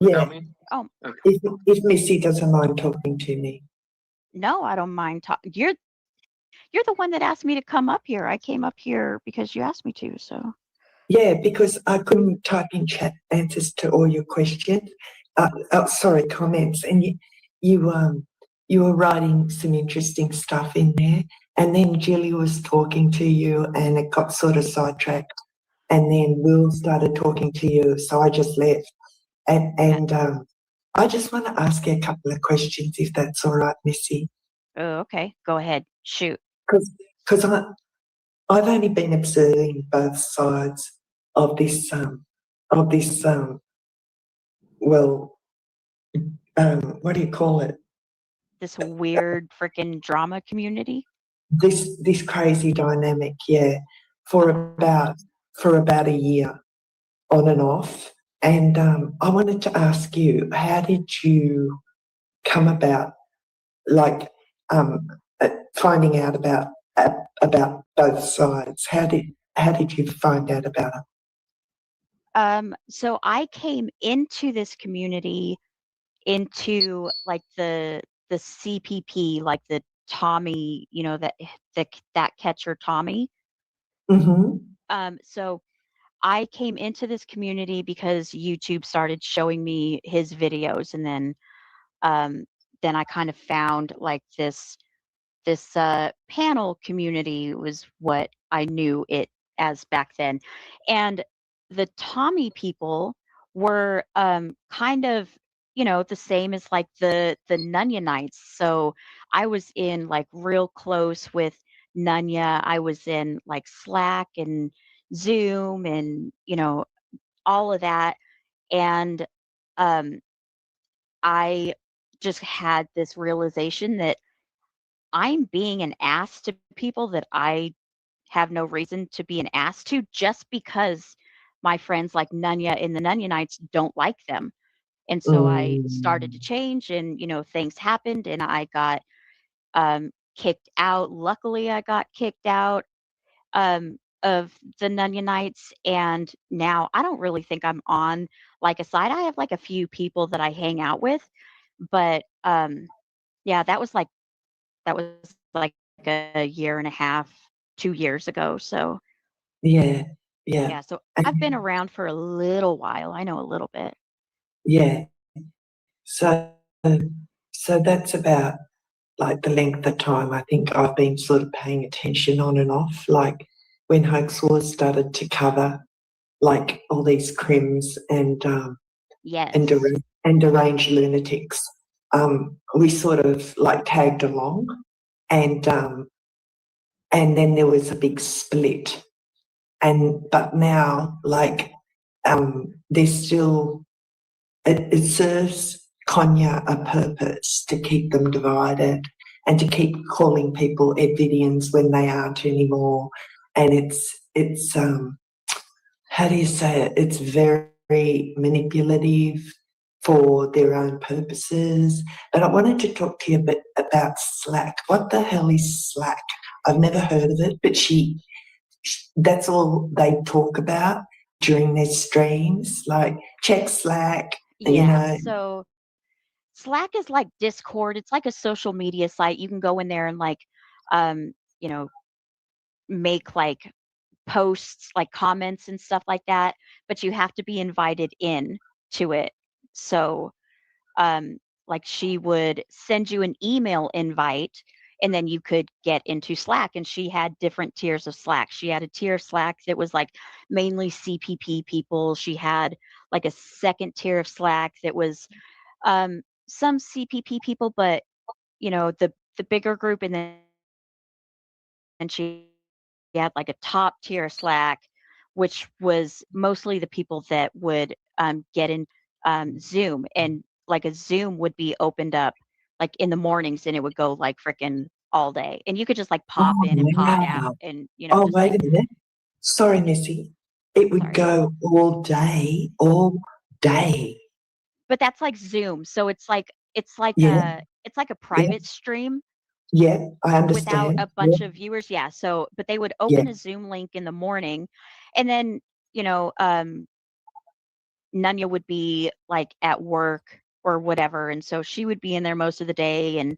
Yeah, about me? Oh, Okay. if Missy doesn't mind talking to me. no, I don't mind talking. You're the one that asked me to come up here. I came up here because you asked me to. So Yeah, because I couldn't type in chat answers to all your questions. Sorry, comments, and you were writing some interesting stuff in there, and then Julie was talking to you, and it got sort of sidetracked, and then Will started talking to you, so I just left, and I just want to ask you a couple of questions, if that's all right, Missy, oh, okay, go ahead, shoot. because I've only been observing both sides of this well, what do you call it? This weird freaking drama community. This crazy dynamic, yeah, for about a year, on and off. And I wanted to ask you, how did you come about, like, finding out about both sides? How did you find out about it? So I came into this community into like the CPP, like the Tommy, that catcher Tommy. Mm-hmm. So I came into this community because YouTube started showing me his videos, and then I kind of found like this panel community was what I knew it as back then, and the Tommy people were kind of the same as like the Nunyanites. So I was in like real close with Nunya. I was in like Slack and Zoom and all of that, and um, I just had this realization that I'm being an ass to people that I have no reason to be an ass to, just because my friends like Nunya and the Nunyanites don't like them. And so I started to Mm. change, and things happened, and I got kicked out. Luckily, I got kicked out of the Nunyanites, and now I don't really think I'm on like a side. I have like a few people that I hang out with, but yeah, that was like a year and a half, 2 years ago. So Yeah, yeah, yeah, so I've been and around for a little while. I know a little bit. yeah. So, so that's about like the length of time I think I've been sort of paying attention on and off. Like when Hoax Wars started to cover like all these crims and Yes. deranged lunatics, we sort of like tagged along, and and then there was a big split. But now, like, there's still it serves Conya a purpose to keep them divided and to keep calling people Edvidians when they aren't anymore. And it's how do you say it? It's very manipulative for their own purposes. But I wanted to talk to you a bit about Slack. What the hell is Slack? I've never heard of it, but that's all they talk about during their streams, like check Slack, you Yeah. know. So Slack is like Discord. It's like a social media site. You can go in there and like, um, you know, make like posts, like comments and stuff like that, but you have to be invited in to it. So, um, like she would send you an email invite, and then you could get into Slack. And she had different tiers of Slack. She had a tier of Slack that was like mainly CPP people. She had like a second tier of Slack that was some CPP people, but the bigger group. And then she had like a top tier Slack, which was mostly the people that would get in Zoom, and like a Zoom would be opened up like in the mornings, and it would go like freaking all day, and you could just like pop Oh, in and pop out, wow. and Oh, just wait like, a minute. Sorry, Missy. It would sorry, go all day, all day. but that's like Zoom, so Yeah, it's like a yeah, private stream yeah, I without understand. a Yeah, bunch of viewers. Yeah. So, but they would yeah. open a Zoom link in the morning, and then, you know, Nunya would be like at work or whatever, and so she would be in there most of the day, and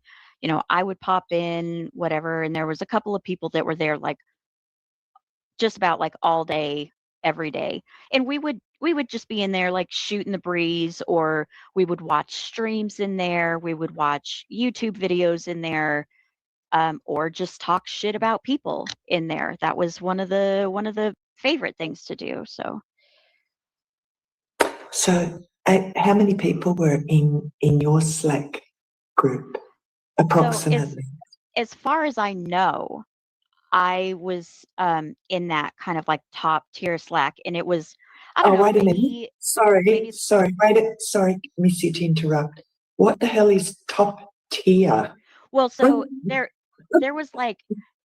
I would pop in whatever, and there was a couple of people that were there like just about like all day every day, and we would just be in there like shooting the breeze, or we would watch streams in there, we would watch YouTube videos in there, or just talk shit about people in there. That was one of the favorite things to do. So, how many people were in your Slack group, So as approximately? as far as I know, I was in that kind of like top tier Slack, and it was, I don't Oh, know, wait a minute. maybe Sorry, maybe sorry. Sorry, Missy, to interrupt. What the hell is top tier? well, What? so there was like,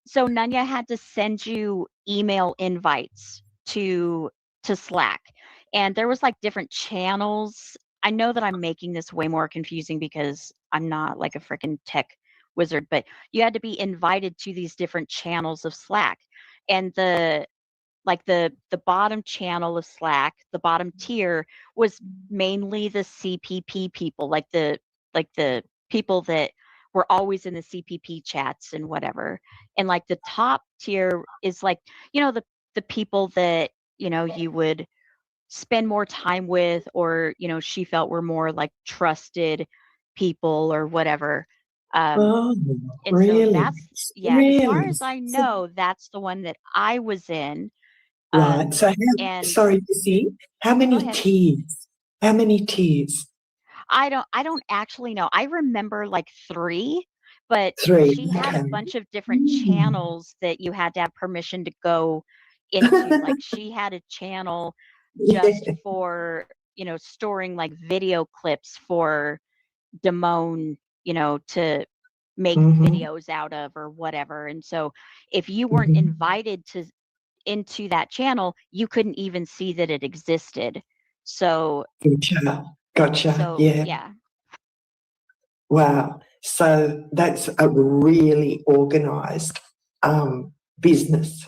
so Nunya had to send you email invites to Slack, and there was like different channels. I know that I'm making this way more confusing because I'm not like a freaking tech wizard, but you had to be invited to these different channels of Slack. And the bottom channel of Slack, the bottom tier was mainly the CPP people, like the people that were always in the CPP chats and whatever. And like the top tier is like, the people that, you would spend more time with, or, she felt were more like trusted people or whatever. Um, Oh, and so really? yeah, as far Really? as I So, know, that's the one that I was in. right. Um, So, and sorry, Missy, how go many ahead. tiers? How many tiers? I don't actually know. I remember like 3, but Three. she had a Okay. bunch of different Hmm. channels that you had to have permission to go into. Like she had a channel just Yeah. for, storing like video clips for Damone, to make Hmm. videos out of or whatever. And so if you weren't Hmm. invited to into that channel, you couldn't even see that it existed. So Gotcha. Gotcha. so Yeah. yeah. Wow. So that's a really organized business.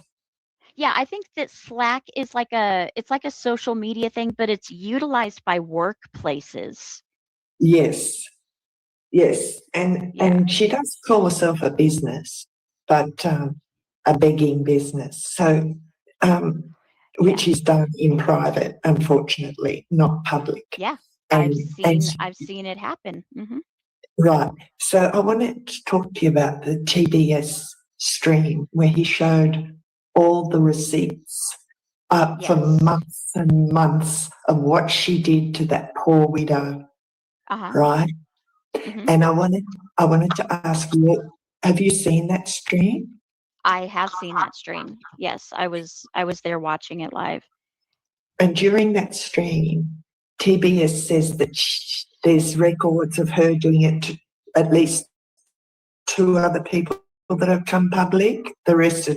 Yeah, I think that Slack is like it's like a social media thing, but it's utilized by workplaces. Yes. Yes. And Yeah. she does call herself a business, but a begging business. So which Yeah. is done in private, unfortunately, not public. Yeah. I've And seen I've seen it happen. right. So I wanted to talk to you about the TBS stream where he showed all the receipts for Yes. months and months of what she did to that poor widow, Uh-huh. right? hmm And I wanted to ask you, have you seen that stream? I have seen that stream. Yes, I was there watching it live. And during that stream, TBS says that there's records of her doing it to at least 2 other people that have come public. The rest are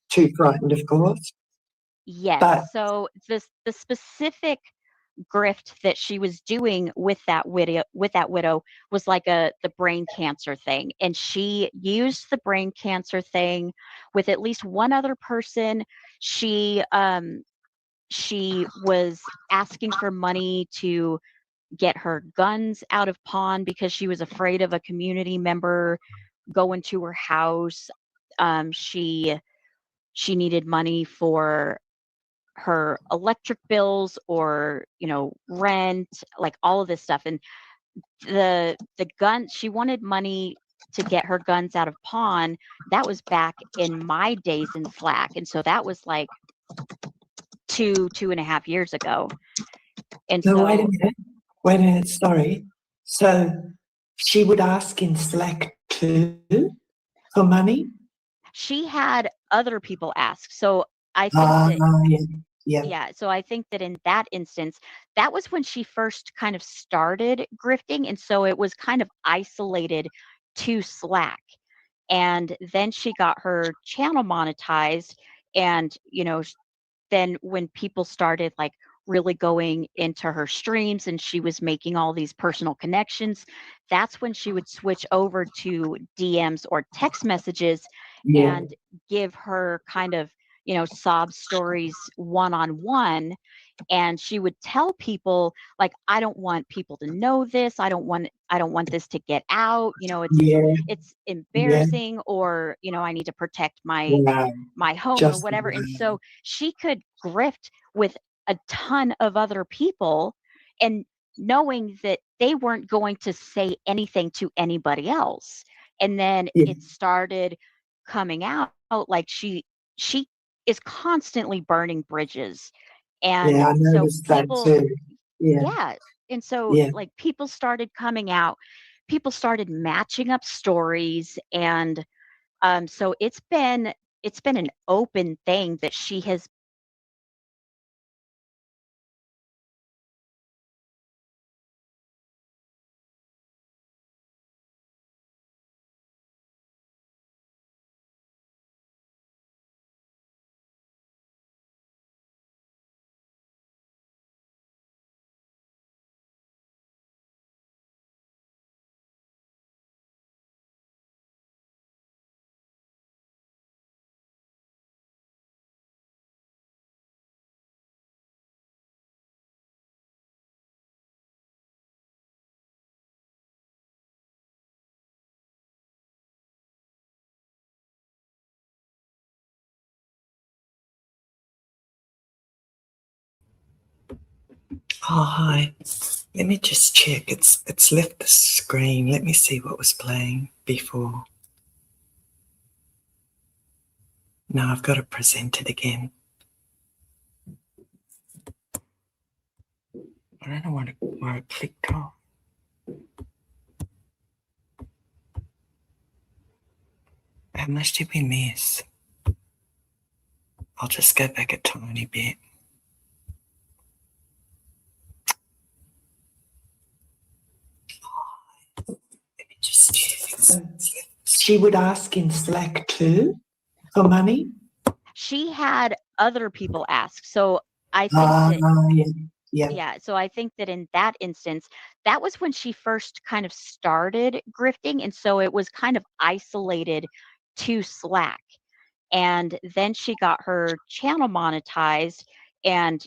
too frightened, of course. Yes. But So the specific grift that she was doing with that widow was like the brain cancer thing, and she used the brain cancer thing with at least one other person. She was asking for money to get her guns out of pawn because she was afraid of a community member going to her house. She needed money for her electric bills, or rent, like all of this stuff. And the gun, she wanted money to get her guns out of pawn. That was back in my days in Slack, and so that was like 2.5 years ago. And no, wait a so minute. Wait a minute. Sorry. So she would ask in Slack too for money? she had other people ask. So I think Ah, that yeah. Yeah. yeah, so I think that in that instance, that was when she first kind of started grifting, and so it was kind of isolated to Slack. And then she got her channel monetized, and then when people started like really going into her streams and she was making all these personal connections, that's when she would switch over to DMs or text messages Yeah. and give her kind of sob stories one on one. and she would tell people like, I don't want people to know this, I don't want this to get out, Yeah. it's Yeah. embarrassing, or I need to protect Wow. my home or Just whatever. And wow. so she could grift with a ton of other people, and knowing that they weren't going to say anything to anybody else. And then Yeah. it started coming out like she is constantly burning bridges. And Yeah, I so noticed that people, too. Yeah. yeah. And so Yeah. like people started coming out, people started matching up stories. And so it's been an open thing that she has. Oh, hi. Let me just check. It's left the screen. Let me see what was playing before. No, I've got to present it again. I don't know where it clicked off. How much did we miss? I'll just go back a tiny bit. Let me just check. She would ask in Slack too for money. She had other people ask. So I think Ah, that, yeah, yeah, yeah, so I think that in that instance, that was when she first kind of started grifting. And so it was kind of isolated to Slack. And then she got her channel monetized. And,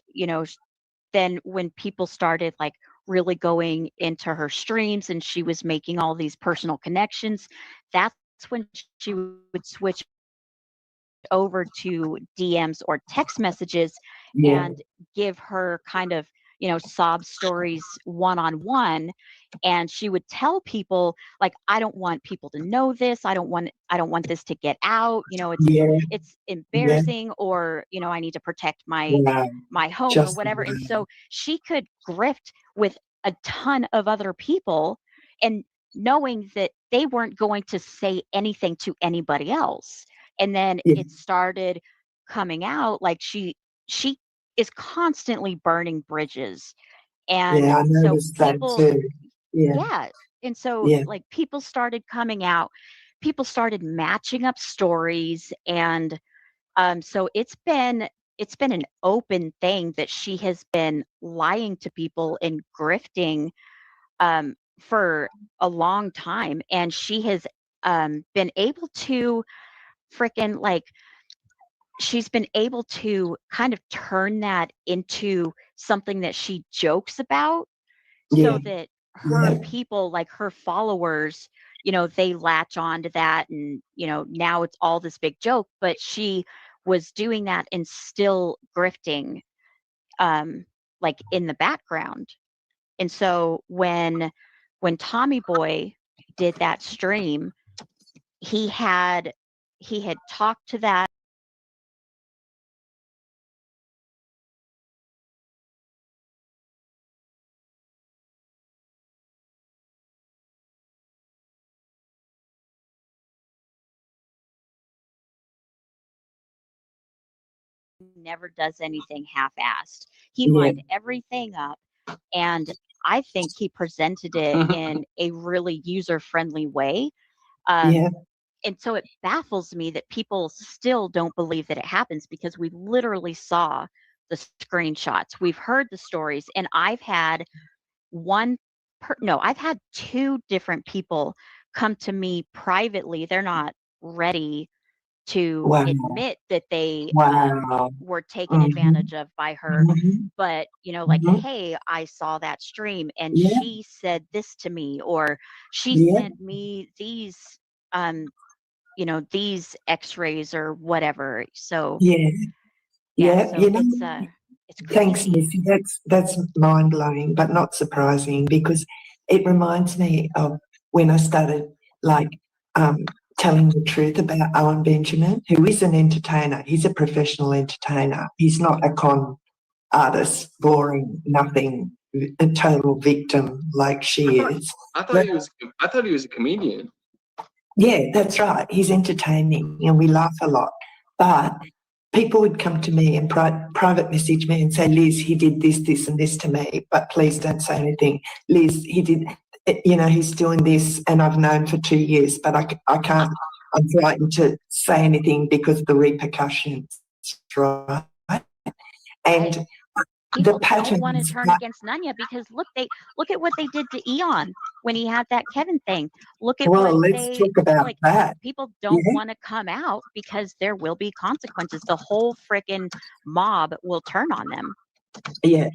then when people started like really going into her streams and she was making all these personal connections, that's when she would switch over to DMs or text messages yeah, and give her kind of, sob stories one on one. And she would tell people like, I don't want people to know this. I don't want this to get out. yeah, It's yeah. embarrassing, or, I need to protect Wow. my home or Just whatever. And wow. so she could grift with a ton of other people, and knowing that they weren't going to say anything to anybody else. And then Yeah, it started coming out like she is constantly burning bridges. And yeah, I so noticed that people, too. Yeah, yeah. And so yeah, like people started coming out, people started matching up stories. And so it's been an open thing that she has been lying to people and grifting for a long time. And she has been able to freaking like she's been able to kind of turn that into something that she jokes about, yeah, so that her yeah, people, like her followers, they latch on to that. And, now it's all this big joke, but she was doing that and still grifting, like in the background. And so when Tommy Boy did that stream, he had he had talked to that never does anything half-assed. He yeah, lined everything up, and I think he presented it in a really user-friendly way. yeah, Um, and so it baffles me that people still don't believe that it happens, because we literally saw the screenshots. We've heard the stories, and one no, I've had two different people come to me privately. They're not ready to Wow. admit that they Wow. were taken Mhm. advantage of by her. Mhm. But, like, Mhm. hey, I saw that stream and Yeah. she said this to me, or she Yeah. sent me these, um, these x-rays or whatever. So Yeah. yeah, Yeah. so it's Thanks, crazy. Missy. That's mind blowing, but not surprising because it reminds me of when I started like um, telling the truth about Owen Benjamin, who is an entertainer. He's a professional entertainer. He's not a con artist, boring, nothing, a total victim like she is. I thought But he was. I thought he was a comedian. yeah, that's right. He's entertaining and we laugh a lot. But people would come to me and private message me and say, Liz, he did this, this, and this to me, but please don't say anything. Liz, he did, he's doing this, and I've known for 2 years, but I can't, I'm frightened to say anything because of the repercussions, right? Right. And the People don't want to patterns, turn against Nunya because look at what they did to Eon when he had that Kevin thing. Look at well, what let's they talk about like. that. People don't Yeah, want to come out because there will be consequences. The whole freaking mob will turn on them. yeah.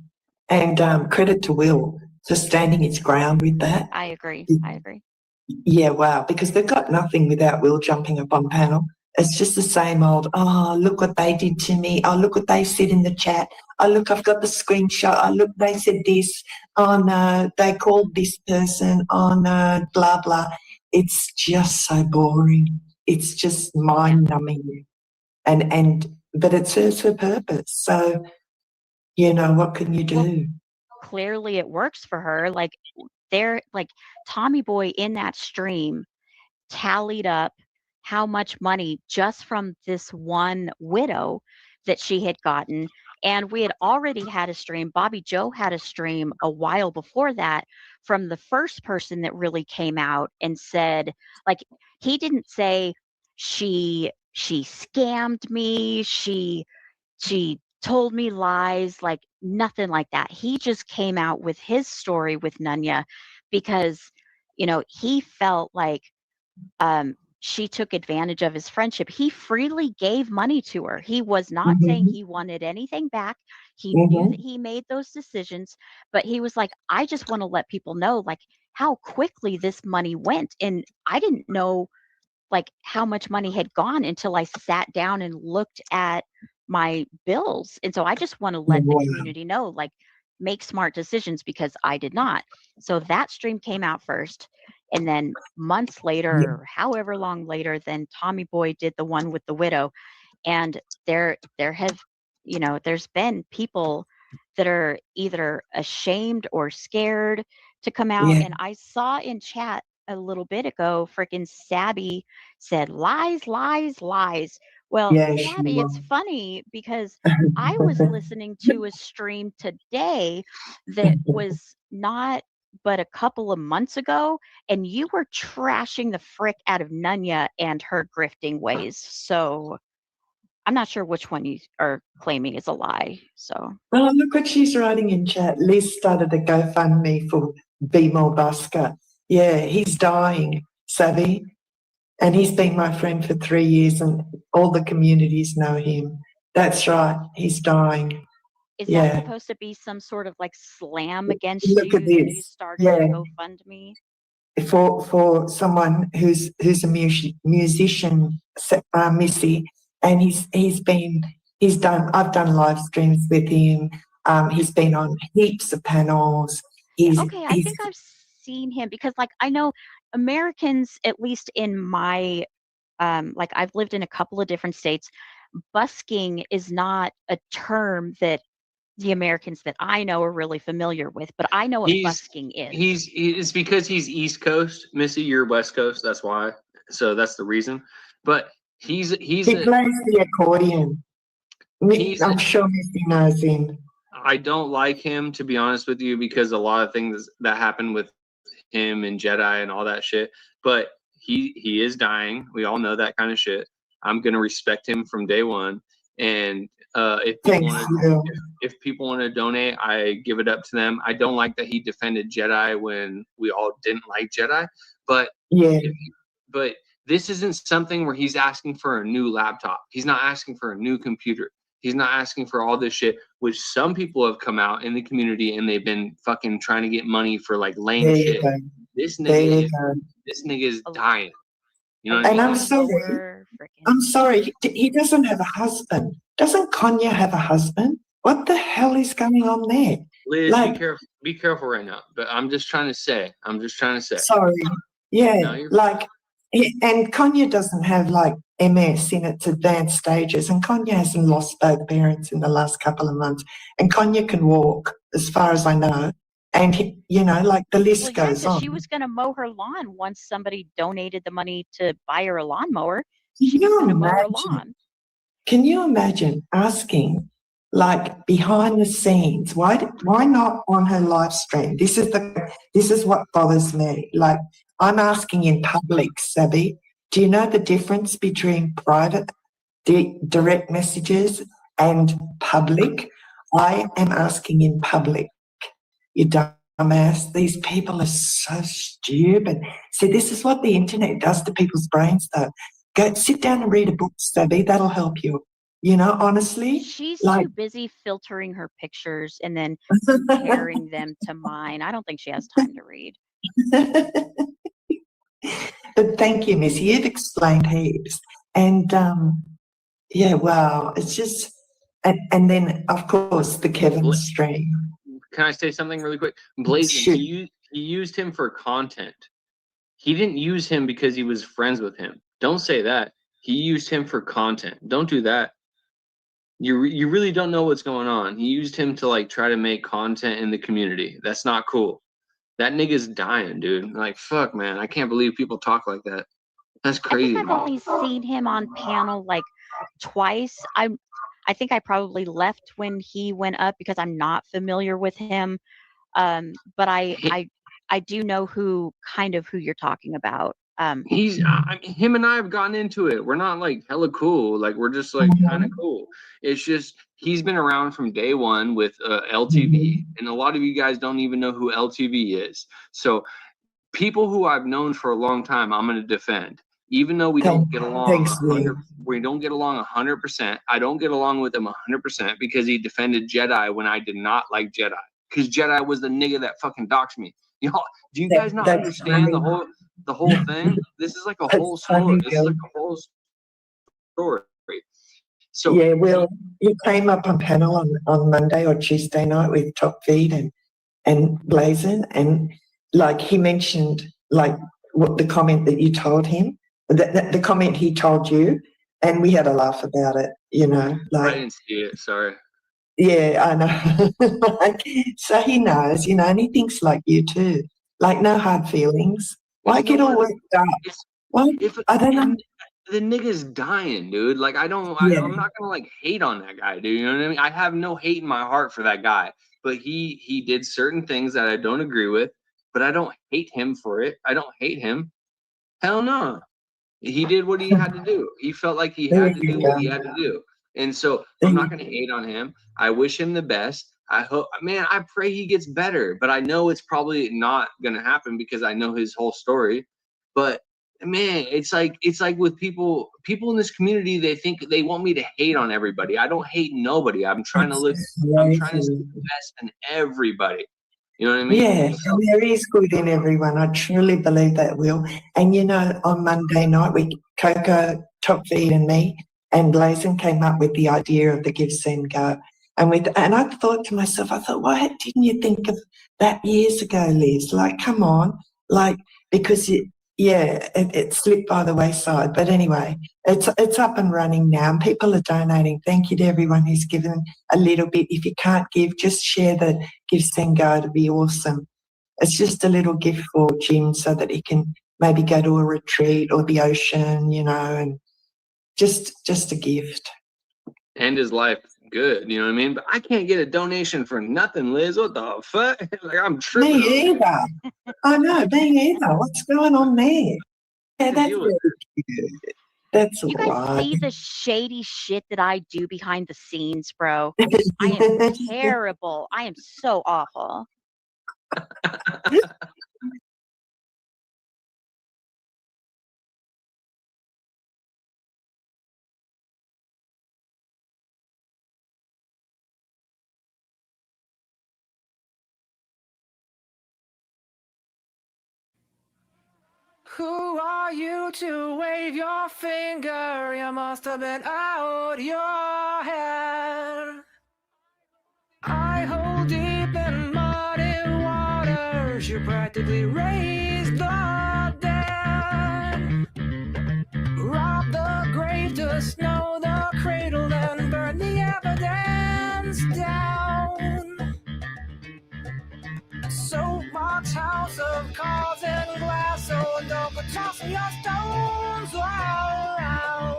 And credit to Will for standing his ground with that. I agree. I agree. Yeah, wow, because they've got nothing without Will jumping up on panel. It's just the same old, oh, look what they did to me. Oh, look what they said in the chat. Oh, look, I've got the screenshot. Oh, look, they said this. Oh, no, they called this person. Oh, no, blah, blah. It's just so boring. It's just mind numbing. But it serves her purpose. So, what can you Well, do? clearly it works for her. Like they're like Tommy Boy in that stream tallied up how much money just from this one widow that she had gotten. And we had already had a stream. Bobby Joe had a stream a while before that from the first person that really came out and said, like, he didn't say she scammed me, she told me lies, like nothing like that. He just came out with his story with Nunya because, he felt like she took advantage of his friendship. He freely gave money to her. He was not saying Mm-hmm, he wanted anything back. He knew that mm-hmm. he made those decisions, but he was like, I just want to let people know like how quickly this money went. And I didn't know like how much money had gone until I sat down and looked at my bills. And so I just want to let the Wow. community know, like, make smart decisions because I did not. So that stream came out first. And then months later, Yeah, or however long later, then Tommy Boy did the one with the widow. And there have, there's been people that are either ashamed or scared to come out. yeah, And I saw in chat a little bit ago, freaking Sabby said lies, lies, lies. Well, yeah, Sabby, sure. it's funny because I was listening to a stream today that was not but a couple of months ago, and you were trashing the frick out of Nunya and her grifting ways. So I'm not sure which one you are claiming is a lie. So Well, look what she's writing in chat. Liz started a GoFundMe for Be More Busker. Yeah, he's dying, Savvy. And he's been my friend for 3 years and all the communities know him. That's right, he's dying. is that Yeah. supposed to be some sort of like slam against Look at you that you this. started a Yeah. GoFundMe? For someone who's a musician, Missy, and I've done live streams with him. He's been on heaps of panels. Okay, I He's think I've seen him because like I know Americans, at least in my like I've lived in a couple of different states, busking is not a term that the Americans that I know are really familiar with, but I know what busking is. It's because he's East Coast, Missy. You're West Coast. That's why. So that's the reason. But he's he plays the accordion. he's I'm sure Missy knows him. I don't like him, to be honest with you, because a lot of things that happened with him and Jedi and all that shit. But he is dying. We all know that kind of shit. I'm gonna respect him from day one. And Thanks, Will. if people want to donate, I give it up to them. I don't like that he defended Jedi when we all didn't like Jedi, but Yeah. but this isn't something where he's asking for a new laptop. He's not asking for a new computer. He's not asking for all this shit, which some people have come out in the community and they've been fucking trying to get money for like lame There shit. you go. This There nigga you is go. this nigga is A- dying. You know a what I And mean? I'm sorry. lawnmower, frickin'. I'm sorry. He doesn't have a husband. Doesn't Conya have a husband? What the hell is going on there? Liz, Like, be careful right now. But I'm just trying to say. sorry. Yeah, No, you're like, and Conya doesn't have like MS in its advanced stages, and Conya hasn't lost both parents in the last couple of months, and Conya can walk, as far as I know, and you know, like the list Well, yeah, goes because on. she was going to mow her lawn once somebody donated the money to buy her a lawnmower. Can She was you going to mow her imagine? lawn. Can you imagine asking, like behind the scenes, why not on her live stream? This is what bothers me. Like, I'm asking in public, Sabby. Do you know the difference between private direct messages and public? I am asking in public. You dumbass. These people are so stupid. See, this is what the internet does to people's brains, though. Go sit down and read a book, Sabby. That'll help you. You know, honestly, She's like, too busy filtering her pictures and then comparing them to mine. I don't think she has time to read. but thank you, Missy. You've explained heaps. And yeah, wow, it's just, and then of course the Kevin stream. Can I say something really quick? Blazing, Shoot. he used him for content. He didn't use him because he was friends with him. Don't say that. He used him for content. Don't do that. You really don't know what's going on. He used him to like try to make content in the community. That's not cool. That nigga's dying, dude. Like, fuck, man. I can't believe people talk like that. That's I crazy. think I've only seen him on panel like twice. I think I probably left when he went up because I'm not familiar with him. But I do know who you're talking about. He's I mean, him and I have gotten into it. We're not like hella cool. Like, we're just like kind of cool. It's just he's been around from day one with LTV, and a lot of you guys don't even know who LTV is. So people who I've known for a long time, I'm going to defend, even though we don't get along. Thanks, Lee. We don't get along 100%. I don't get along with him 100% because he defended Jedi when I did not like Jedi, because Jedi was the nigga that fucking doxed me. You know, do you guys not understand the whole thing? This is like a whole story. This is like a whole story. So yeah, well, you came up on panel on Monday or Tuesday night with Top Feed and Blazin, and like he mentioned like what the comment that you told him, the comment he told you, and we had a laugh about it, you know, like. I didn't see it, sorry. Yeah, I know. Like, so he knows, you know, and he thinks like you too. Like, no hard feelings. Why get all worked up? Why? I don't know. The nigga's dying, dude. Like, I'm not gonna like hate on that guy, dude. You know what I mean? I have no hate in my heart for that guy, but he did certain things that I don't agree with, but I don't hate him for it. I don't hate him. Hell no. He did what he had to do. He felt like he had to do what he had to do. And so I'm not going to hate on him. I wish him the best. I hope, man, I pray he gets better, but I know it's probably not going to happen because I know his whole story. But man, it's like with people in this community, they think they want me to hate on everybody. I don't hate nobody. I'm trying to see the best in everybody. You know what I mean? Yeah, and there is good in everyone. I truly believe that, Will. And you know, on Monday night, Coco, Top Feed, and me, and Blazin came up with the idea of the Give, Send, Go. And I thought to myself, why didn't you think of that years ago, Liz? Like, come on, like, because it slipped by the wayside. But anyway, it's up and running now, and people are donating. Thank you to everyone who's given a little bit. If you can't give, just share the Give, Send, Go. It'd be awesome. It's just a little gift for Jim so that he can maybe go to a retreat or the ocean, you know, and just a gift. End his life good, you know what I mean? But I can't get a donation for nothing, Liz. What the fuck? Like, I'm tripping. Me either. I know, me either. What's going on there? Yeah, that's really cute. That's you right. guys see the shady shit that I do behind the scenes, bro. I am terrible. I am so awful. Who are you to wave your finger? You must have been out your head. I hold deep in muddy waters. You practically raised the dead. Rob the grave to snow the cradle, then burn the evidence down. So much house of cards and glass, so don't go tossing your stones all around.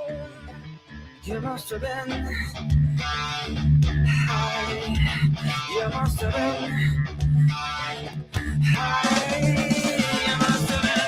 You must have been high. You must have been high. You must have been.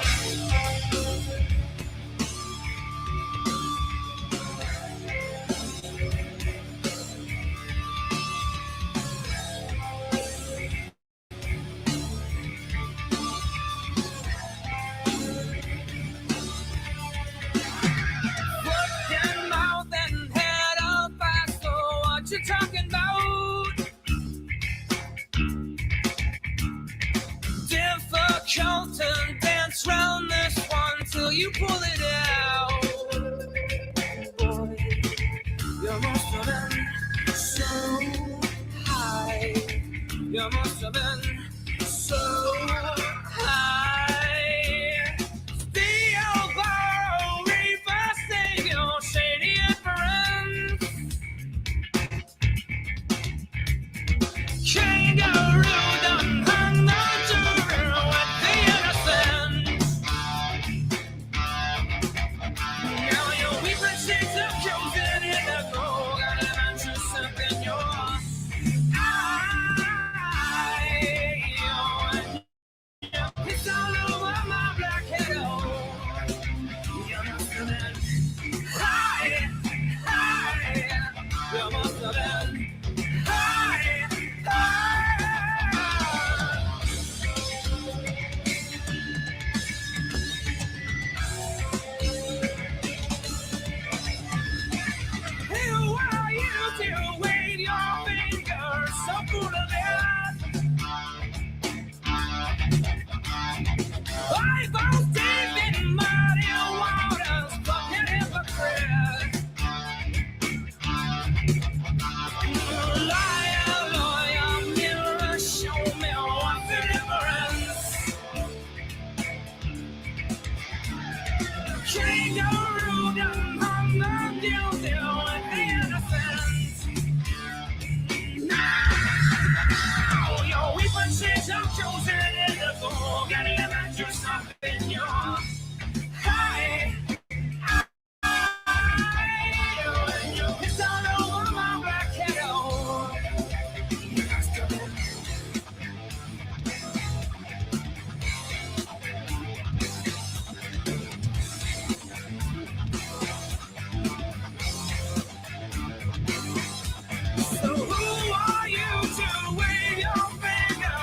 You're talking about difficult to dance round this one till you pull it out. Boy, you must have been so high. You must have been so high. Still borrow reaper, sing your shady inference. Kangaroo done hung the jury with the innocent. Now your weeping shades of chosen in the gold, got an interest up in your eye. It's all over my black head. Oh, you must have been high, high. You must have been high. Who are you to wave your fingers so full of it? I fall deep in muddy waters, fucking hypocrite. Liar, lawyer, mirror, show me what's the difference. Kangaroo done hung the guilty with the innocent. Now your weeping shades are chosen in the fog, and you let yourself in your high. And you piss all over my black head. Oh, you must have been. So who are you to wave your finger?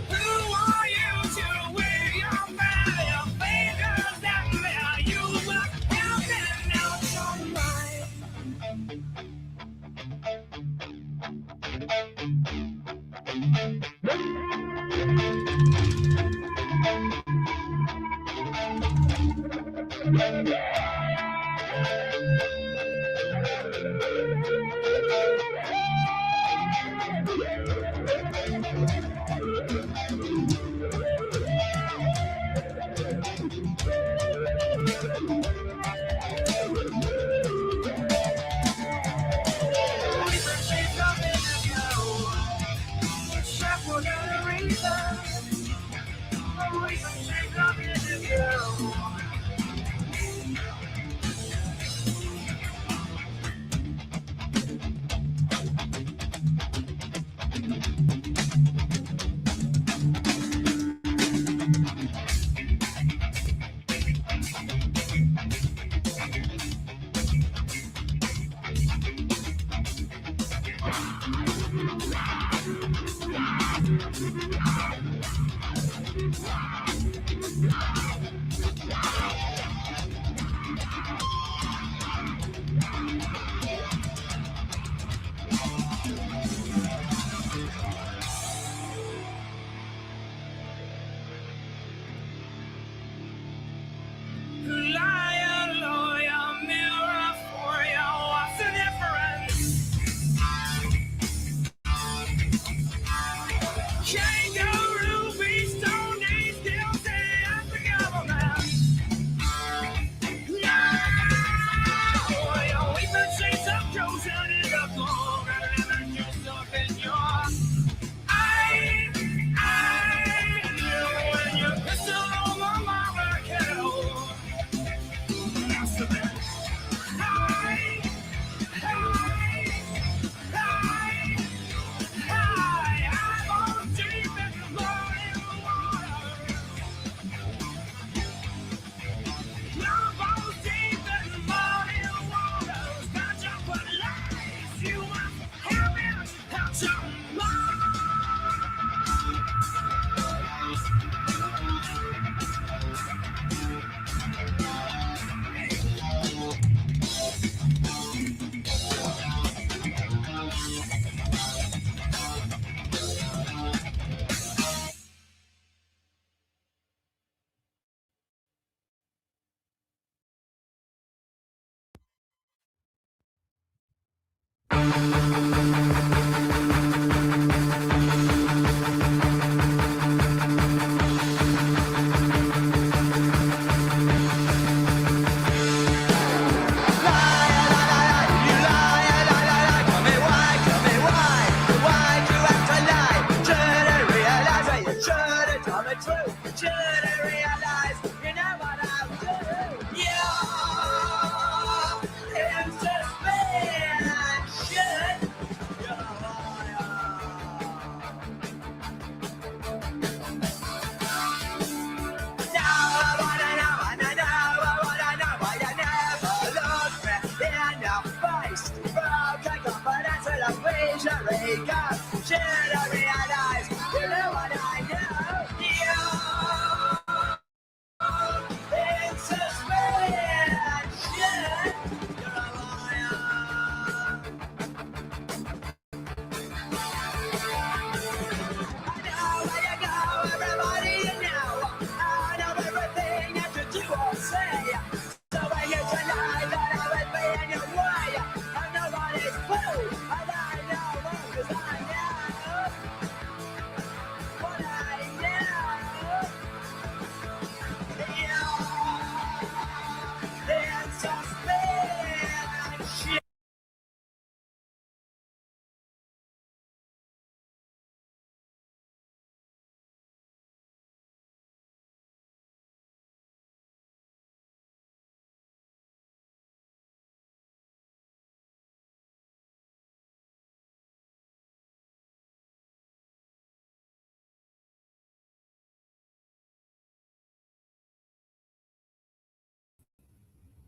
Who are you to wave your fingers at me? You must have been out your mind.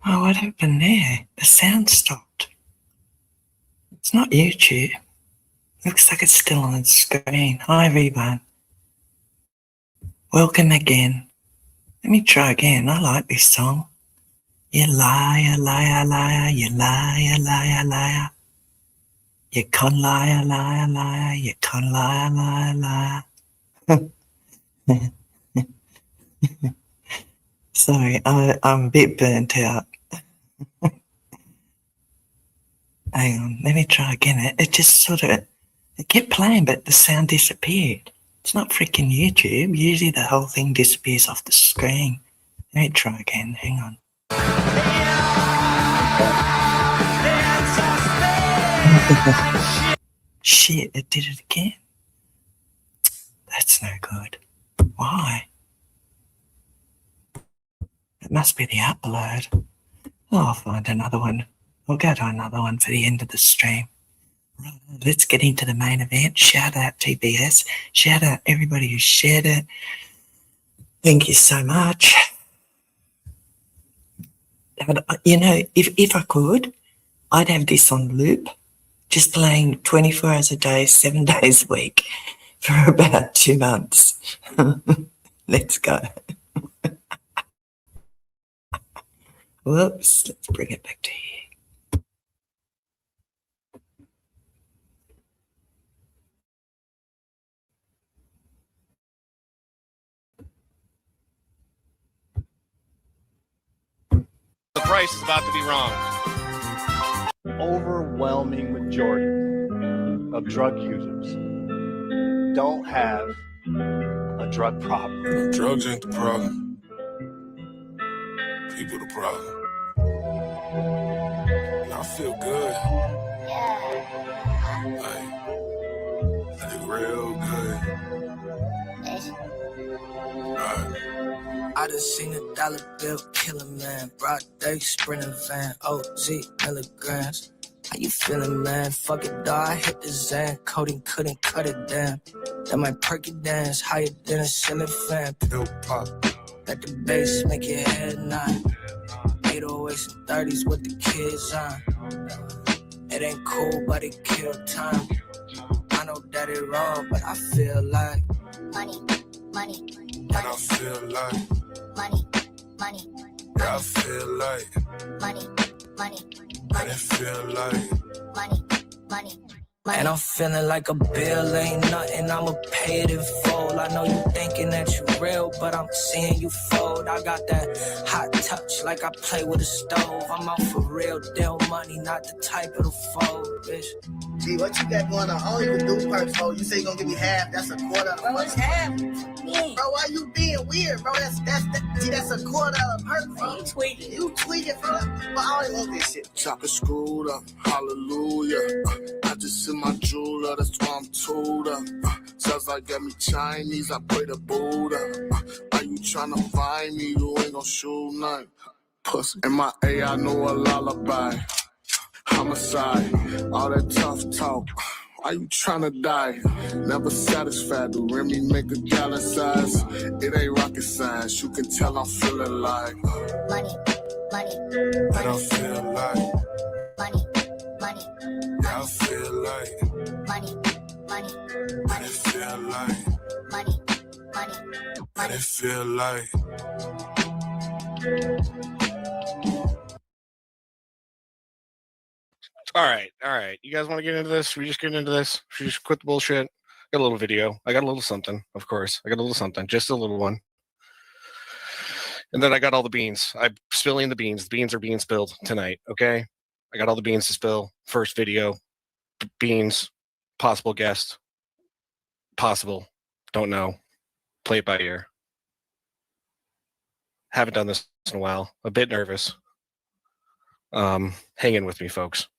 Oh, what happened there? The sound stopped. It's not YouTube. Looks like it's still on the screen. Hi, everyone. Welcome again. Let me try again. I like this song. You liar, liar, liar, you liar, liar, liar. You con liar, liar, liar, you con liar, liar, liar. Sorry, I'm a bit burnt out. Hang on, let me try again. It just sort of, it kept playing, but the sound disappeared. It's not freaking YouTube. Usually the whole thing disappears off the screen. Let me try again. Hang on. Shit, it did it again. That's no good. Why? It must be the upload. Oh, I'll find another one. We'll go to another one for the end of the stream. Right, let's get into the main event. Shout out TBS. Shout out everybody who shared it. Thank you so much. But, you know, if I could, I'd have this on loop, just playing 24 hours a day, 7 days a week for about 2 months. Let's go. Whoops, let's bring it back to here. The price is about to be wrong. Overwhelming majority of drug users don't have a drug problem. Drugs ain't the problem. People the problem. And I feel good. Like real good. I done seen a dollar bill kill a man. Broad day sprinter van, OZ milligrams. How you feeling, man? Fuck it, dawg. I hit the Zan. Coding couldn't cut it down. That might perk it dance higher than a ceiling fan. Pill pop. Let the bass make your head nod. 808s and 30s with the kids on. It ain't cool, but it kill time. I know that it wrong, but I feel like money. And I feel like Money. yeah, I feel like Money. and it feel like Money. And I'm feeling like a bill ain't nothing, I'ma pay it in full. I know you thinking that you real, but I'm seeing you fold. I got that hot touch like I play with a stove. I'm out for real deal money, not the type of the fold, bitch. Gee, what you got going on? I don't even do perks, bro. You say you gonna give me half, that's a quarter. Bro, it's half. Yeah. Bro, why you being weird, bro? That's a quarter of perk, bro. You tweaking, bro. But I don't want this shit. Chopper screwed up, hallelujah. I just see my jeweler, that's why I'm told up. Sounds like got me Chinese, I pray the Buddha. Are you tryna find me? You ain't gon' shoot nothing. Puss in my A, I know a lullaby. Homicide, all that tough talk. Why you tryna die? Never satisfied. The Remy make a gallon size. It ain't rocket science. You can tell I'm feeling like money. And I feel like Money. yeah, I feel like Money. and it feel like Money. and it feel like All right. You guys want to get into this? Should we just get into this? Should we just quit the bullshit? Got a little video. I got a little something, of course. I got a little something, just a little one. And then I got all the beans. I'm spilling the beans. The beans are being spilled tonight, okay? I got all the beans to spill. First video, beans, possible guest, possible, don't know. Play it by ear. Haven't done this in a while. A bit nervous. Hang in with me, folks.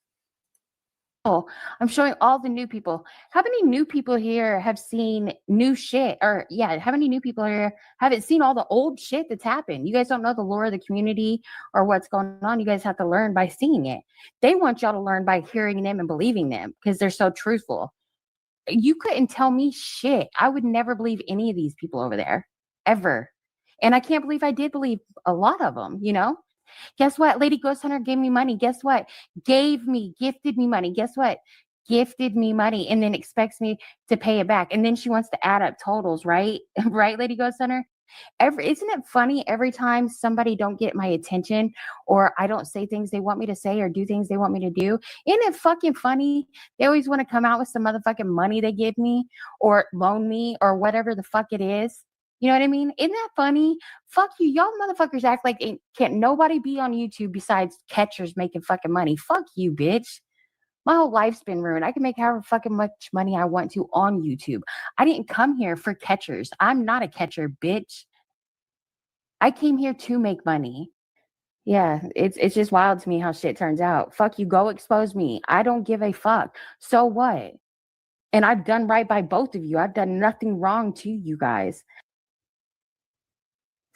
I'm showing all the new people. How many new people here have seen new shit? Or yeah, how many new people here haven't seen all the old shit that's happened? You guys don't know the lore of the community or what's going on. You guys have to learn by seeing it. They want y'all to learn by hearing them and believing them because they're so truthful. You couldn't tell me shit. I would never believe any of these people over there, ever. And I can't believe I did believe a lot of them, you know? Guess what? Lady Ghost Hunter gave me money. Guess what? Gifted me money. Guess what? Gifted me money and then expects me to pay it back. And then she wants to add up totals, right? Right, Lady Ghost Hunter? Isn't it funny every time somebody don't get my attention or I don't say things they want me to say or do things they want me to do? Isn't it fucking funny? They always want to come out with some motherfucking money they give me or loan me or whatever the fuck it is. You know what I mean? Isn't that funny? Fuck you. Y'all motherfuckers act like can't nobody be on YouTube besides catchers making fucking money. Fuck you, bitch. My whole life's been ruined. I can make however fucking much money I want to on YouTube. I didn't come here for catchers. I'm not a catcher, bitch. I came here to make money. Yeah, it's just wild to me how shit turns out. Fuck you. Go expose me. I don't give a fuck. So what? And I've done right by both of you. I've done nothing wrong to you guys.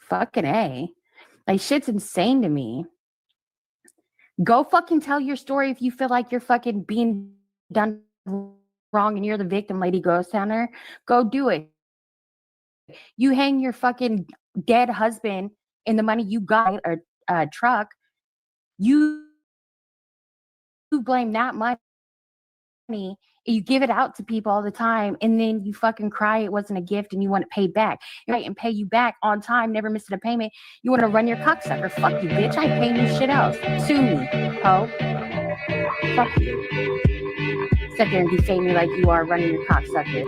Fucking A. Like, shit's insane to me. Go fucking tell your story if you feel like you're fucking being done wrong and you're the victim, Lady Ghost Hunter. Go do it. You hang your fucking dead husband in the money you got or truck. You blame that money. You give it out to people all the time, and then you fucking cry it wasn't a gift and you want it paid back. Right, and pay you back on time, never missing a payment. You want to run your cocksucker. Fuck you, bitch. I ain't paying you shit else. Sue me, ho. Fuck you. Sit there and defame me like you are running your cocksucker.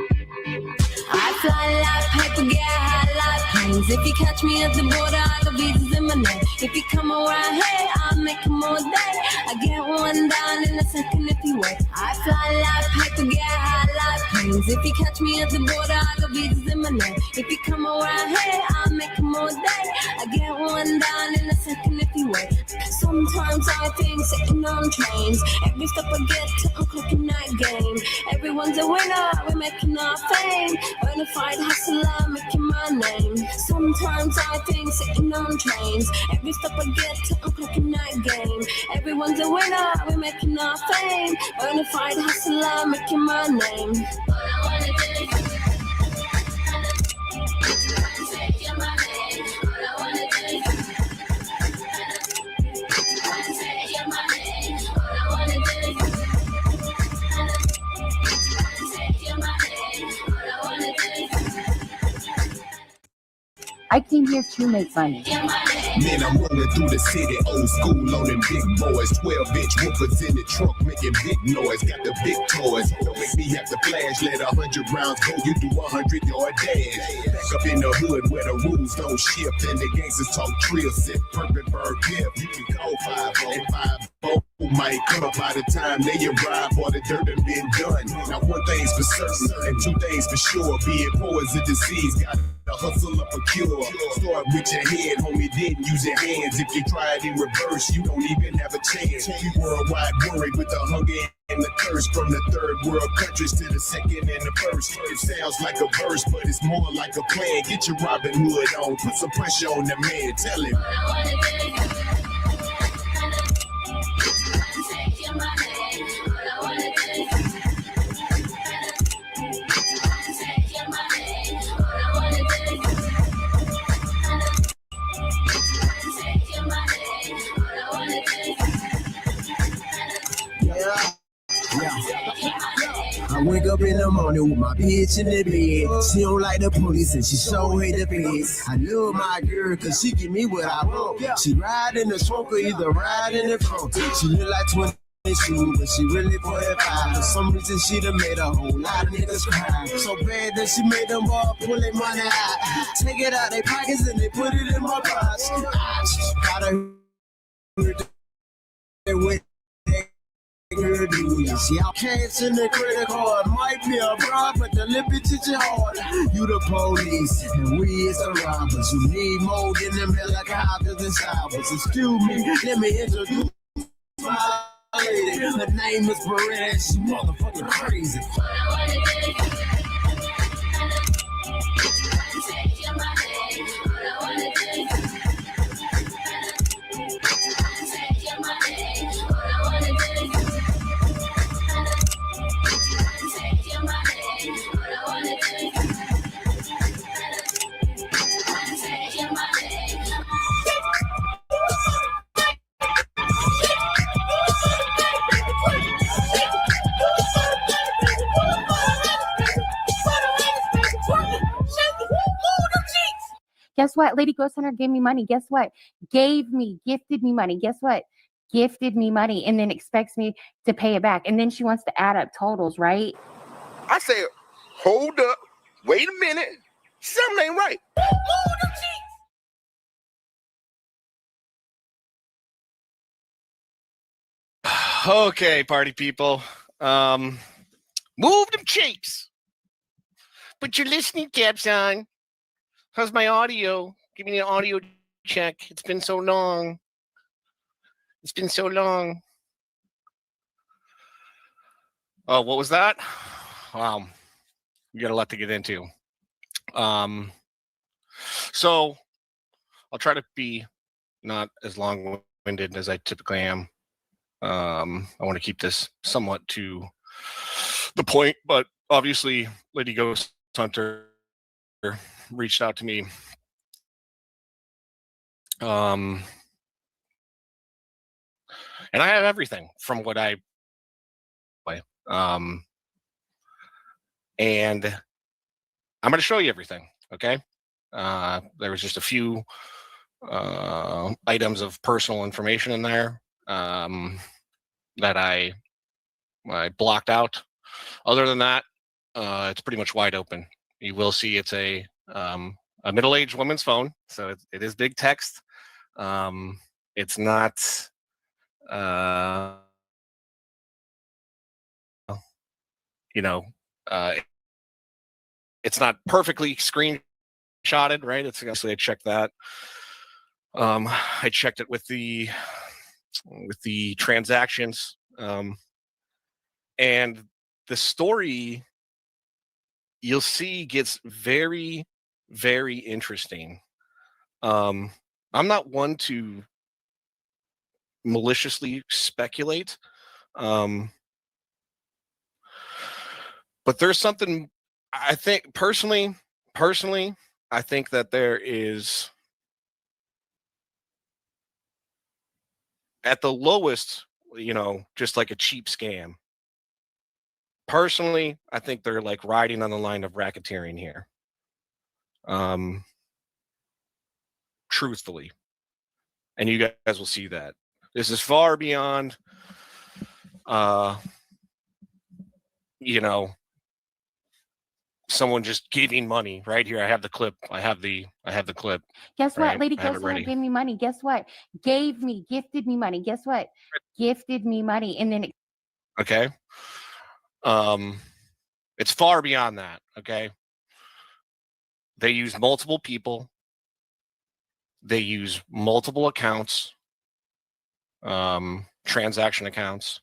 I fly like paper, get high like planes. If you catch me at the border, I got visas in my name. If you come around here, I'll make them all day. I get one down in a second if you wait. I fly like paper, get high like planes. If you catch me at the border, I got visas in my name. If you come around here, I'll make them all day. I get one down in a second if you wait. Sometimes I think sitting on trains. Every step I get to, I'm clocking that game. Everyone's a winner, we're making our fame. Bonafide hustler, making my name. Sometimes I think sitting on trains. Every step I get to, I'm clocking that game. Everyone's a winner, we're making our fame. Bonafide hustler, making my name. All I wanna do is take my name. All I wanna do is take my name. All I wanna do is take my name. All I wanna do is I I came here to make money. Man, I'm rolling through the city, old school on them big boys. 12-inch woofers in the trunk making big noise. Got the big toys. Don't make me have to flash. Let 100 rounds go. You do 100-yard dash. Back up in the hood where the rules don't shift and the gangsters talk trill. Sit perfect bird gift. You can call 505. Might come up by the time they arrive, all the dirt done been done. Now one thing's for certain, and two things for sure. Being poor is a disease, gotta hustle up a cure. Start with your head, homie, then use your hands. If you try it in reverse, you don't even have a chance. Worldwide worried with the hunger and the thirst. From the third world countries to the second and the first. It sounds like a verse, but it's more like a plan. Get your Robin Hood on, put some pressure on the man, tell him. I wake up in the morning with my bitch in the bed. She don't like the police and she so hate the feds. I love my girl cause she give me what I want. She ride in the trunk or either ride in the front. She look like 22, but she really 45. For some reason she done made a whole lot of niggas cry. So bad that she made them all pull their money out. Take it out their pockets and they put it in my box. Gotta heard that with you see how cash in the credit card might be a bribe, but the lip bitch is your heart. You the police, and we is the robbers. You need more than them helicopters and showers. Excuse me, let me introduce my lady. Her name is Beretta, and she motherfucking crazy. Guess what? Lady Ghost Hunter gave me money. Guess what? Gifted me money. Guess what? Gifted me money and then expects me to pay it back. And then she wants to add up totals, right? I said, hold up, wait a minute, something ain't right. Okay, party people. Move them cheeks. Put your listening caps on. How's my audio? Give me an audio check. It's been so long. It's been so long. Oh, what was that? Wow. You got a lot to get into. So I'll try to be not as long-winded as I typically am. I want to keep this somewhat to the point, but obviously Lady Ghost Hunter reached out to me. And I have everything from what I play. And I'm going to show you everything. Okay. There was just a few items of personal information in there that I blocked out. Other than that, it's pretty much wide open. You will see it's a middle-aged woman's phone, so it is big text. It's not it's not perfectly screenshotted, right? It's actually, I checked that. I checked it with the transactions, and the story you'll see gets very, very interesting. I'm not one to maliciously speculate, but there's something I think personally, I think that there is, at the lowest, just like a cheap scam. Personally, I think they're like riding on the line of racketeering here. truthfully. And you guys will see that. This is far beyond, you know, someone just giving money. Right here, I have the clip. I have the clip. Guess what? Right? Lady I have it Ghost Hunter ready. gave me money. Guess what? Gifted me money. Guess what? Gifted me money. And then Okay. It's far beyond that. Okay. They use multiple people. They use multiple accounts, transaction accounts.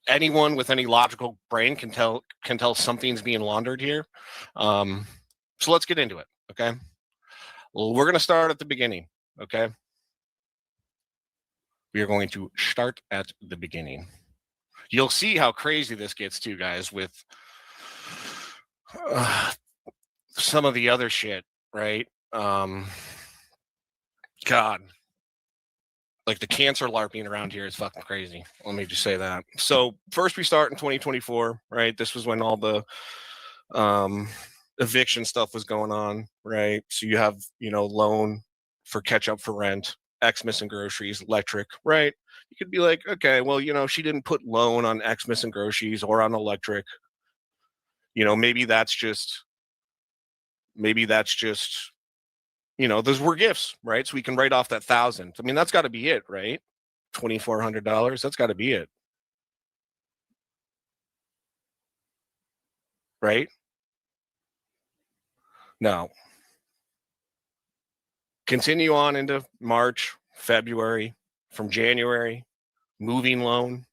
Anyone with any logical brain can tell something's being laundered here. So let's get into it. Okay. Well, we're going to start at the beginning. Okay. We are going to start at the beginning. You'll see how crazy this gets too, guys, with some of the other shit, right? God, like the cancer LARPing around here is fucking crazy. Let me just say that. So first we start in 2024, right? This was when all the eviction stuff was going on, right? So you have, loan for catch up for rent, X missing groceries, electric, right? You could be like, okay, well, she didn't put loan on X missing groceries or on electric. Maybe that's just, those were gifts, right? So we can write off that $1,000. I mean, that's got to be it, right? $2,400. That's got to be it, right? Now, continue on into March, February, from January, moving loan,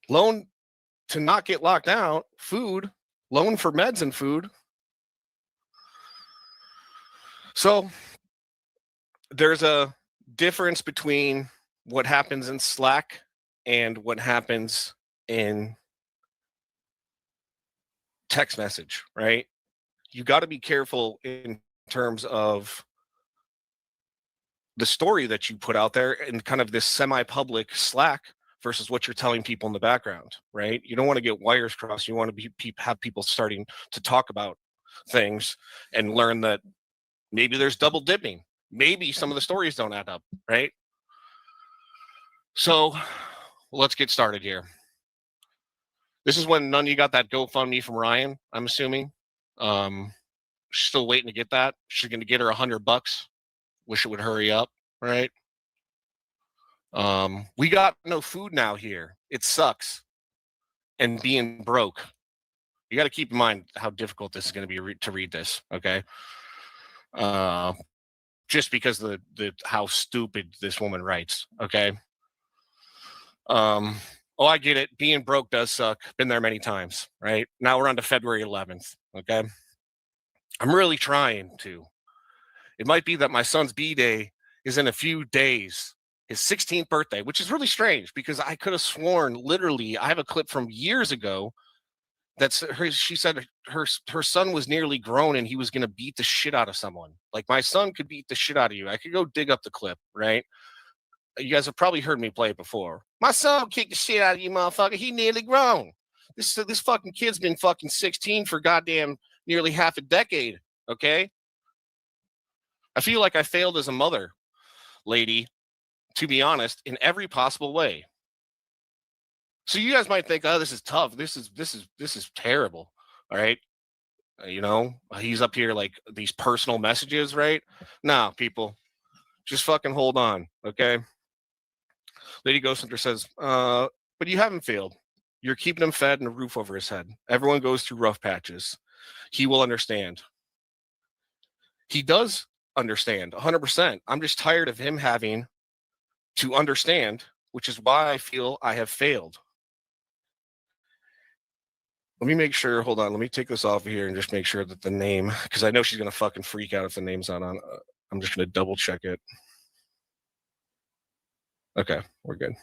loan to not get locked out, food, loan for meds and food. So there's a difference between what happens in Slack and what happens in text message, right? You got to be careful in terms of the story that you put out there and kind of this semi-public Slack versus what you're telling people in the background, right? You don't want to get wires crossed. You want to have people starting to talk about things and learn that maybe there's double dipping. Maybe some of the stories don't add up, right? So let's get started here. This is when none of you got that GoFundMe from Ryan, I'm assuming. She's still waiting to get that. She's going to get her $100. Wish it would hurry up, right? We got no food now here. It sucks. And being broke. You got to keep in mind how difficult this is going to be to read this, okay? Just because the how stupid this woman writes, okay? I get it. Being broke does suck. Been there many times, right? Now we're on to February 11th, okay? I'm really trying to. It might be that my son's B-day is in a few days, his 16th birthday, which is really strange because I could have sworn, literally, I have a clip from years ago she said her son was nearly grown and he was going to beat the shit out of someone. Like, my son could beat the shit out of you. I could go dig up the clip, right? You guys have probably heard me play it before. My son kicked the shit out of you, motherfucker. He nearly grown. This fucking kid's been fucking 16 for goddamn nearly half a decade, okay? I feel like I failed as a mother, lady, to be honest, in every possible way. So you guys might think, oh, this is tough. This is terrible. All right. He's up here like these personal messages, right? No, people, just fucking hold on. Okay. LadyGhostHunter says, but you haven't failed. You're keeping him fed and a roof over his head. Everyone goes through rough patches. He will understand. He does understand 100%. I'm just tired of him having to understand, which is why I feel I have failed. Let me make sure. Hold on. Let me take this off of here and just make sure that the name, because I know she's going to fucking freak out if the name's not on. I'm just going to double check it. Okay, we're good.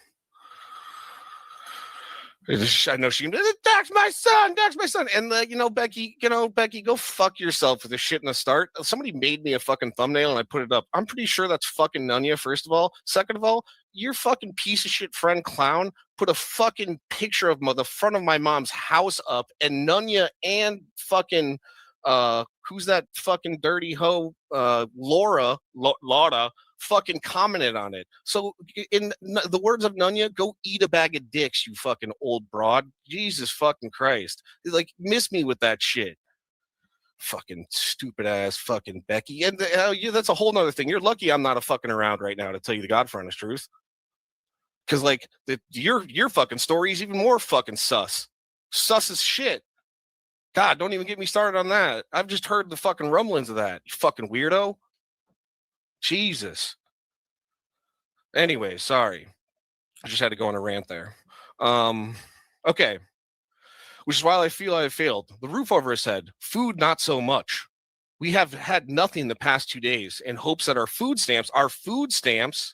I know she that's my son, and Becky, Becky, go fuck yourself for this shit in the start. Somebody made me a fucking thumbnail and I put it up. I'm pretty sure that's fucking Nunya. First of all, second of all, your fucking piece of shit friend clown put a fucking picture of the front of my mom's house up, and Nunya and fucking who's that fucking dirty hoe, Laura fucking commented on it. So in the words of Nunya, go eat a bag of dicks, you fucking old broad. Jesus fucking Christ. Like, miss me with that shit. Fucking stupid ass fucking Becky. And that's a whole nother thing. You're lucky I'm not a fucking around right now to tell you the God honest truth. Because like your fucking story is even more fucking sus. Sus as shit. God, don't even get me started on that. I've just heard the fucking rumblings of that. You fucking weirdo. Jesus. Anyway, sorry. I just had to go on a rant there. Okay. Which is why I feel I have failed. The roof over his head. Food, not so much. We have had nothing the past 2 days in hopes that our food stamps,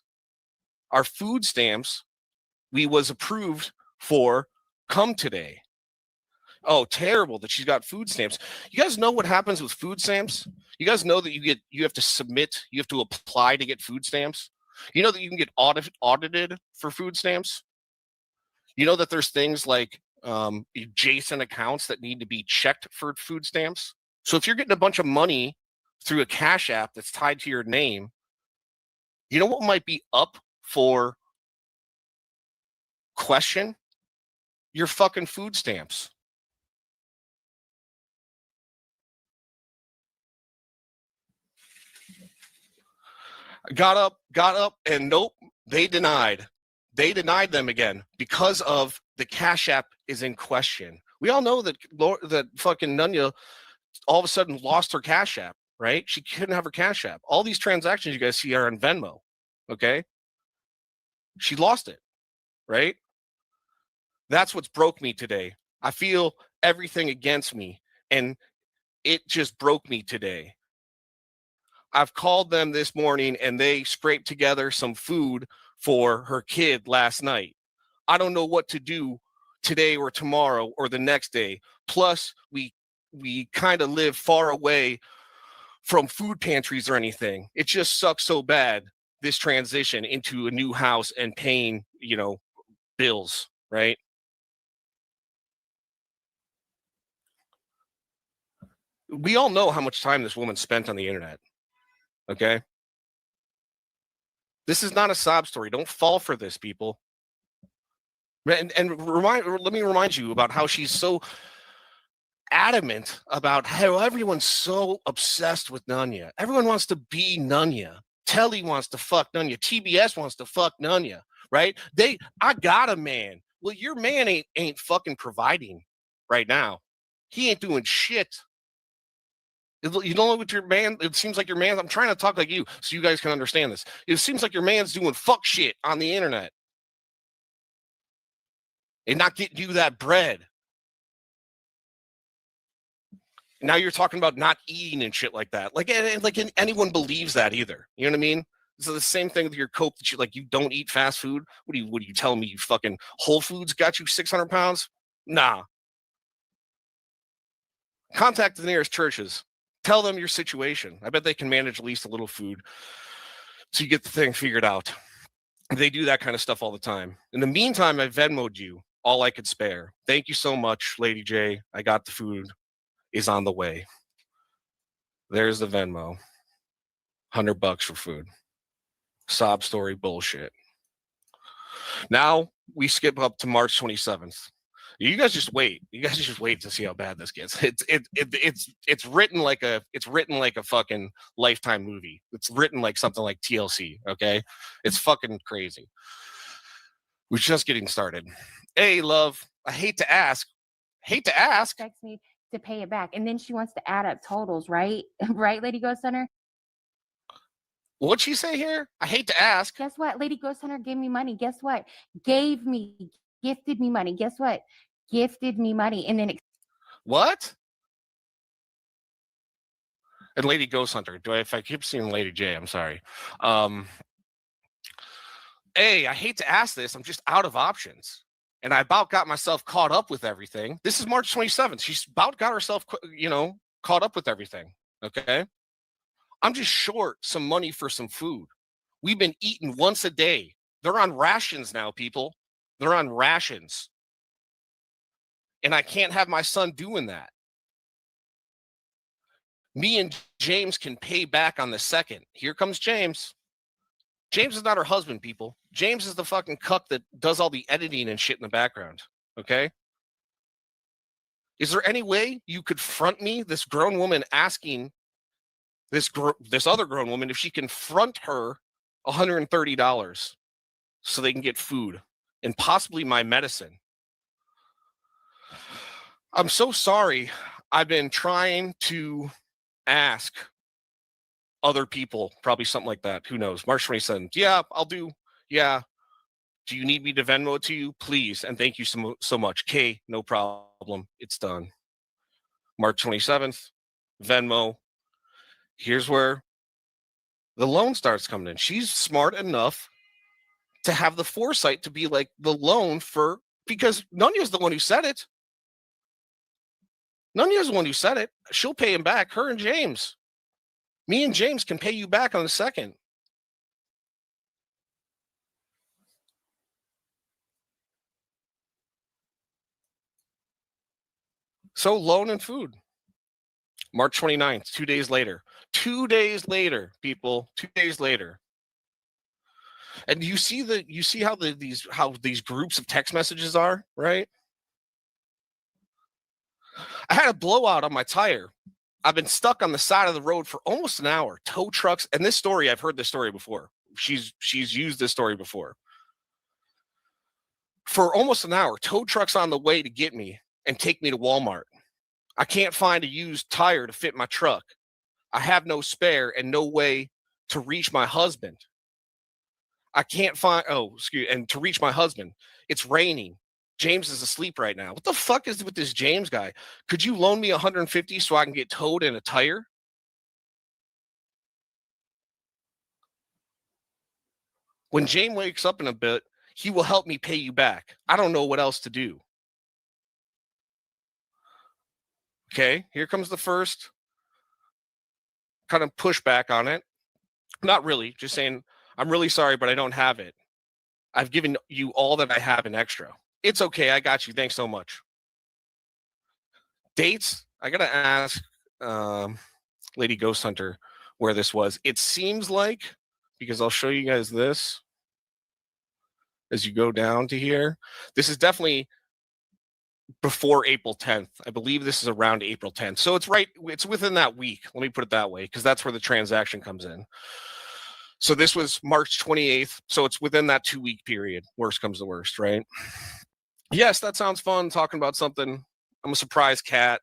we was approved for come today. Oh, terrible that she's got food stamps. You guys know what happens with food stamps? You guys know that you have to submit, you have to apply to get food stamps? You know that you can get audited for food stamps? You know that there's things like adjacent accounts that need to be checked for food stamps? So if you're getting a bunch of money through a Cash App that's tied to your name, you know what might be up for question? Your fucking food stamps. Got up, and nope, they denied. They denied them again because of the Cash App is in question. We all know that fucking Nunya all of a sudden lost her Cash App, right? She couldn't have her Cash App. All these transactions you guys see are on Venmo, okay? She lost it, right? That's what's broke me today. I feel everything against me, and it just broke me today. I've called them this morning and they scraped together some food for her kid last night. I don't know what to do today or tomorrow or the next day. Plus, we kind of live far away from food pantries or anything. It just sucks so bad, this transition into a new house and paying, bills, right? We all know how much time this woman spent on the internet. Okay. This is not a sob story. Don't fall for this, people. And let me remind you about how she's so adamant about how everyone's so obsessed with Nunya. Everyone wants to be Nunya. Telly wants to fuck Nunya. TBS wants to fuck Nunya, right? I got a man. Well, your man ain't fucking providing right now. He ain't doing shit. You don't know what your man, it seems like your man, I'm trying to talk like you so you guys can understand this. It seems like your man's doing fuck shit on the internet and not getting you that bread. Now you're talking about not eating and shit like that. Like anyone believes that either. You know what I mean? So the same thing with your coke that you don't eat fast food. What are you telling me? You fucking Whole Foods got you 600 pounds? Nah. Contact the nearest churches. Tell them your situation. I bet they can manage at least a little food so you get the thing figured out. They do that kind of stuff all the time. In the meantime, I Venmo'd you all I could spare. Thank you so much, Lady J. I got the food. Is on the way. There's the Venmo. $100 for food. Sob story bullshit. Now we skip up to March 27th. You guys just wait. You guys just wait to see how bad this gets. It's written like a fucking Lifetime movie. It's written like something like TLC. Okay, it's fucking crazy. We're just getting started. Hey, love. I hate to ask. Expects me to pay it back, and then she wants to add up totals, right? Right, Lady Ghost Hunter? What'd she say here? I hate to ask. Guess what? Lady Ghost Hunter gave me money. Guess what? Gifted me money. Guess what? Gifted me money. And then what? And Lady Ghost Hunter. If I keep seeing Lady J, I'm sorry. Hey, I hate to ask this. I'm just out of options. and I about got myself caught up with everything. This is March 27th. She's about got herself, caught up with everything. Okay. I'm just short some money for some food. We've been eating once a day. They're on rations now, people. They're on rations. And I can't have my son doing that. Me and James can pay back on the 2nd. Here comes James. James is not her husband, people. James is the fucking cuck that does all the editing and shit in the background. Okay? Is there any way you could front me, this grown woman, asking this other grown woman if she can front her $130 so they can get food and possibly my medicine? I'm so sorry. I've been trying to ask other people, probably something like that. Who knows? March 27th. Yeah, I'll do. Yeah. Do you need me to Venmo it to you? Please. And thank you so much. Kay, no problem. It's done. March 27th, Venmo. Here's where the loan starts coming in. She's smart enough to have the foresight to be like the loan for, because Nunya's the one who said it. Nunya's the one who said it. She'll pay him back. Her and James. Me and James can pay you back on the 2nd. So loan and food. March 29th, 2 days later. 2 days later, people. 2 days later. And you see how these groups of text messages are, right? I had a blowout on my tire. I've been stuck on the side of the road for almost an hour. Tow trucks, and this story, I've heard this story before. She's used this story before. For almost an hour, tow trucks on the way to get me and take me to Walmart. I can't find a used tire to fit my truck. I have no spare and no way to reach my husband. I can't find, and to reach my husband. It's raining. James is asleep right now. What the fuck is with this James guy? Could you loan me $150 so I can get towed in a tire? When James wakes up in a bit, he will help me pay you back. I don't know what else to do. Okay, here comes the first kind of pushback on it. Not really, just saying, I'm really sorry, but I don't have it. I've given you all that I have in extra. It's okay. I got you. Thanks so much. Dates. I got to ask LadyGhostHunter where this was. It seems like, because I'll show you guys this as you go down to here. This is definitely before April 10th. I believe this is around April 10th. So it's within that week. Let me put it that way, because that's where the transaction comes in. So this was March 28th. So it's within that 2-week period. Worst comes to worst, right? Yes, that sounds fun, talking about something. I'm a surprise cat.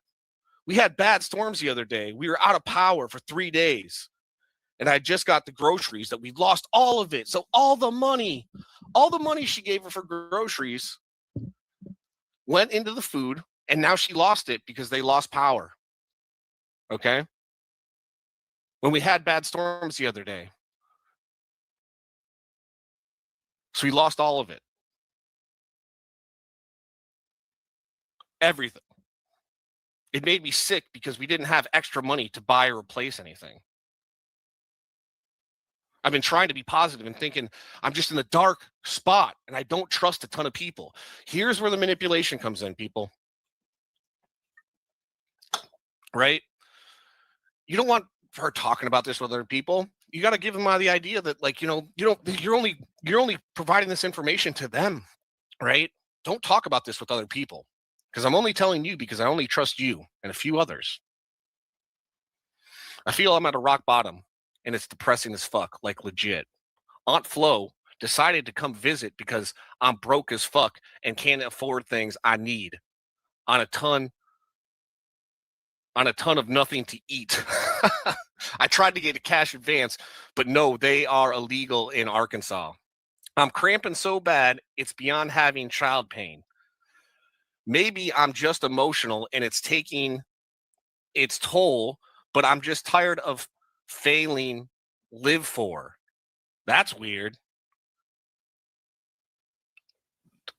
We had bad storms the other day. We were out of power for 3 days. And I just got the groceries that we lost all of it. So all the money she gave her for groceries went into the food. And now she lost it because they lost power. Okay? When we had bad storms the other day. So we lost all of it. Everything. It made me sick because we didn't have extra money to buy or replace anything. I've been trying to be positive and thinking I'm just in the dark spot and I don't trust a ton of people. Here's where the manipulation comes in, people. Right? You don't want her talking about this with other people. You got to give them the idea that, like, you're only providing this information to them, right? Don't talk about this with other people. Because I'm only telling you because I only trust you and a few others. I feel I'm at a rock bottom and it's depressing as fuck, like legit. Aunt Flo decided to come visit because I'm broke as fuck and can't afford things I need on a ton of nothing to eat. I tried to get a cash advance, but no, they are illegal in Arkansas. I'm cramping so bad, it's beyond having child pain. Maybe I'm just emotional and it's taking its toll, but I'm just tired of failing live for. That's weird.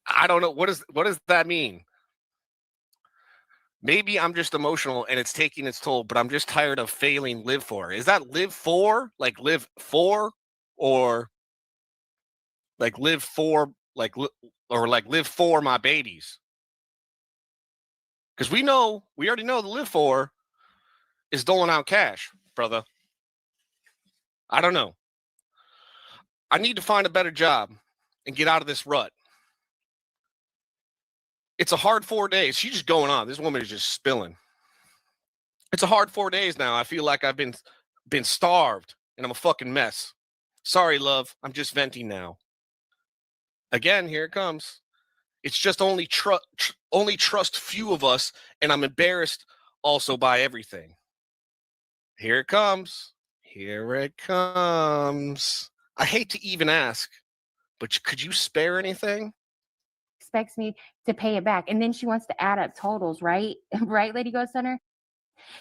I don't know. What does that mean? Maybe I'm just emotional and it's taking its toll, but I'm just tired of failing live for. Is that live for? Like live for? Or like live for or like live for my babies? Because we already know the live for is doling out cash, brother. I don't know. I need to find a better job and get out of this rut. It's a hard 4 days. She's just going on. This woman is just spilling. It's a hard 4 days now. I feel like I've been starved and I'm a fucking mess. Sorry, love. I'm just venting now. Again, here it comes. It's just only trust few of us, and I'm embarrassed also by everything. Here it comes. Here it comes. I hate to even ask, but could you spare anything? Expects me to pay it back. And then she wants to add up totals, right? Right, Lady Ghost Hunter?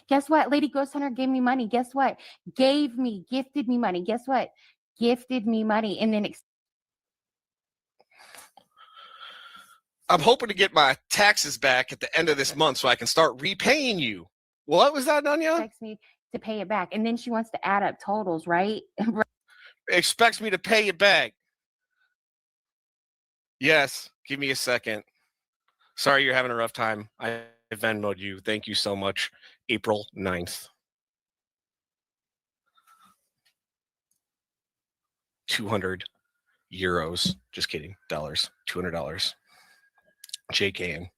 Guess what? Lady Ghost Hunter gave me money. Guess what? Gifted me money. Guess what? Gifted me money. And then I'm hoping to get my taxes back at the end of this month so I can start repaying you. What was that, Conya? Expects me to pay it back. And then she wants to add up totals, right? Expects me to pay it back. Yes. Give me a second. Sorry you're having a rough time. I Venmo'd you. Thank you so much. April 9th. 200 euros. Just kidding. Dollars. $200. JKing.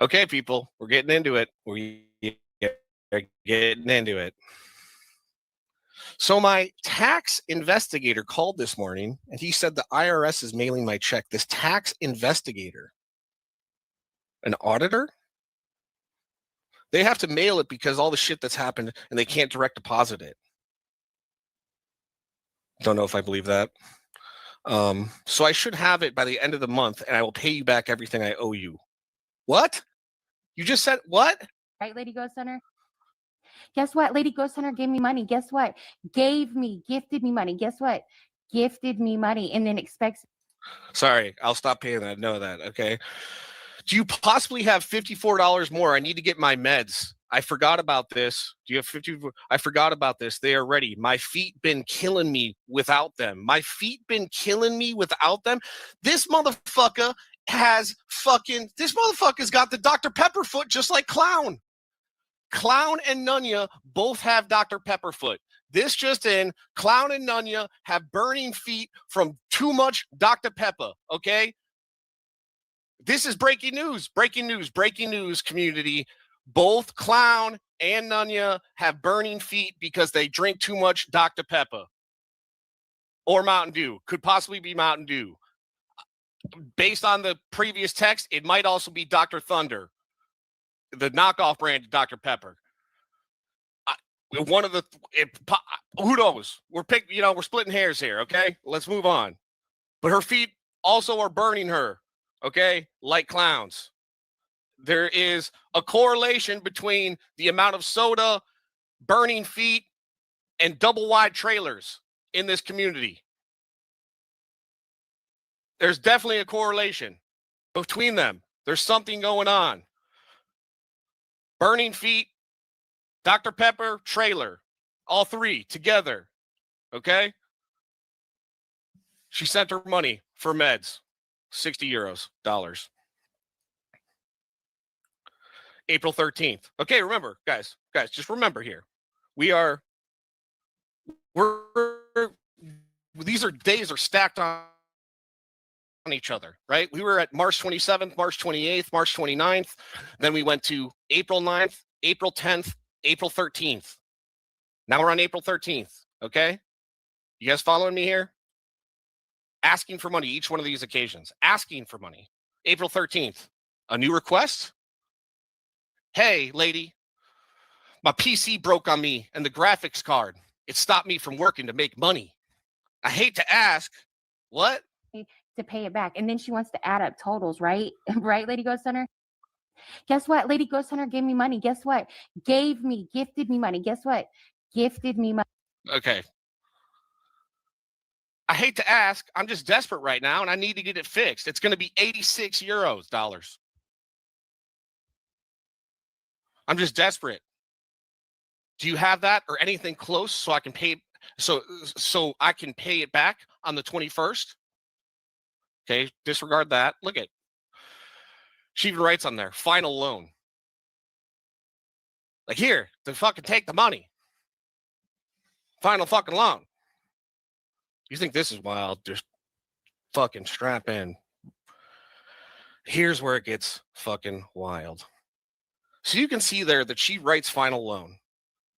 Okay, people. We're getting into it. We're getting into it. So my tax investigator called this morning and he said the IRS is mailing my check. This tax investigator, an auditor, they have to mail it because all the shit that's happened and they can't direct deposit it. Don't know if I believe that. So I should have it by the end of the month and I will pay you back everything I owe you. What? You just said what? Right, Lady Ghost Hunter? Guess what? Lady Ghost Hunter gave me money. Guess what? Gifted me money. Guess what? Gifted me money and then expects. Sorry, I'll stop paying that. Know that, okay? Do you possibly have $54 more? I need to get my meds. I forgot about this. Do you have 50? I forgot about this. They are ready. My feet been killing me without them. My feet been killing me without them. This motherfucker has this motherfucker's got the Dr. Pepper foot just like Clown. Clown and Conya both have Dr. Pepper foot. This just in, Clown and Conya have burning feet from too much Dr. Pepper, okay? This is breaking news, community. Both Clown and Conya have burning feet because they drink too much Dr. Pepper. Or Mountain Dew. Could possibly be Mountain Dew. Based on the previous text, it might also be Dr. Thunder, the knockoff brand of Dr. Pepper. Who knows? We're splitting hairs here, okay? Let's move on. But her feet also are burning her, okay? Like Clowns. There is a correlation between the amount of soda, burning feet, and double wide trailers in this community. There's definitely a correlation between them. There's something going on. Burning feet, Dr. Pepper, trailer, all three together, okay? She sent her money for meds, 60 euros, dollars. April 13th. Okay, remember, guys, just remember here. These days are stacked on each other, right? We were at March 27th, March 28th, March 29th. Then we went to April 9th, April 10th, April 13th. Now we're on April 13th, okay? You guys following me here? Asking for money, each one of these occasions. Asking for money. April 13th, a new request? Hey, lady, my PC broke on me and the graphics card. It stopped me from working to make money. I hate to ask, what? To pay it back. And then she wants to add up totals, right? Right, Lady Ghost Hunter? Guess what? Lady Ghost Hunter gave me money. Guess what? Gifted me money. Guess what? Gifted me money. Okay. I hate to ask. I'm just desperate right now, and I need to get it fixed. It's going to be 86 dollars. I'm just desperate. Do you have that or anything close so I can pay? So I can pay it back on the 21st. Okay, disregard that. Look at. She even writes on there, final loan. Like here, to fucking take the money. Final fucking loan. You think this is wild? Just fucking strap in. Here's where it gets fucking wild. So you can see there that she writes final loan.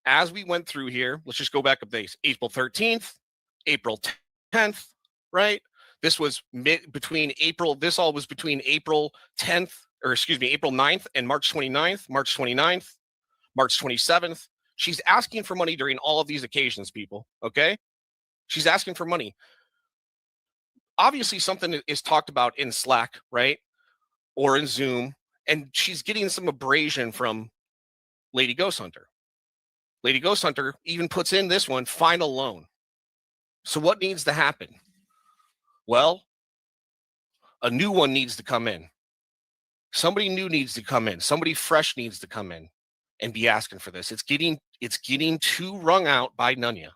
As we went through here, let's just go back up days. April 13th, April 10th, right? This was between April 10th, or excuse me, April 9th and March 29th, March 29th, March 27th. She's asking for money during all of these occasions, people, okay? She's asking for money. Obviously, something is talked about in Slack, right? Or in Zoom, and she's getting some abrasion from LadyGhostHunter. LadyGhostHunter even puts in this one, final loan. So what needs to happen? Well, a new one needs to come in. Somebody new needs to come in. Somebody fresh needs to come in and be asking for this. It's getting too wrung out by Nunya.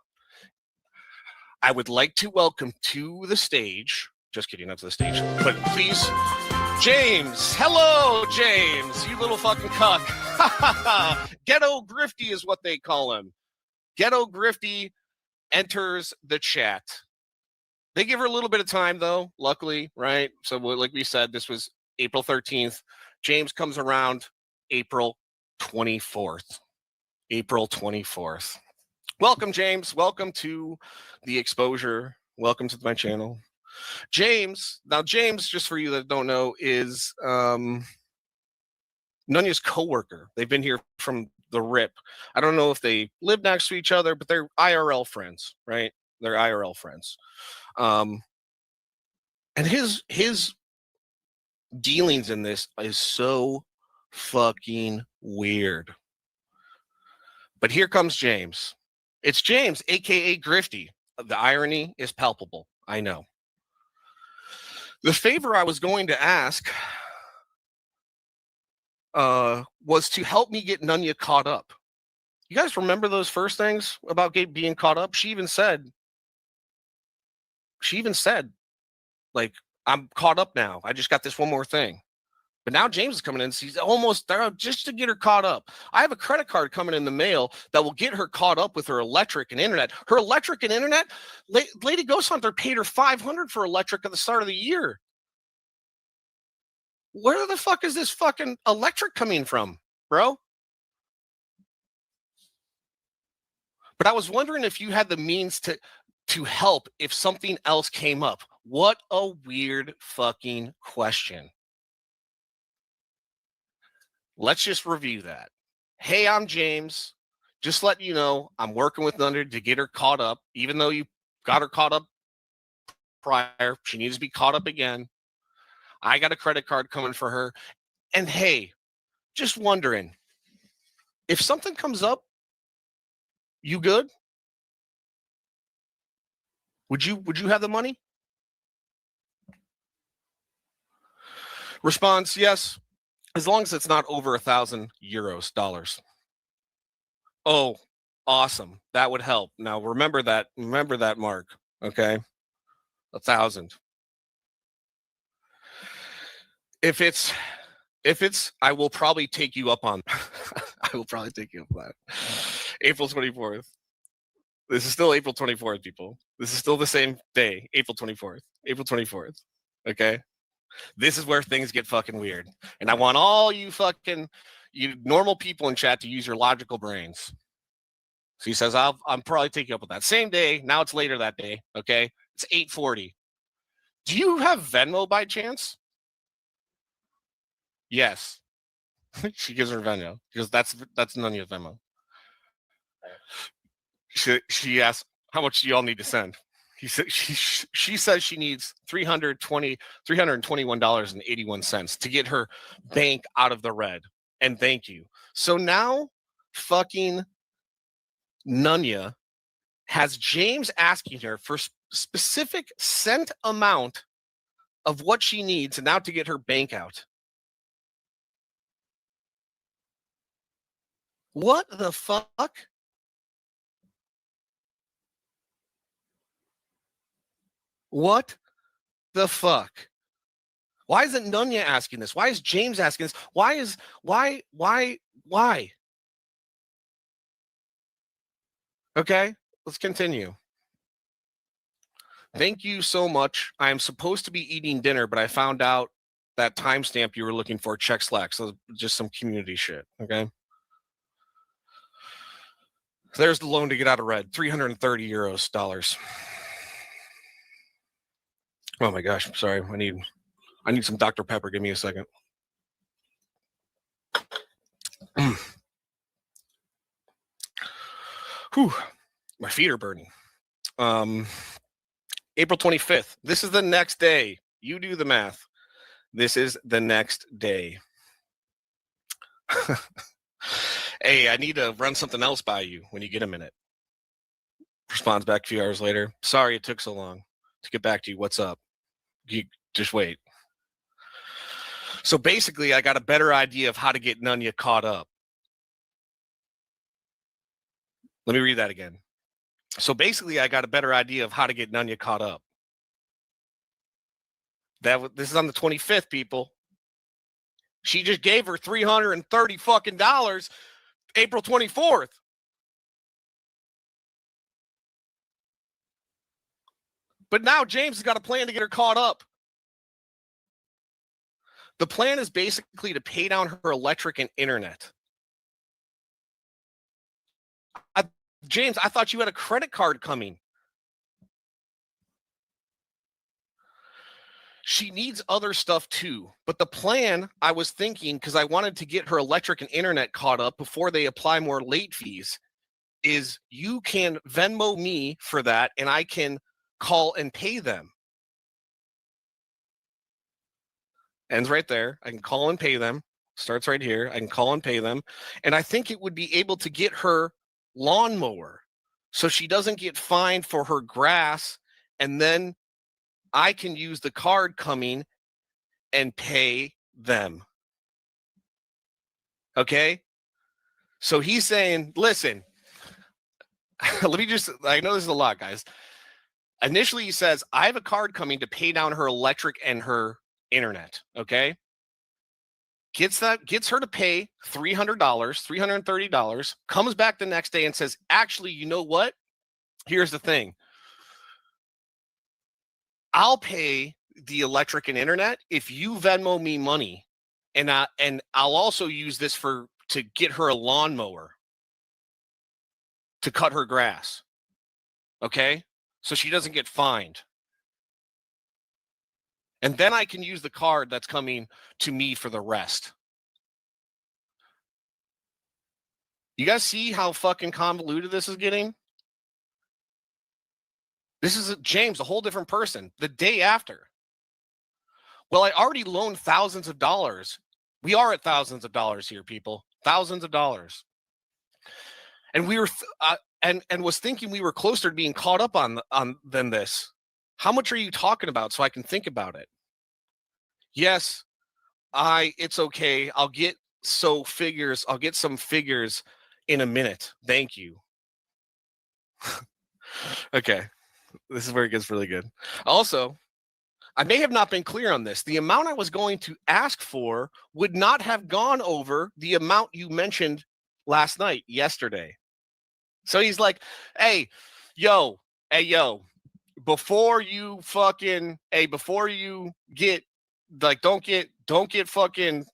I would like to welcome to the stage, just kidding, not to the stage, but please, James. Hello, James, you little fucking cuck. Ghetto Grifty is what they call him. Ghetto Grifty enters the chat. They give her a little bit of time, though, luckily, right? So like we said, this was April 13th. James comes around April 24th. April 24th. Welcome, James. Welcome to the exposure. Welcome to my channel. James, just for you that don't know, is Nunya's coworker. They've been here from the rip. I don't know if they live next to each other, but they're IRL friends, right? They're IRL friends. And his dealings in this is so fucking weird. But here comes James. It's James, aka Grifty. The irony is palpable. I know. The favor I was going to ask was to help me get Nunya caught up. You guys remember those first things about being caught up? She even said, like, I'm caught up now. I just got this one more thing. But now James is coming in. She's almost there just to get her caught up. I have a credit card coming in the mail that will get her caught up with her electric and internet. Her electric and internet, LadyGhostHunter paid her $500 for electric at the start of the year. Where the fuck is this fucking electric coming from, bro? But I was wondering if you had the means to help if something else came up. What a weird fucking question. Let's just review that. Hey, I'm James. Just letting you know, I'm working with Nunya to get her caught up. Even though you got her caught up prior, she needs to be caught up again. I got a credit card coming for her. And hey, just wondering, if something comes up, you good? Would you have the money? Response, yes. As long as it's not over 1,000 dollars. Oh, awesome. That would help. Now remember that mark. Okay. 1,000. If it's, I will probably take you up on I will probably take you up on that. April 24th. This is still April 24th, people. This is still the same day, April 24th. April 24th. Okay. This is where things get fucking weird. And I want all you normal people in chat to use your logical brains. So he says, I'm probably taking you up with that. Same day. Now it's later that day. Okay. It's 8:40. Do you have Venmo by chance? Yes. She gives her Venmo because that's Nunya's Venmo. She asks, how much do you all need to send? She says she needs $321.81 to get her bank out of the red. And thank you. So now fucking Nunya has James asking her for specific cent amount of what she needs now to get her bank out. What the fuck? What the fuck? Why isn't Nunya asking this? Why is James asking this? Why? Okay, let's continue. Thank you so much. I am supposed to be eating dinner, but I found out that timestamp you were looking for. Check Slack. So just some community shit. Okay. So there's the loan to get out of red. 330 euros, dollars. Oh my gosh. I'm sorry. I need some Dr. Pepper. Give me a second. Whew. My feet are burning. April 25th. This is the next day. You do the math. This is the next day. Hey, I need to run something else by you when you get a minute. Responds back a few hours later. Sorry it took so long to get back to you. What's up? You just wait. So basically, I got a better idea of how to get Nunya caught up. Let me read that again. So basically, I got a better idea of how to get Nunya caught up. This is on the 25th, people. She just gave her $330 fucking dollars April 24th. But now James has got a plan to get her caught up. The plan is basically to pay down her electric and internet. James, I thought you had a credit card coming. She needs other stuff too. But the plan, I was thinking, because I wanted to get her electric and internet caught up before they apply more late fees, is you can Venmo me for that and I can call and pay them. Ends right there. I can call and pay them. Starts right here. I can call and pay them. And I think it would be able to get her lawnmower so she doesn't get fined for her grass, and then I can use the card coming and pay them. Okay? So he's saying, listen, I know this is a lot, guys. Initially, he says, I have a card coming to pay down her electric and her internet. Okay? Gets her to pay $300, $330, comes back the next day and says, actually, you know what? Here's the thing. I'll pay the electric and internet if you Venmo me money, and I'll also use this to get her a lawnmower to cut her grass. Okay? So she doesn't get fined. And then I can use the card that's coming to me for the rest. You guys see how fucking convoluted this is getting? This is James, a whole different person, the day after. Well, I already loaned thousands of dollars. We are at thousands of dollars here, people. Thousands of dollars. And we were and was thinking we were closer to being caught up on than this. How much are you talking about so I can think about it? Yes, it's okay. I'll get some figures in a minute. Thank you. Okay. This is where it gets really good. Also, I may have not been clear on this. The amount I was going to ask for would not have gone over the amount you mentioned yesterday. So he's like, hey, yo, before you get like, don't get fucking,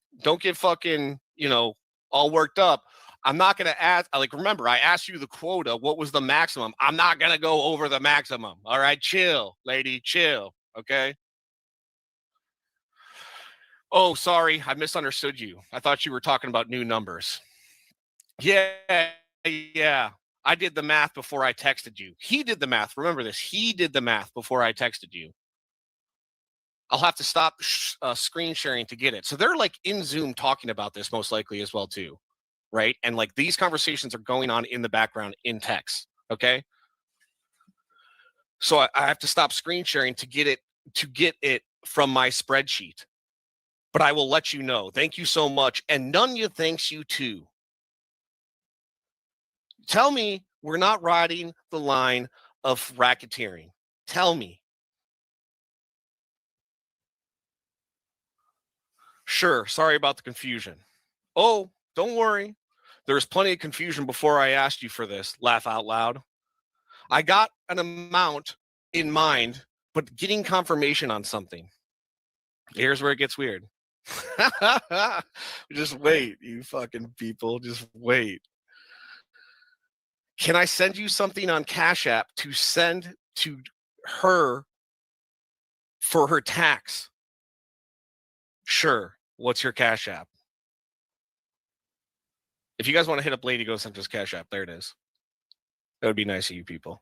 all worked up. I'm not going to ask, remember, I asked you the quota. What was the maximum? I'm not going to go over the maximum. All right, chill, lady, chill. Okay. Oh, sorry. I misunderstood you. I thought you were talking about new numbers. Yeah. I did the math before I texted you. He did the math. Remember this. He did the math before I texted you. I'll have to stop screen sharing to get it. So they're like in Zoom talking about this most likely as well too. Right? And like these conversations are going on in the background in text. Okay. So I have to stop screen sharing to get it from my spreadsheet. But I will let you know. Thank you so much. And Nunya thanks you too. Tell me we're not riding the line of racketeering. Tell me. Sure, sorry about the confusion. Oh, don't worry. There's plenty of confusion before I asked you for this. Laugh out loud. I got an amount in mind, but getting confirmation on something. Here's where it gets weird. Just wait, you fucking people. Just wait. Can I send you something on Cash App to send to her for her tax? Sure. What's your Cash App? If you guys want to hit up LadyGhostHunter's Cash App, there it is. That would be nice of you people,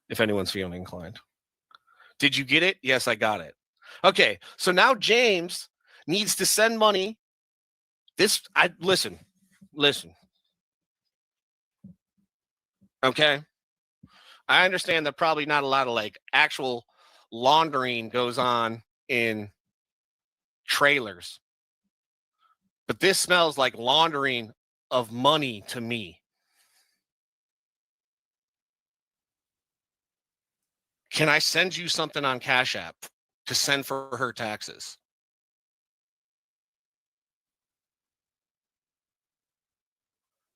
if anyone's feeling inclined. Did you get it? Yes, I got it. Okay, so now James needs to send money. Listen. Okay. I understand that probably not a lot of like actual laundering goes on in trailers. But this smells like laundering of money to me. Can I send you something on Cash App to send for her taxes?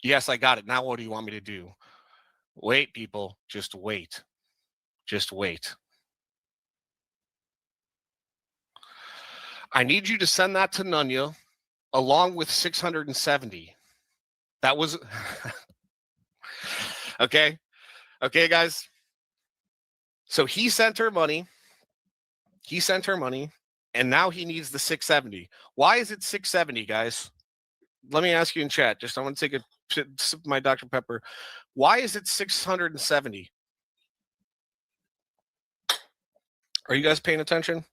Yes, I got it. Now what do you want me to do? Wait, people. Just wait. Just wait. I need you to send that to Nunya along with 670. That was okay. Okay, guys. So he sent her money. And now he needs the 670. Why is it 670, guys? Let me ask you in chat. Just I want to take a sip of my Dr. Pepper. Why is it 670? Are you guys paying attention?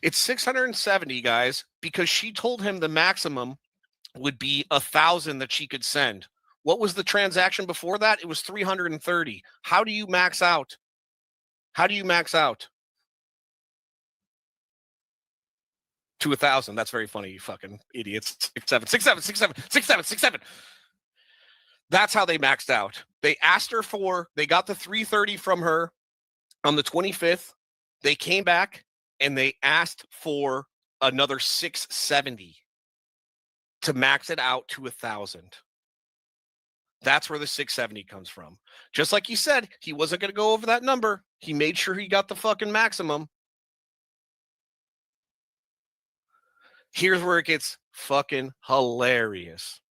It's 670, guys, because she told him the maximum would be 1,000 that she could send. What was the transaction before that? It was 330. How do you max out? How do you max out? To 1,000. That's very funny, you fucking idiots. 6-7. That's how they maxed out. They asked her they got the 330 from her on the 25th. They came back and they asked for another 670 to max it out to 1,000. That's where the 670 comes from. Just like he said, he wasn't going to go over that number. He made sure he got the fucking maximum. Here's where it gets fucking hilarious.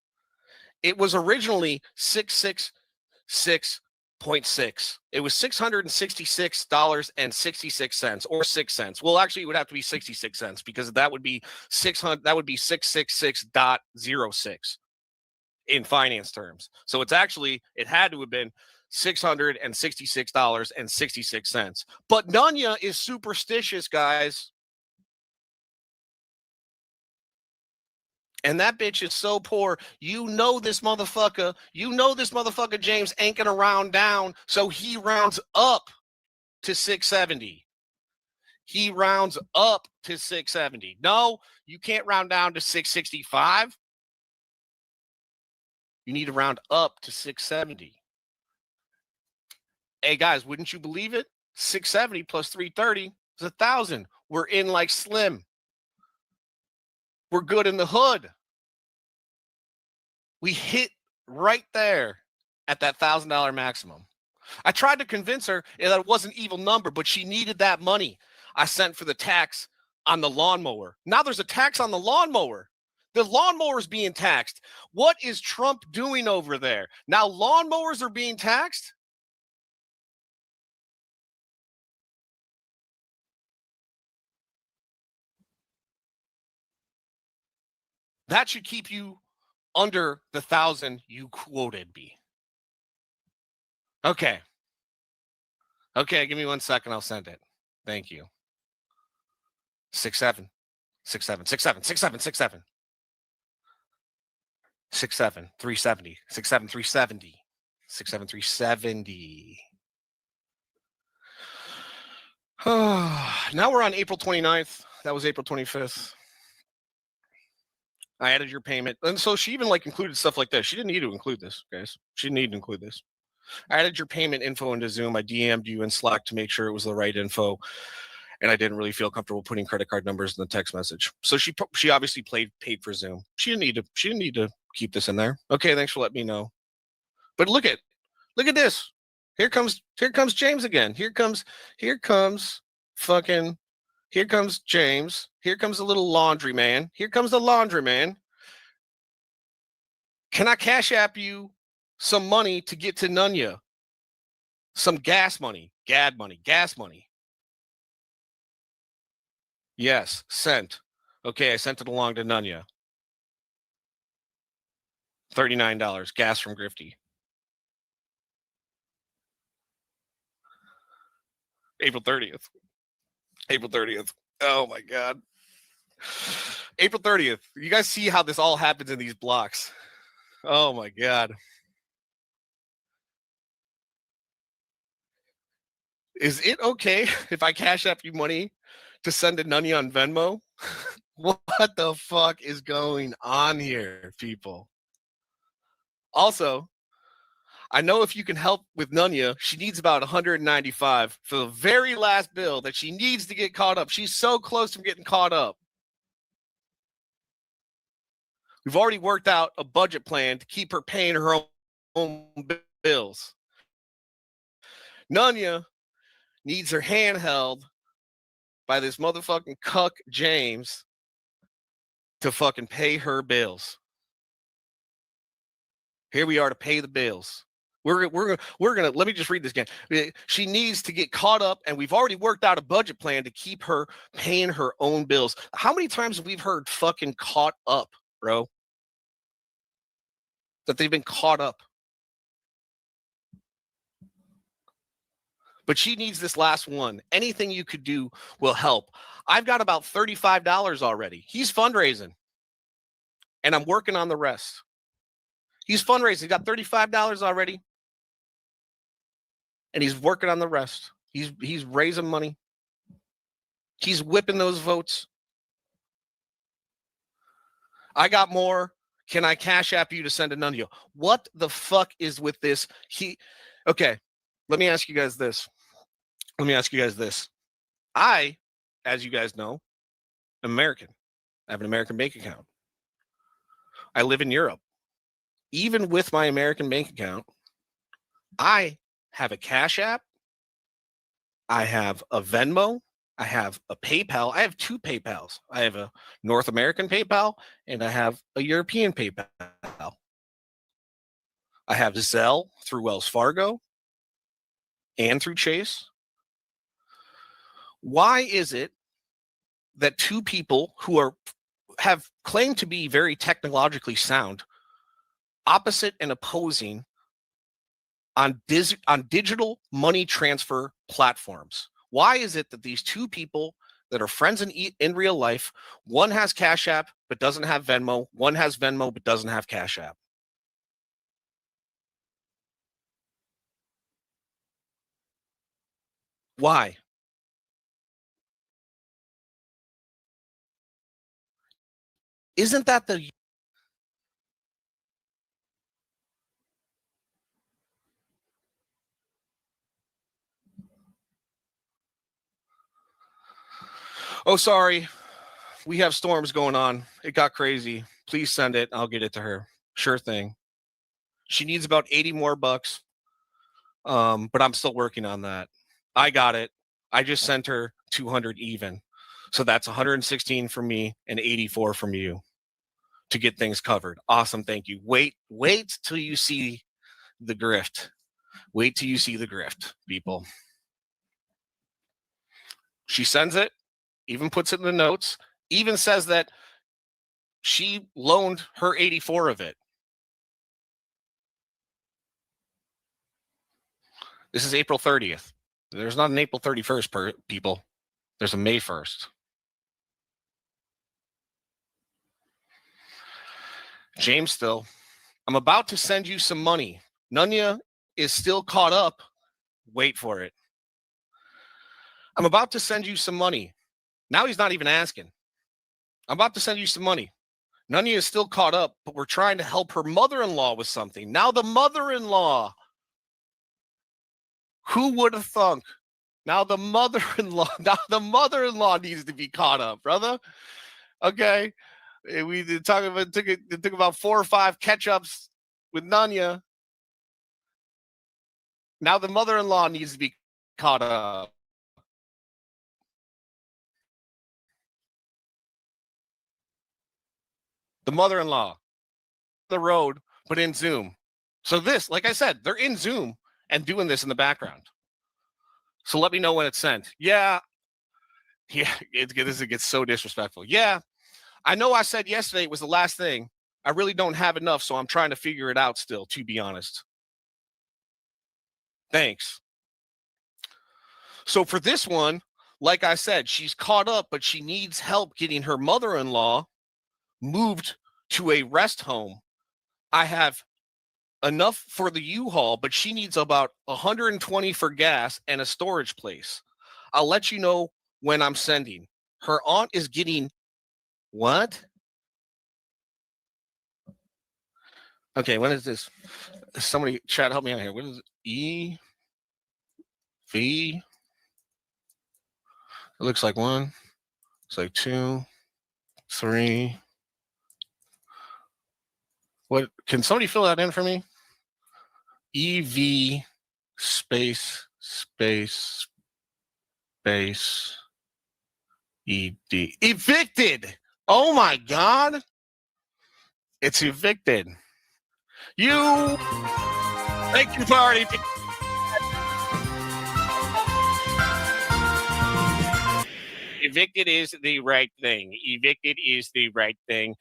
It was originally 666.6. It was $666.66 or 6 cents. Well, actually, it would have to be 66 cents because that would be 600. That would be 666.06 in finance terms. So it had to have been $666.66. But Nunya is superstitious, guys. And that bitch is so poor. You know this motherfucker, James, ain't gonna round down. So he rounds up to 670. He rounds up to 670. No, you can't round down to 665. You need to round up to 670. Hey, guys, wouldn't you believe it? 670 plus 330 is 1,000. We're in like Slim. We're good in the hood. We hit right there at that $1,000 maximum. I tried to convince her that it wasn't an evil number, but she needed that money I sent for the tax on the lawnmower. Now there's a tax on the lawnmower. The lawnmower is being taxed. What is Trump doing over there? Now lawnmowers are being taxed? That should keep you under the 1,000 you quoted me. Okay. Okay, give me 1 second. I'll send it. Thank you. 6-7. 67370. 67370. 67370. Now we're on April 29th. That was April 25th. I added your payment. And so she even like included stuff like this. She didn't need to include this, guys. She didn't need to include this. I added your payment info into Zoom. I DM'd you in Slack to make sure it was the right info. And I didn't really feel comfortable putting credit card numbers in the text message. So she obviously paid for Zoom. She didn't need to keep this in there. Okay, thanks for letting me know. But look at this. Here comes James again. Here comes James. Here comes the little laundry man. Here comes the laundry man. Can I cash app you some money to get to Nunya? Some gas money, gas money. Yes, sent. Okay, I sent it along to Nunya. $39, gas from Grifty. April 30th. April 30th. Oh my God. April 30th. You guys see how this all happens in these blocks. Oh my God. Is it okay if I cash app you money to send to Nunya on Venmo? What the fuck is going on here, people? Also, I know if you can help with Nunya, she needs about $195 for the very last bill that she needs to get caught up. She's so close from getting caught up. We've already worked out a budget plan to keep her paying her own bills. Nunya needs her hand held by this motherfucking cuck James to fucking pay her bills. Here we are to pay the bills. We're gonna let me just read this again. She needs to get caught up, and we've already worked out a budget plan to keep her paying her own bills. How many times have we heard fucking caught up, bro? That they've been caught up. But she needs this last one. Anything you could do will help. I've got about $35 already. He's fundraising. And I'm working on the rest. He's fundraising. He got $35 already. And he's working on the rest. He's raising money. He's whipping those votes. I got more. Can I cash app you to send a Nunya? What the fuck is with this? Okay, let me ask you guys this. I, as you guys know, am American. I have an American bank account. I live in Europe. Even with my American bank account, I have a Cash App. I have a Venmo. I have a PayPal. I have two PayPals. I have a North American PayPal and I have a European PayPal. I have Zelle through Wells Fargo and through Chase. Why is it that two people who have claimed to be very technologically sound, opposite and opposing on digital money transfer platforms? Why is it that these two people that are friends in real life, one has Cash App but doesn't have Venmo, one has Venmo but doesn't have Cash App? Why? Isn't that the... Oh, sorry. We have storms going on. It got crazy. Please send it. I'll get it to her. Sure thing. She needs about 80 more bucks. But I'm still working on that. I got it. I just sent her 200 even. So that's 116 from me and 84 from you to get things covered. Awesome. Thank you. Wait till you see the grift. Wait till you see the grift, people. She sends it, even puts it in the notes, even says that she loaned her 84 of it. This is April 30th. There's not an April 31st, people. There's a May 1st. James still. I'm about to send you some money. Nunya is still caught up. Wait for it. I'm about to send you some money. Now he's not even asking. I'm about to send you some money. Nunya is still caught up, but we're trying to help her mother-in-law with something. Now the mother-in-law. Who would have thunk? Now the mother-in-law needs to be caught up, brother. Okay. We talk about it took about 4 or 5 catch-ups with Nunya. Now the mother-in-law needs to be caught up. The mother-in-law, the road, but in Zoom. So this, like I said, they're in Zoom and doing this in the background. So let me know when it's sent. Yeah, it gets so disrespectful. Yeah, I know I said yesterday it was the last thing. I really don't have enough, so I'm trying to figure it out still, to be honest. Thanks. So for this one, like I said, she's caught up, but she needs help getting her mother-in-law moved to a rest home. I have enough for the U-Haul, but she needs about 120 for gas and a storage place. I'll let you know when I'm sending. Her aunt is getting what? Okay, when is this? Somebody chat, help me out here. What is it? E V? It looks like 1. It's like 2, 3. What? Can somebody fill that in for me? EV space ED. Evicted. Oh my God. It's evicted. You. Thank you, party. Evicted is the right thing. Evicted is the right thing.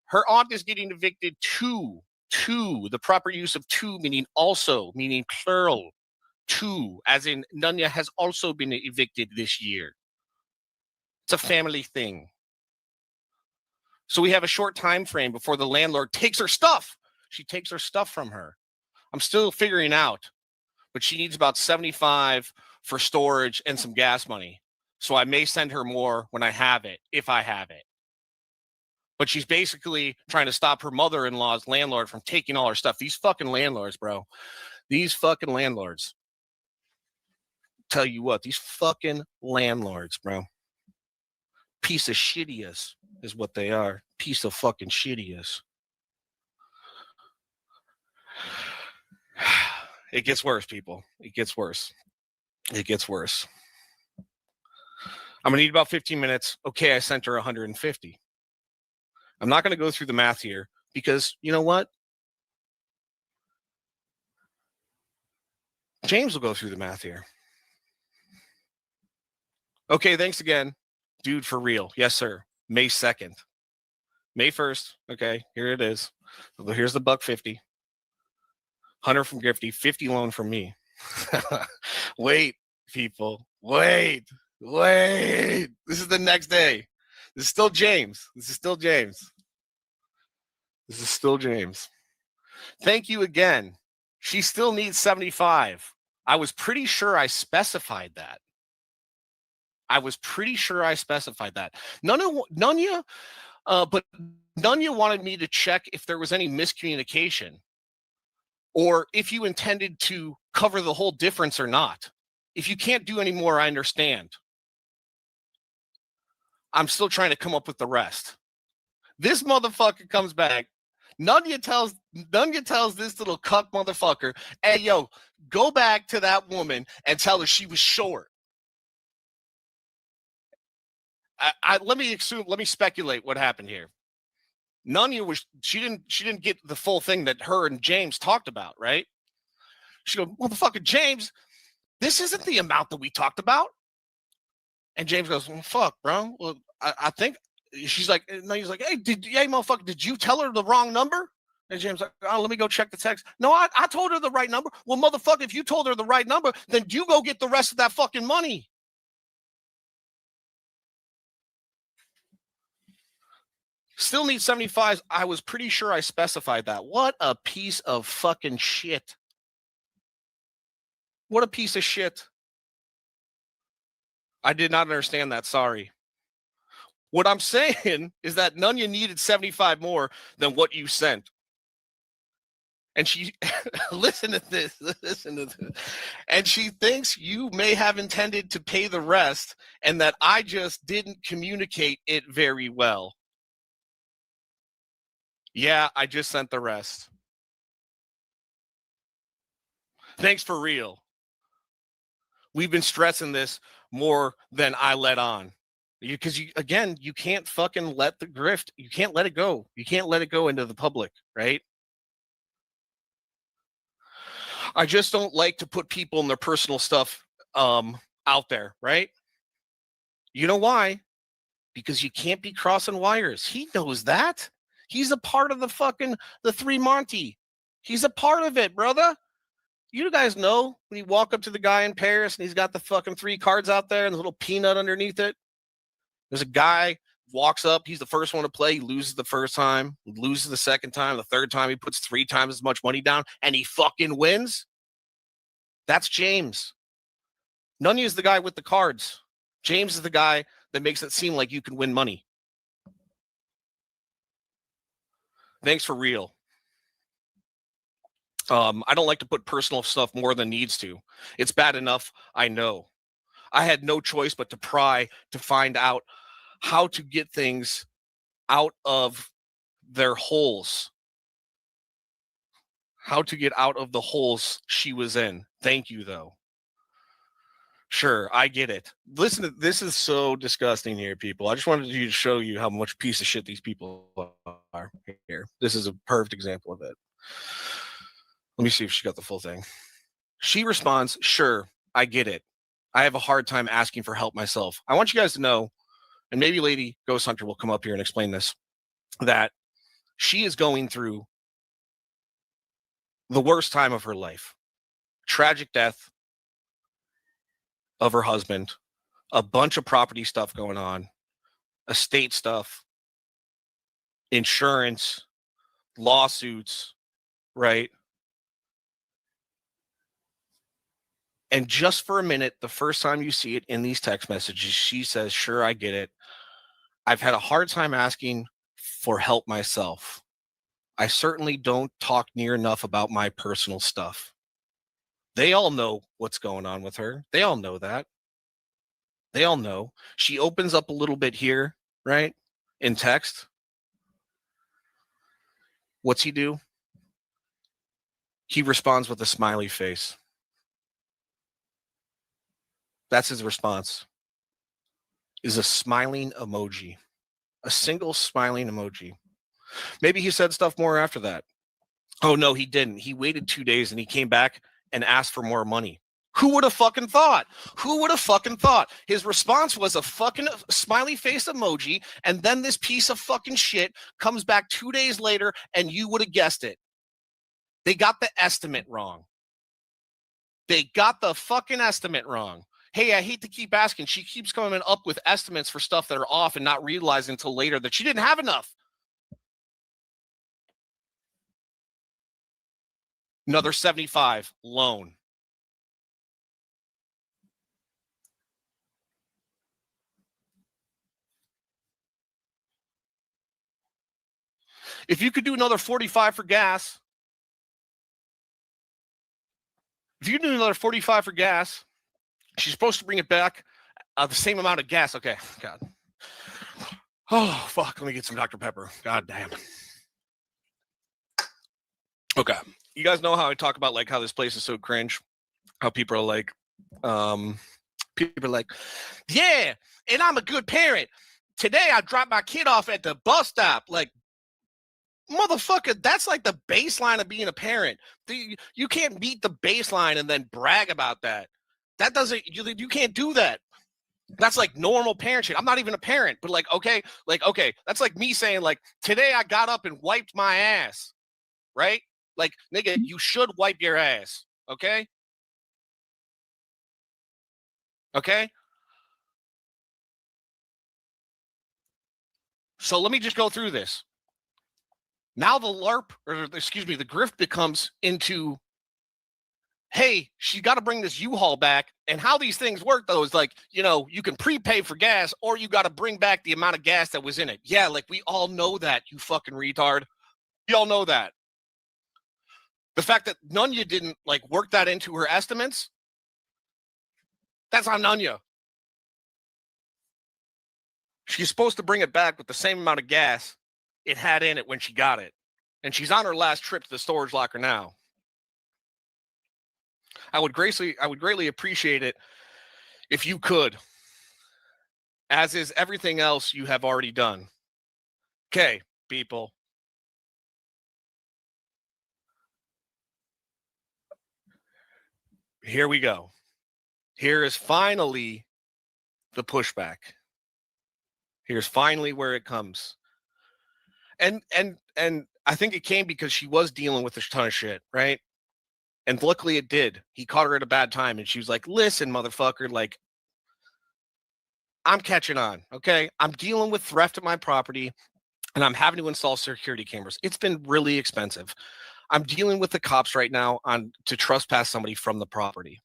Her aunt is getting evicted too. The proper use of to, meaning also, meaning plural. To, as in Nunya has also been evicted this year. It's a family thing. So we have a short time frame before the landlord takes her stuff. She takes her stuff from her. I'm still figuring out, but she needs about 75 for storage and some gas money. So I may send her more when I have it, if I have it. But she's basically trying to stop her mother-in-law's landlord from taking all her stuff. These fucking landlords, bro. These fucking landlords. Tell you what, these fucking landlords, bro. Piece of shittiest is what they are. Piece of fucking shittiest. It gets worse, people. It gets worse. It gets worse. I'm going to need about 15 minutes. Okay, I sent her 150. I'm not going to go through the math here because you know what? James will go through the math here. Okay, thanks again. Dude, for real. Yes, sir. May 2nd. May 1st. Okay, here it is. Here's the $150. 100 from Grifty, 50 loan from me. Wait, people. Wait. This is the next day. This is still James. Thank you again. She still needs 75. I was pretty sure I specified that. Nunya, but Nunya wanted me to check if there was any miscommunication or if you intended to cover the whole difference or not. If you can't do any more, I understand. I'm still trying to come up with the rest. This motherfucker comes back. Nunya tells this little cuck motherfucker, hey, yo, go back to that woman and tell her she was short. Let me speculate what happened here. Nunya she didn't get the full thing that her and James talked about, right? She goes, motherfucker, James, this isn't the amount that we talked about. And James goes, well, fuck, bro. Well, I think she's like, no, he's like, hey, motherfucker, did you tell her the wrong number? And James like, oh, let me go check the text. No, I told her the right number. Well, motherfucker, if you told her the right number, then you go get the rest of that fucking money. Still need 75s. I was pretty sure I specified that. What a piece of fucking shit. What a piece of shit. I did not understand that. Sorry. What I'm saying is that Nunya needed 75 more than what you sent. And she, listen to this. And she thinks you may have intended to pay the rest and that I just didn't communicate it very well. Yeah, I just sent the rest. Thanks for real. We've been stressing this more than I let on. Because you can't fucking let the grift, you can't let it go. You can't let it go into the public, right? I just don't like to put people and their personal stuff out there, right? You know why? Because you can't be crossing wires. He knows that. He's a part of the Three Monty. He's a part of it, brother. You guys know when you walk up to the guy in Paris and he's got the fucking 3 cards out there and the little peanut underneath it. There's a guy walks up. He's the first one to play. He loses the first time, loses the second time, the third time he puts 3 times as much money down and he fucking wins. That's James. Nunya is the guy with the cards. James is the guy that makes it seem like you can win money. Thanks for real. I don't like to put personal stuff more than needs to. It's bad enough, I know. I had no choice but to pry to find out how to get things out of their holes. How to get out of the holes she was in. Thank you, though. Sure, I get it. Listen, this is so disgusting here, people. I just wanted to show you how much piece of shit these people are here. This is a perfect example of it. Let me see if she got the full thing. She responds, sure, I get it. I have a hard time asking for help myself. I want you guys to know, and maybe Lady Ghost Hunter will come up here and explain this, that she is going through the worst time of her life. Tragic death of her husband, a bunch of property stuff going on, estate stuff, insurance, lawsuits, right? And just for a minute, the first time you see it in these text messages, she says, sure, I get it. I've had a hard time asking for help myself. I certainly don't talk near enough about my personal stuff. They all know what's going on with her. They all know that. They all know. She opens up a little bit here, right? In text. What's he do? He responds with a smiley face. That's his response. Is a smiling emoji. A single smiling emoji. Maybe he said stuff more after that. Oh, no, he didn't. He waited 2 days and he came back and asked for more money. Who would have fucking thought? Who would have fucking thought? His response was a fucking smiley face emoji, and then this piece of fucking shit comes back 2 days later, and you would have guessed it. They got the estimate wrong. They got the fucking estimate wrong. Hey, I hate to keep asking. She keeps coming up with estimates for stuff that are off and not realizing until later that she didn't have enough. Another 75 loan. If you could do another 45 for gas, she's supposed to bring it back the same amount of gas. Okay, God. Oh, fuck. Let me get some Dr. Pepper. God damn. Okay. You guys know how I talk about like how this place is so cringe? How people are like, yeah, and I'm a good parent. Today I dropped my kid off at the bus stop. Like, motherfucker, that's like the baseline of being a parent. You can't meet the baseline and then brag about that. That doesn't, you can't do that. That's like normal parent shit. I'm not even a parent, but okay, that's like me saying like, today I got up and wiped my ass, right? Like, nigga, you should wipe your ass, okay? Okay? So let me just go through this. Now the the grift becomes into, hey, she got to bring this U-Haul back. And how these things work, though, is like, you can prepay for gas or you got to bring back the amount of gas that was in it. Yeah, like we all know that, you fucking retard. You all know that. The fact that Nunya didn't like work that into her estimates, that's on Nunya. She's supposed to bring it back with the same amount of gas it had in it when she got it. And she's on her last trip to the storage locker now. I would greatly appreciate it if you could, as is everything else you have already done. Okay, people. Here we go. Here is finally the pushback. Here's finally where it comes. And I think it came because she was dealing with a ton of shit, right? And luckily it did. He caught her at a bad time and she was like, listen, motherfucker, like, I'm catching on, okay? I'm dealing with theft of my property and I'm having to install security cameras. It's been really expensive. I'm dealing with the cops right now to trespass somebody from the property.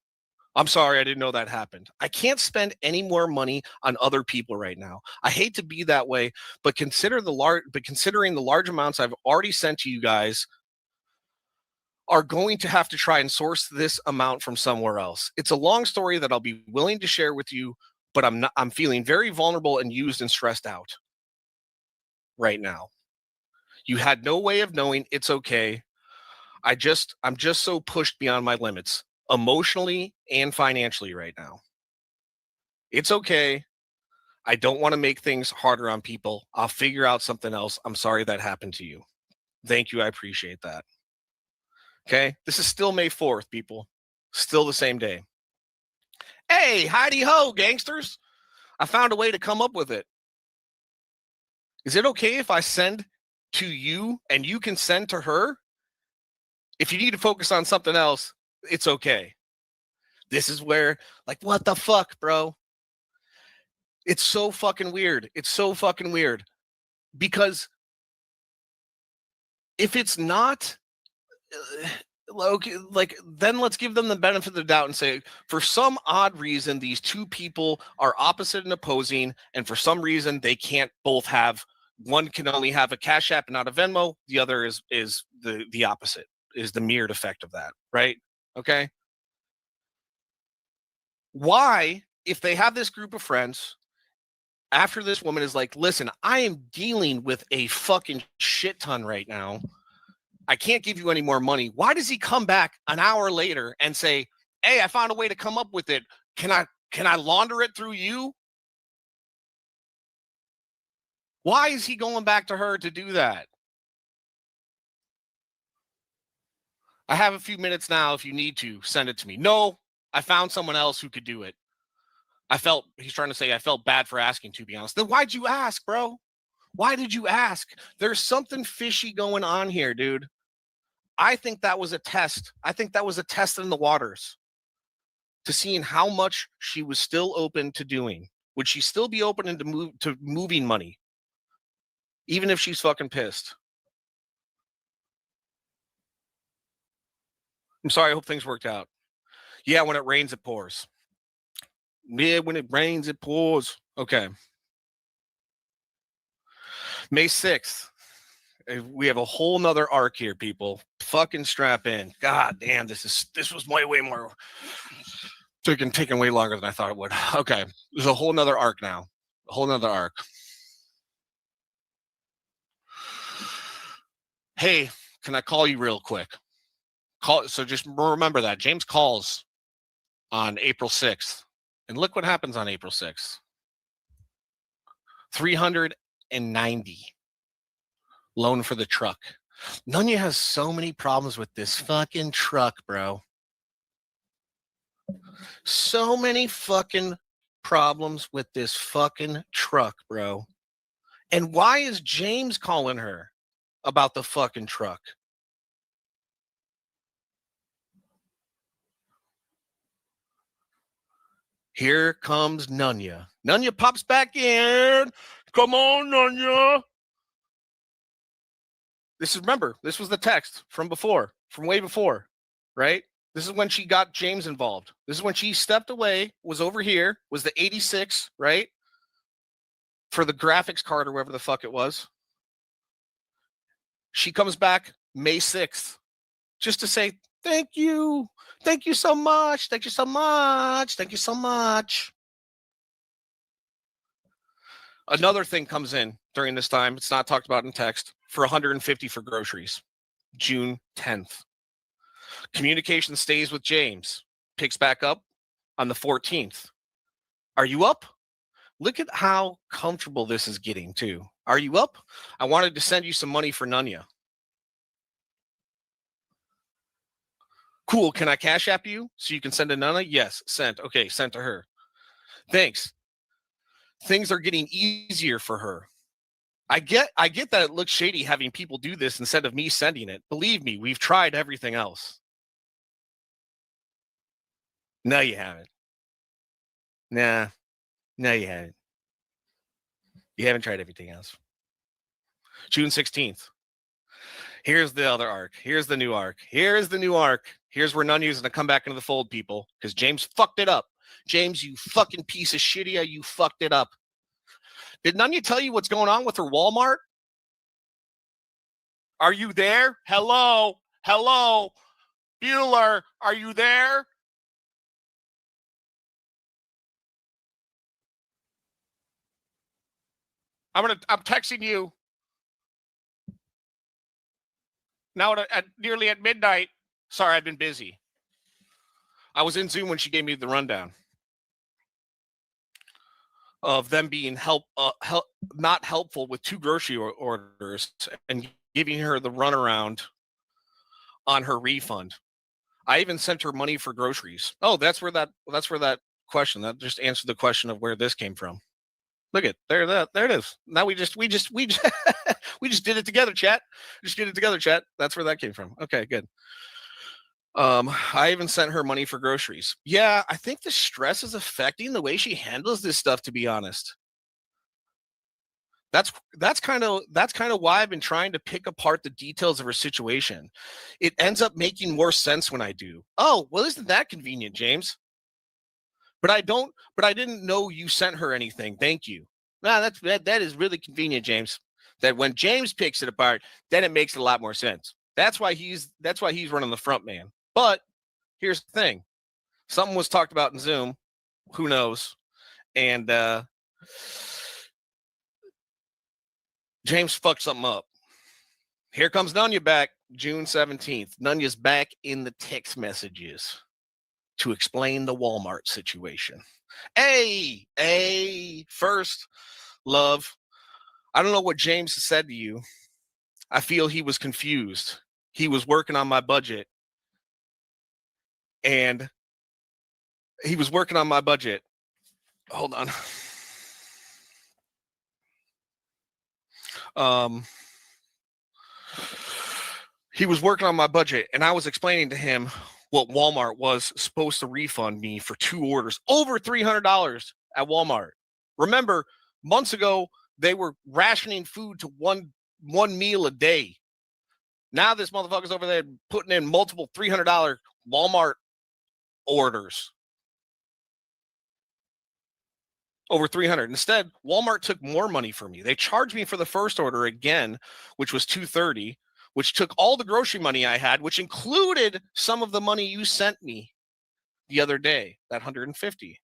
I'm sorry, I didn't know that happened. I can't spend any more money on other people right now. I hate to be that way, but considering the large amounts I've already sent to you guys, are going to have to try and source this amount from somewhere else. It's a long story that I'll be willing to share with you, but I'm feeling very vulnerable and used and stressed out right now. You had no way of knowing. It's okay. I'm just so pushed beyond my limits, emotionally and financially right now. It's okay. I don't want to make things harder on people. I'll figure out something else. I'm sorry that happened to you. Thank you. I appreciate that. Okay. This is still May 4th, people. Still the same day. Hey, hidey ho, gangsters. I found a way to come up with it. Is it okay if I send to you and you can send to her? If you need to focus on something else, it's okay. This is where, like, what the fuck, bro? It's so fucking weird. It's so fucking weird. Because if it's not, like, then let's give them the benefit of the doubt and say, for some odd reason, these two people are opposite and opposing, and for some reason, they can't both have, one can only have a Cash App and not a Venmo, the other is the opposite, is the mirrored effect of that, right? Okay? Why, if they have this group of friends, after this woman is like, listen, I am dealing with a fucking shit ton right now. I can't give you any more money. Why does he come back an hour later and say, hey, I found a way to come up with it. Can I launder it through you? Why is he going back to her to do that? I have a few minutes now. If you need to, send it to me. No, I found someone else who could do it. He's trying to say I felt bad for asking, to be honest. Then why'd you ask, bro? Why did you ask? There's something fishy going on here, dude. I think that was a test. I think that was a test in the waters to seeing how much she was still open to doing. Would she still be open to moving money? Even if she's fucking pissed. I'm sorry. I hope things worked out. Yeah, when it rains, it pours. Yeah, when it rains, it pours. Okay. May 6th. We have a whole nother arc here, people. Fucking strap in. God damn, this was way more taking way longer than I thought it would. Okay. There's a whole nother arc now. A whole nother arc. Hey, can I call you real quick? So just remember that. James calls on April 6th. And look what happens on April 6th. 390. Loan for the truck. Nunya has so many problems with this fucking truck, bro. So many fucking problems with this fucking truck, bro. And why is James calling her about the fucking truck? Here comes Nunya. Nunya pops back in. Come on, Nunya. Remember, this was the text from before, from way before, right? This is when she got James involved. This is when she stepped away, was over here, was the 86, right? For the graphics card or whatever the fuck it was. She comes back May 6th just to say, thank you. Thank you so much. Thank you so much. Thank you so much. Another thing comes in during this time. It's not talked about in text. For $150 for groceries. June 10th. Communication stays with James. Picks back up on the 14th. Are you up? Look at how comfortable this is getting, too. Are you up? I wanted to send you some money for Nunya. Cool. Can I Cash App you so you can send to Nunya? Yes. Sent. Okay. Sent to her. Thanks. Things are getting easier for her. I get that it looks shady having people do this instead of me sending it. Believe me, we've tried everything else. No, you haven't. Nah. No, you haven't. You haven't tried everything else. June 16th. Here's the other arc. Here's the new arc. Here's the new arc. Here's where Nunya's going to come back into the fold, people, because James fucked it up. James, you fucking piece of shit, you fucked it up. Did Nunya tell you what's going on with her Walmart? Are you there? Hello? Hello? Bueller, are you there? I'm texting you. Now at nearly at midnight. Sorry, I've been busy. I was in Zoom when she gave me the rundown of them being not helpful with 2 grocery orders and giving her the runaround on her refund. I even sent her money for groceries. Oh, that's where that question, that just answered the question of where this came from. Look at there it is. Now we just we just did it together, chat. Just did it together, chat. That's where that came from. Okay, good. I even sent her money for groceries. Yeah, I think the stress is affecting the way she handles this stuff, to be honest. That's kind of why I've been trying to pick apart the details of her situation. It ends up making more sense when I do. Oh, well, isn't that convenient, James? But I didn't know you sent her anything. Thank you. Nah, that is really convenient, James. That when James picks it apart, then it makes a lot more sense. That's why he's running the front man. But here's the thing. Something was talked about in Zoom. Who knows? And James fucked something up. Here comes Nunya back, June 17th. Nunya's back in the text messages to explain the Walmart situation. First, love, I don't know what James said to you. I feel he was confused. He was working on my budget. And he was working on my budget. Hold on. He was working on my budget, and I was explaining to him what Walmart was supposed to refund me for 2 orders, over $300 at Walmart. Remember, months ago, they were rationing food to one meal a day. Now this motherfucker's over there putting in multiple $300 Walmart orders. Over 300. Instead, Walmart took more money from me. They charged me for the first order again, which was $230, which took all the grocery money I had, which included some of the money you sent me the other day, that $150.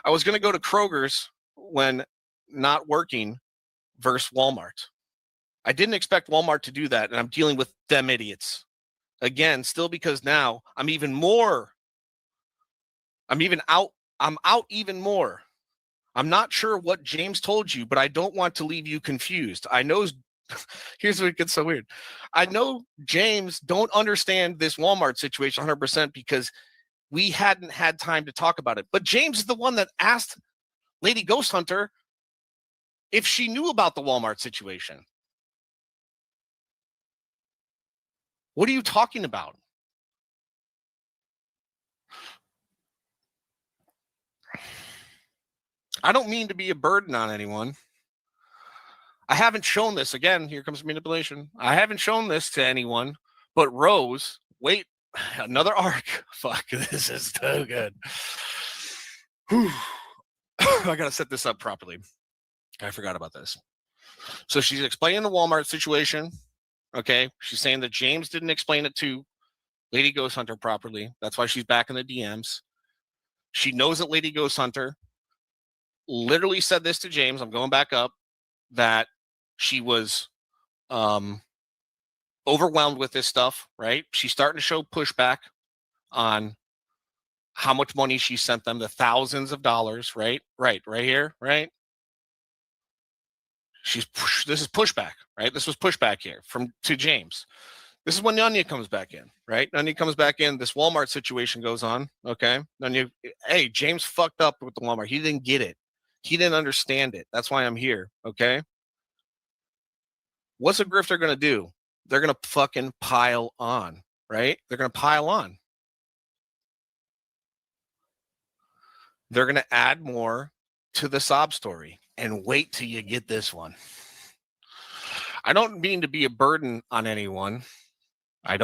I was going to go to Kroger's when not working versus Walmart. I didn't expect Walmart to do that, and I'm dealing with them idiots. Again, still because now I'm out even more. I'm not sure what James told you, but I don't want to leave you confused. I know, here's what gets so weird. I know James don't understand this Walmart situation 100% because we hadn't had time to talk about it. But James is the one that asked Lady Ghost Hunter if she knew about the Walmart situation. What are you talking about? I don't mean to be a burden on anyone. I haven't shown this. Again, here comes manipulation. I haven't shown this to anyone but Rose. Wait, another arc. Fuck, this is so good. Whew. I gotta set this up properly. I forgot about this. So she's explaining the Walmart situation. Okay. She's saying that James didn't explain it to Lady Ghost Hunter properly. That's why she's back in the DMs. She knows that Lady Ghost Hunter literally said this to James. I'm going back up, that she was overwhelmed with this stuff, right? She's starting to show pushback on how much money she sent them, the thousands of dollars, right? Right here, right? This is pushback, right? This was pushback here to James. This is when Conya comes back in, right? Conya comes back in. This Walmart situation goes on, okay? Conya, hey, James fucked up with the Walmart. He didn't get it. He didn't understand it. That's why I'm here, okay? What's a grifter going to do? They're going to fucking pile on, right? They're going to pile on. They're going to add more to the sob story, and wait till you get this one. I don't mean to be a burden on anyone. And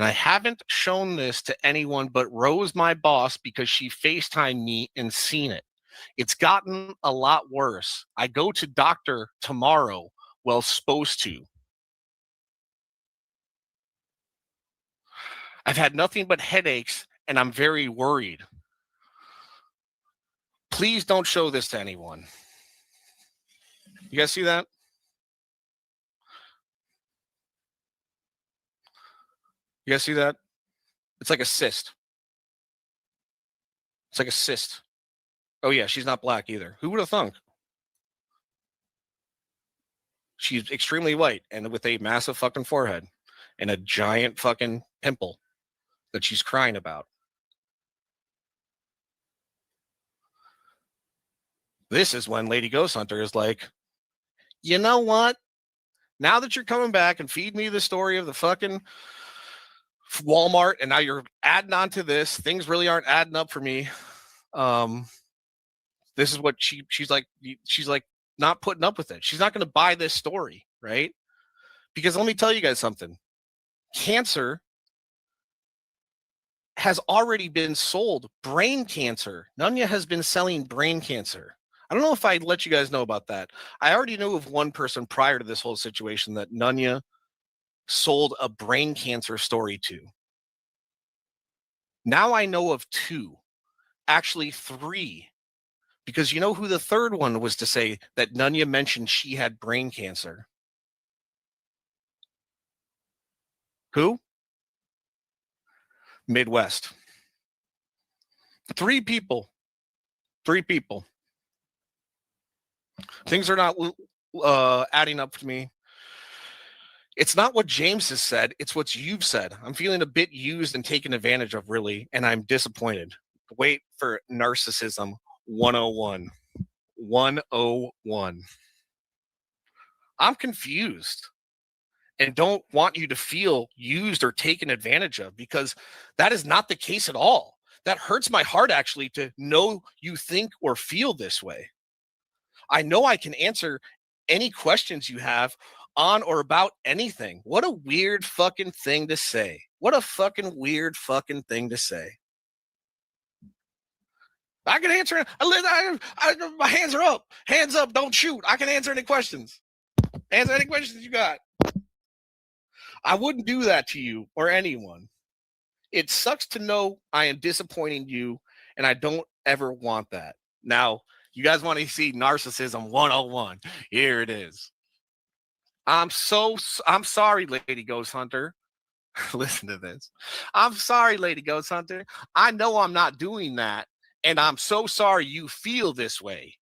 I haven't shown this to anyone but Rose, my boss, because she FaceTimed me and seen it. It's gotten a lot worse. I go to doctor tomorrow. Well, supposed to. I've had nothing but headaches, and I'm very worried. Please don't show this to anyone. You guys see that? You guys see that? It's like a cyst. It's like a cyst. Oh, yeah, she's not black either. Who would have thunk? She's extremely white and with a massive fucking forehead and a giant fucking pimple that she's crying about. This is when Lady Ghost Hunter is like, you know what? Now that you're coming back and feed me the story of the fucking Walmart, and now you're adding on to this, things really aren't adding up for me. This is what she's like not putting up with it. She's not going to buy this story, right? Because let me tell you guys something. Cancer has already been sold. Brain cancer. Conya has been selling brain cancer. I don't know if I let you guys know about that. I already knew of one person prior to this whole situation that Conya sold a brain cancer story to. Now I know of two, actually three, because you know who the third one was to say that Conya mentioned she had brain cancer? Who? Midwest. Three people. Things are not adding up to me. It's not what James has said. It's what you've said. I'm feeling a bit used and taken advantage of, really, and I'm disappointed. Wait for narcissism 101. 101. I'm confused and don't want you to feel used or taken advantage of, because that is not the case at all. That hurts my heart, actually, to know you think or feel this way. I know I can answer any questions you have on or about anything. What a weird fucking thing to say. What a fucking weird fucking thing to say. I can answer. My hands are up. Hands up. Don't shoot. I can answer any questions. Answer any questions you got. I wouldn't do that to you or anyone. It sucks to know I am disappointing you, and I don't ever want that. Now, you guys want to see narcissism 101. Here it is. I'm sorry, Lady Ghost Hunter. Listen to this. I'm sorry, Lady Ghost Hunter. I know I'm not doing that, and I'm so sorry you feel this way.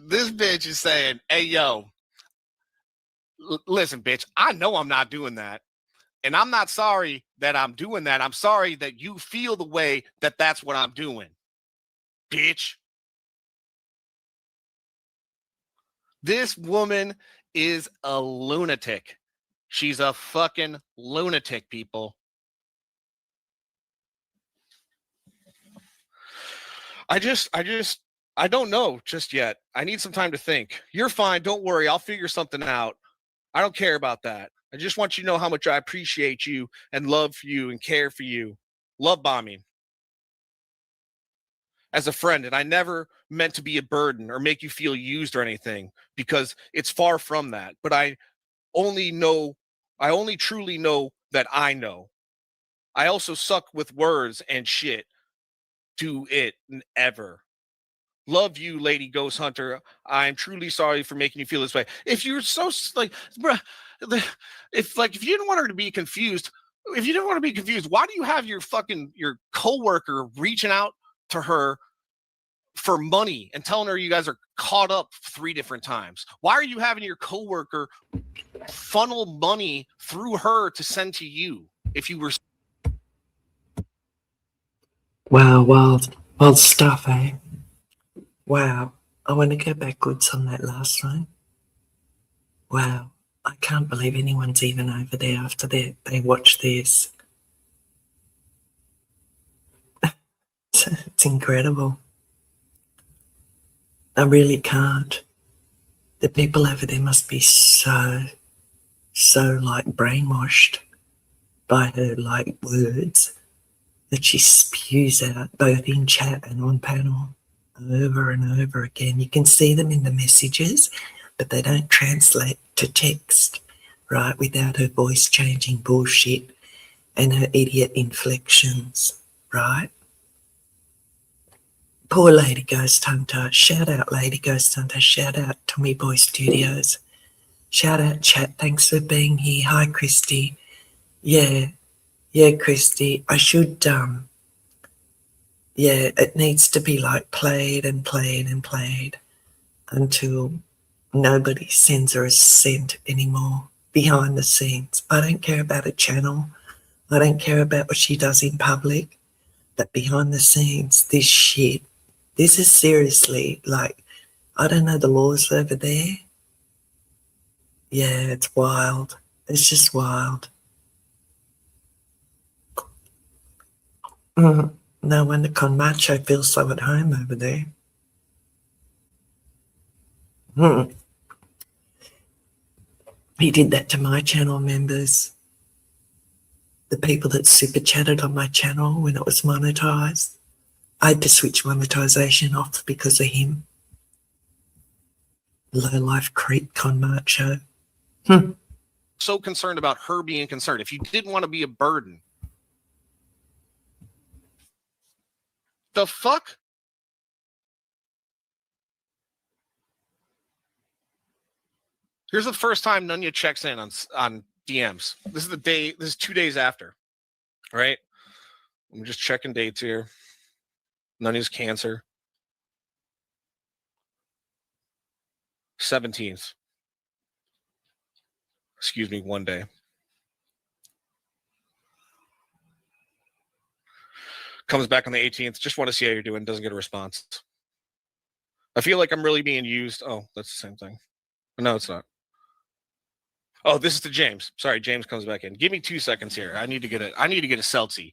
This bitch is saying, hey, yo, listen, bitch, I know I'm not doing that. And I'm not sorry that I'm doing that. I'm sorry that you feel the way that that's what I'm doing, bitch. This woman is a lunatic. She's a fucking lunatic, people. I don't know just yet. I need some time to think. You're fine. Don't worry. I'll figure something out. I don't care about that. I just want you to know how much I appreciate you and love you and care for you. Love bombing as a friend. And I never meant to be a burden or make you feel used or anything, because it's far from that. But I only truly know that I know. I also suck with words and shit. Do it ever. Love you, Lady Ghost Hunter. I'm truly sorry for making you feel this way. If you're so like, bruh, if you didn't want her to be confused, why do you have your coworker reaching out to her for money and telling her you guys are caught up 3 different times? Why are you having your coworker funnel money through her to send to you? If you were wild stuff, eh? Wow. I want to go backwards on that last line. Wow. I can't believe anyone's even over there after they watch this. It's incredible. I really can't. The people over there must be so like brainwashed by her like words that she spews out both in chat and on panel over and over again. You can see them in the messages, but they don't translate to text, right, without her voice changing bullshit and her idiot inflections, right? Poor Lady Ghost Hunter. Shout out Lady Ghost Hunter. Shout out Tommy Boy Studios. Shout out chat. Thanks for being here. Hi, Christy. Yeah, Christy. I should, it needs to be like played and played and played until nobody sends her a cent anymore behind the scenes. I don't care about a channel. I don't care about what she does in public. But behind the scenes, this shit, this is seriously like, I don't know the laws over there. Yeah, it's wild. It's just wild. No wonder Con Macho feels so at home over there. He did that to my channel members. The people that super chatted on my channel when it was monetized. I had to switch monetization off because of him. Low life creep Con Macho. so concerned about her being concerned. If you didn't want to be a burden, the fuck? Here's the first time Nunya checks in on DMs. This is 2 days after, right? I'm just checking dates here. Nunya's cancer. 17th. Excuse me, 1 day. Comes back on the 18th. Just want to see how you're doing. Doesn't get a response. I feel like I'm really being used. Oh, that's the same thing. No, it's not. Oh, this is to James. Sorry, James comes back in. Give me 2 seconds here. I need to get a selfie.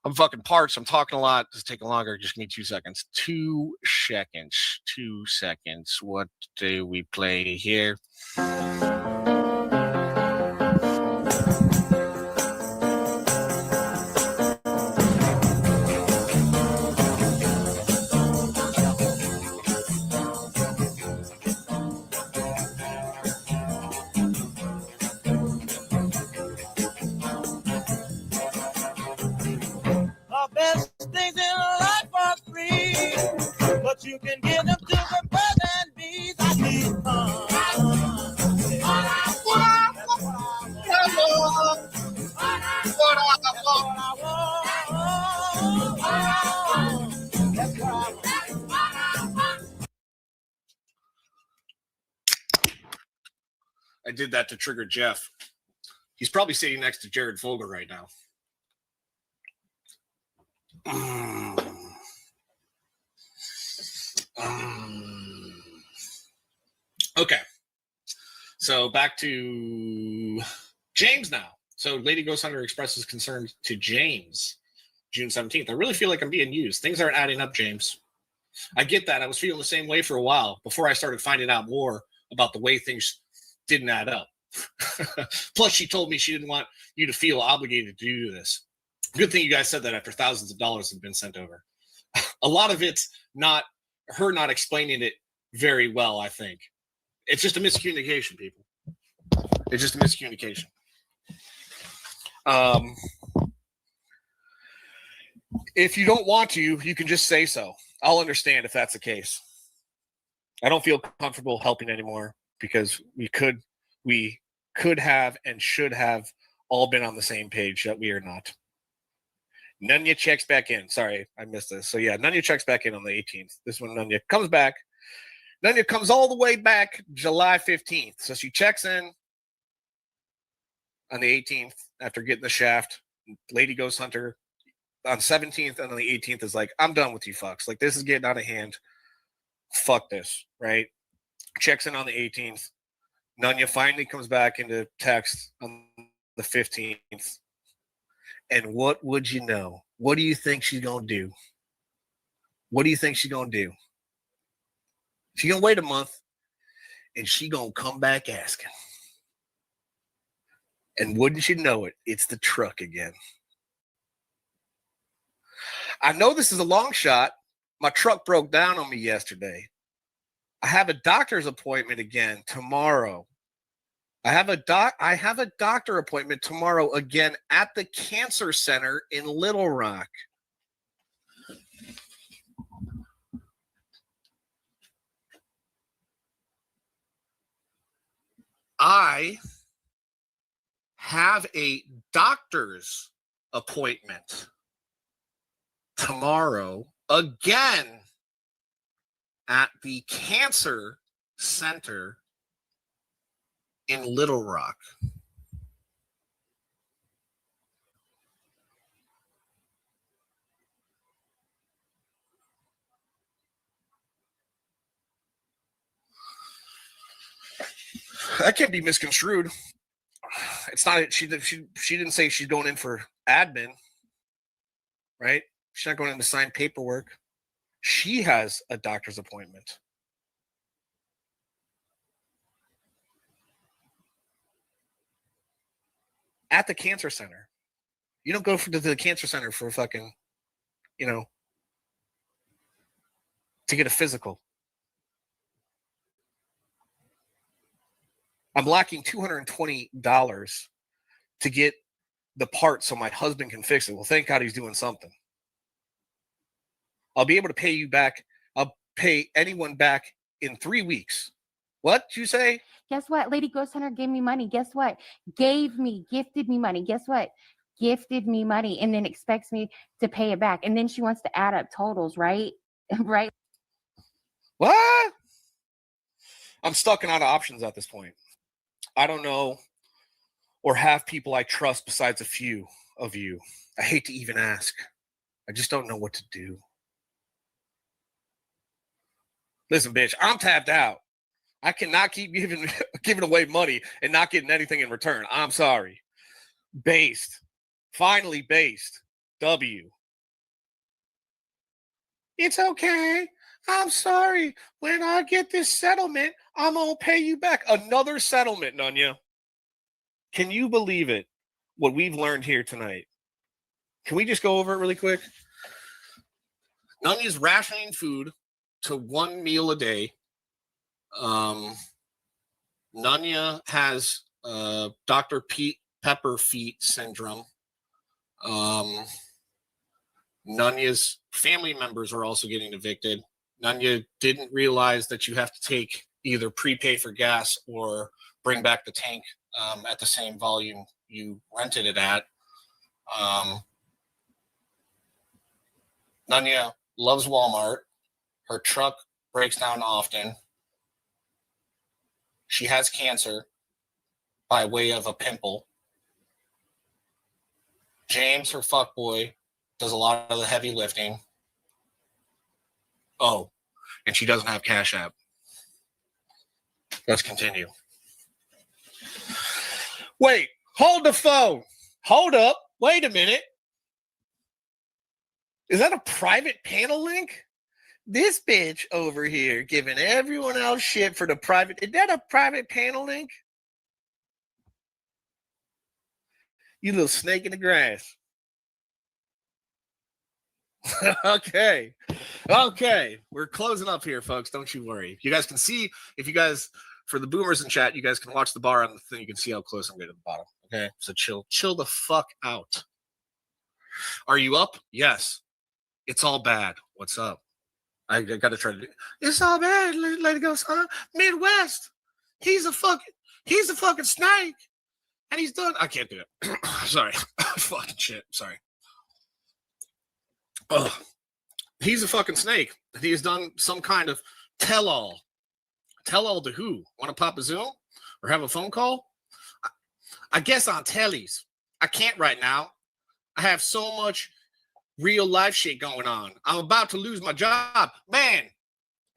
I'm fucking parched. I'm talking a lot. This is taking longer. Just give me 2 seconds. 2 seconds. 2 seconds. What do we play here? Best things in life are free, but you can give them to the birds and bees. I need I did that to trigger Jeff. He's probably sitting next to Jared Fogle right now. Okay. So back to James now. So Lady Ghost Hunter expresses concerns to James. June 17th. I really feel like I'm being used. Things aren't adding up, James. I get that. I was feeling the same way for a while before I started finding out more about the way things didn't add up. Plus, she told me she didn't want you to feel obligated to do this. Good thing you guys said that after thousands of dollars have been sent over. A lot of it's not her not explaining it very well, I think. It's just a miscommunication, people. It's just a miscommunication. If you don't want to, you can just say so. I'll understand if that's the case. I don't feel comfortable helping anymore because we could have and should have all been on the same page that we are not. Nunya checks back in. Sorry, I missed this. So yeah, Nunya checks back in on the 18th. This one, Nunya comes back. Nunya comes all the way back July 15th. So she checks in on the 18th after getting the shaft. LadyGhostHunter on 17th and on the 18th is like, I'm done with you fucks. Like, this is getting out of hand. Fuck this, right? Checks in on the 18th. Nunya finally comes back into text on the 15th. And what would you know? What do you think she's going to do? What do you think she's going to do? She's going to wait a month, and she's going to come back asking. And wouldn't you know it, it's the truck again. I know this is a long shot. My truck broke down on me yesterday. I have a doctor's appointment again tomorrow. I have a doctor appointment tomorrow again at the cancer center in Little Rock. I have a doctor's appointment tomorrow again at the cancer center in Little Rock. That can't be misconstrued. It's not. She didn't say she's going in for admin, right? She's not going in to sign paperwork. She has a doctor's appointment. At the cancer center. You don't go to the cancer center for fucking, to get a physical. I'm lacking $220 to get the part so my husband can fix it. Well, thank God he's doing something. I'll be able to pay you back. I'll pay anyone back in 3 weeks. What did you say? Guess what? LadyGhostHunter gave me money. Guess what? Gifted me money. Guess what? Gifted me money and then expects me to pay it back. And then she wants to add up totals, right? Right? What? I'm stuck and out of options at this point. I don't know or have people I trust besides a few of you. I hate to even ask. I just don't know what to do. Listen, bitch, I'm tapped out. I cannot keep giving away money and not getting anything in return. I'm sorry. Based. Finally based. W. It's okay. I'm sorry. When I get this settlement, I'm going to pay you back. Another settlement, Nunya. Can you believe it? What we've learned here tonight. Can we just go over it really quick? Nunya's rationing food to 1 meal a day. Nunya has Dr. Pepper feet syndrome. Nunya's family members are also getting evicted. Nunya didn't realize that you have to take either prepay for gas or bring back the tank at the same volume you rented it at. Nunya loves Walmart. Her truck breaks down often. She has cancer by way of a pimple. James, her fuckboy, does a lot of the heavy lifting. Oh, and she doesn't have Cash App. Let's continue. Wait, hold the phone. Hold up. Wait a minute. Is that a private panel link? This bitch over here giving everyone else shit for the private. Is that a private panel link? You little snake in the grass. Okay. We're closing up here, folks. Don't you worry. You guys can see, if you guys, for the boomers in chat, you guys can watch the bar on the thing. You can see how close I'm getting to the bottom. Okay. So chill the fuck out. Are you up? Yes. It's all bad. What's up? I got to try to do. It's all bad. Lady GhostHunter. Midwest. He's a fucking snake. And he's done. I can't do it. Sorry. Fucking shit. Sorry. Ugh. He's a fucking snake. He has done some kind of tell-all. Tell-all to who? Want to pop a Zoom? Or have a phone call? I guess on tellies. I can't right now. I have so much real life shit going on. I'm about to lose my job. Man,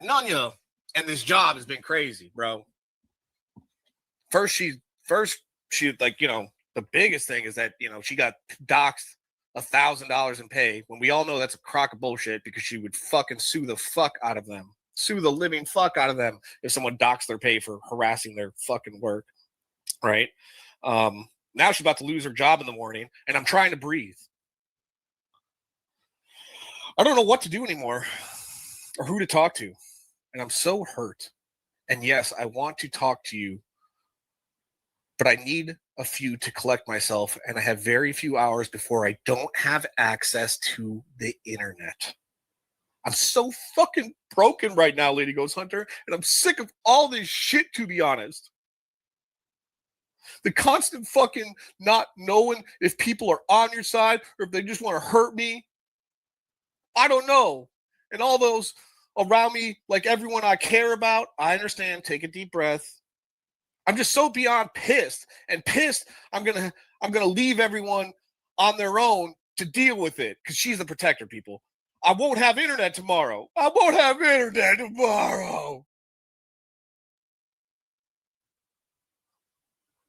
Conya and this job has been crazy, bro. First she like, the biggest thing is that, she got doxxed $1,000 in pay when we all know that's a crock of bullshit, because she would fucking sue the fuck out of them. Sue the living fuck out of them if someone doxed their pay for harassing their fucking work. Right? Now she's about to lose her job in the morning, and I'm trying to breathe. I don't know what to do anymore or who to talk to. And I'm so hurt. And yes, I want to talk to you, but I need a few to collect myself, and I have very few hours before I don't have access to the internet. I'm so fucking broken right now, Lady GhostHunter, and I'm sick of all this shit, to be honest. The constant fucking not knowing if people are on your side or if they just want to hurt me. I don't know. And all those around me, like everyone I care about, I understand. Take a deep breath. I'm just so beyond pissed. And pissed, I'm gonna leave everyone on their own to deal with it, because she's the protector, people. I won't have internet tomorrow.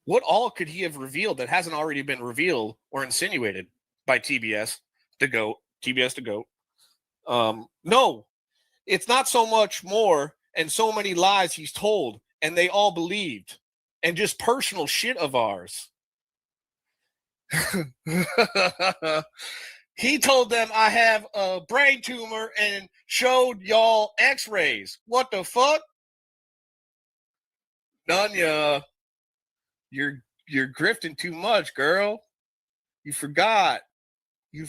What all could he have revealed that hasn't already been revealed or insinuated by TBS to GOAT? TBS to GOAT. No, it's not so much more and so many lies he's told, and they all believed, and just personal shit of ours. He told them I have a brain tumor and showed y'all x-rays. What the fuck? Conya, you're grifting too much, girl. You forgot. You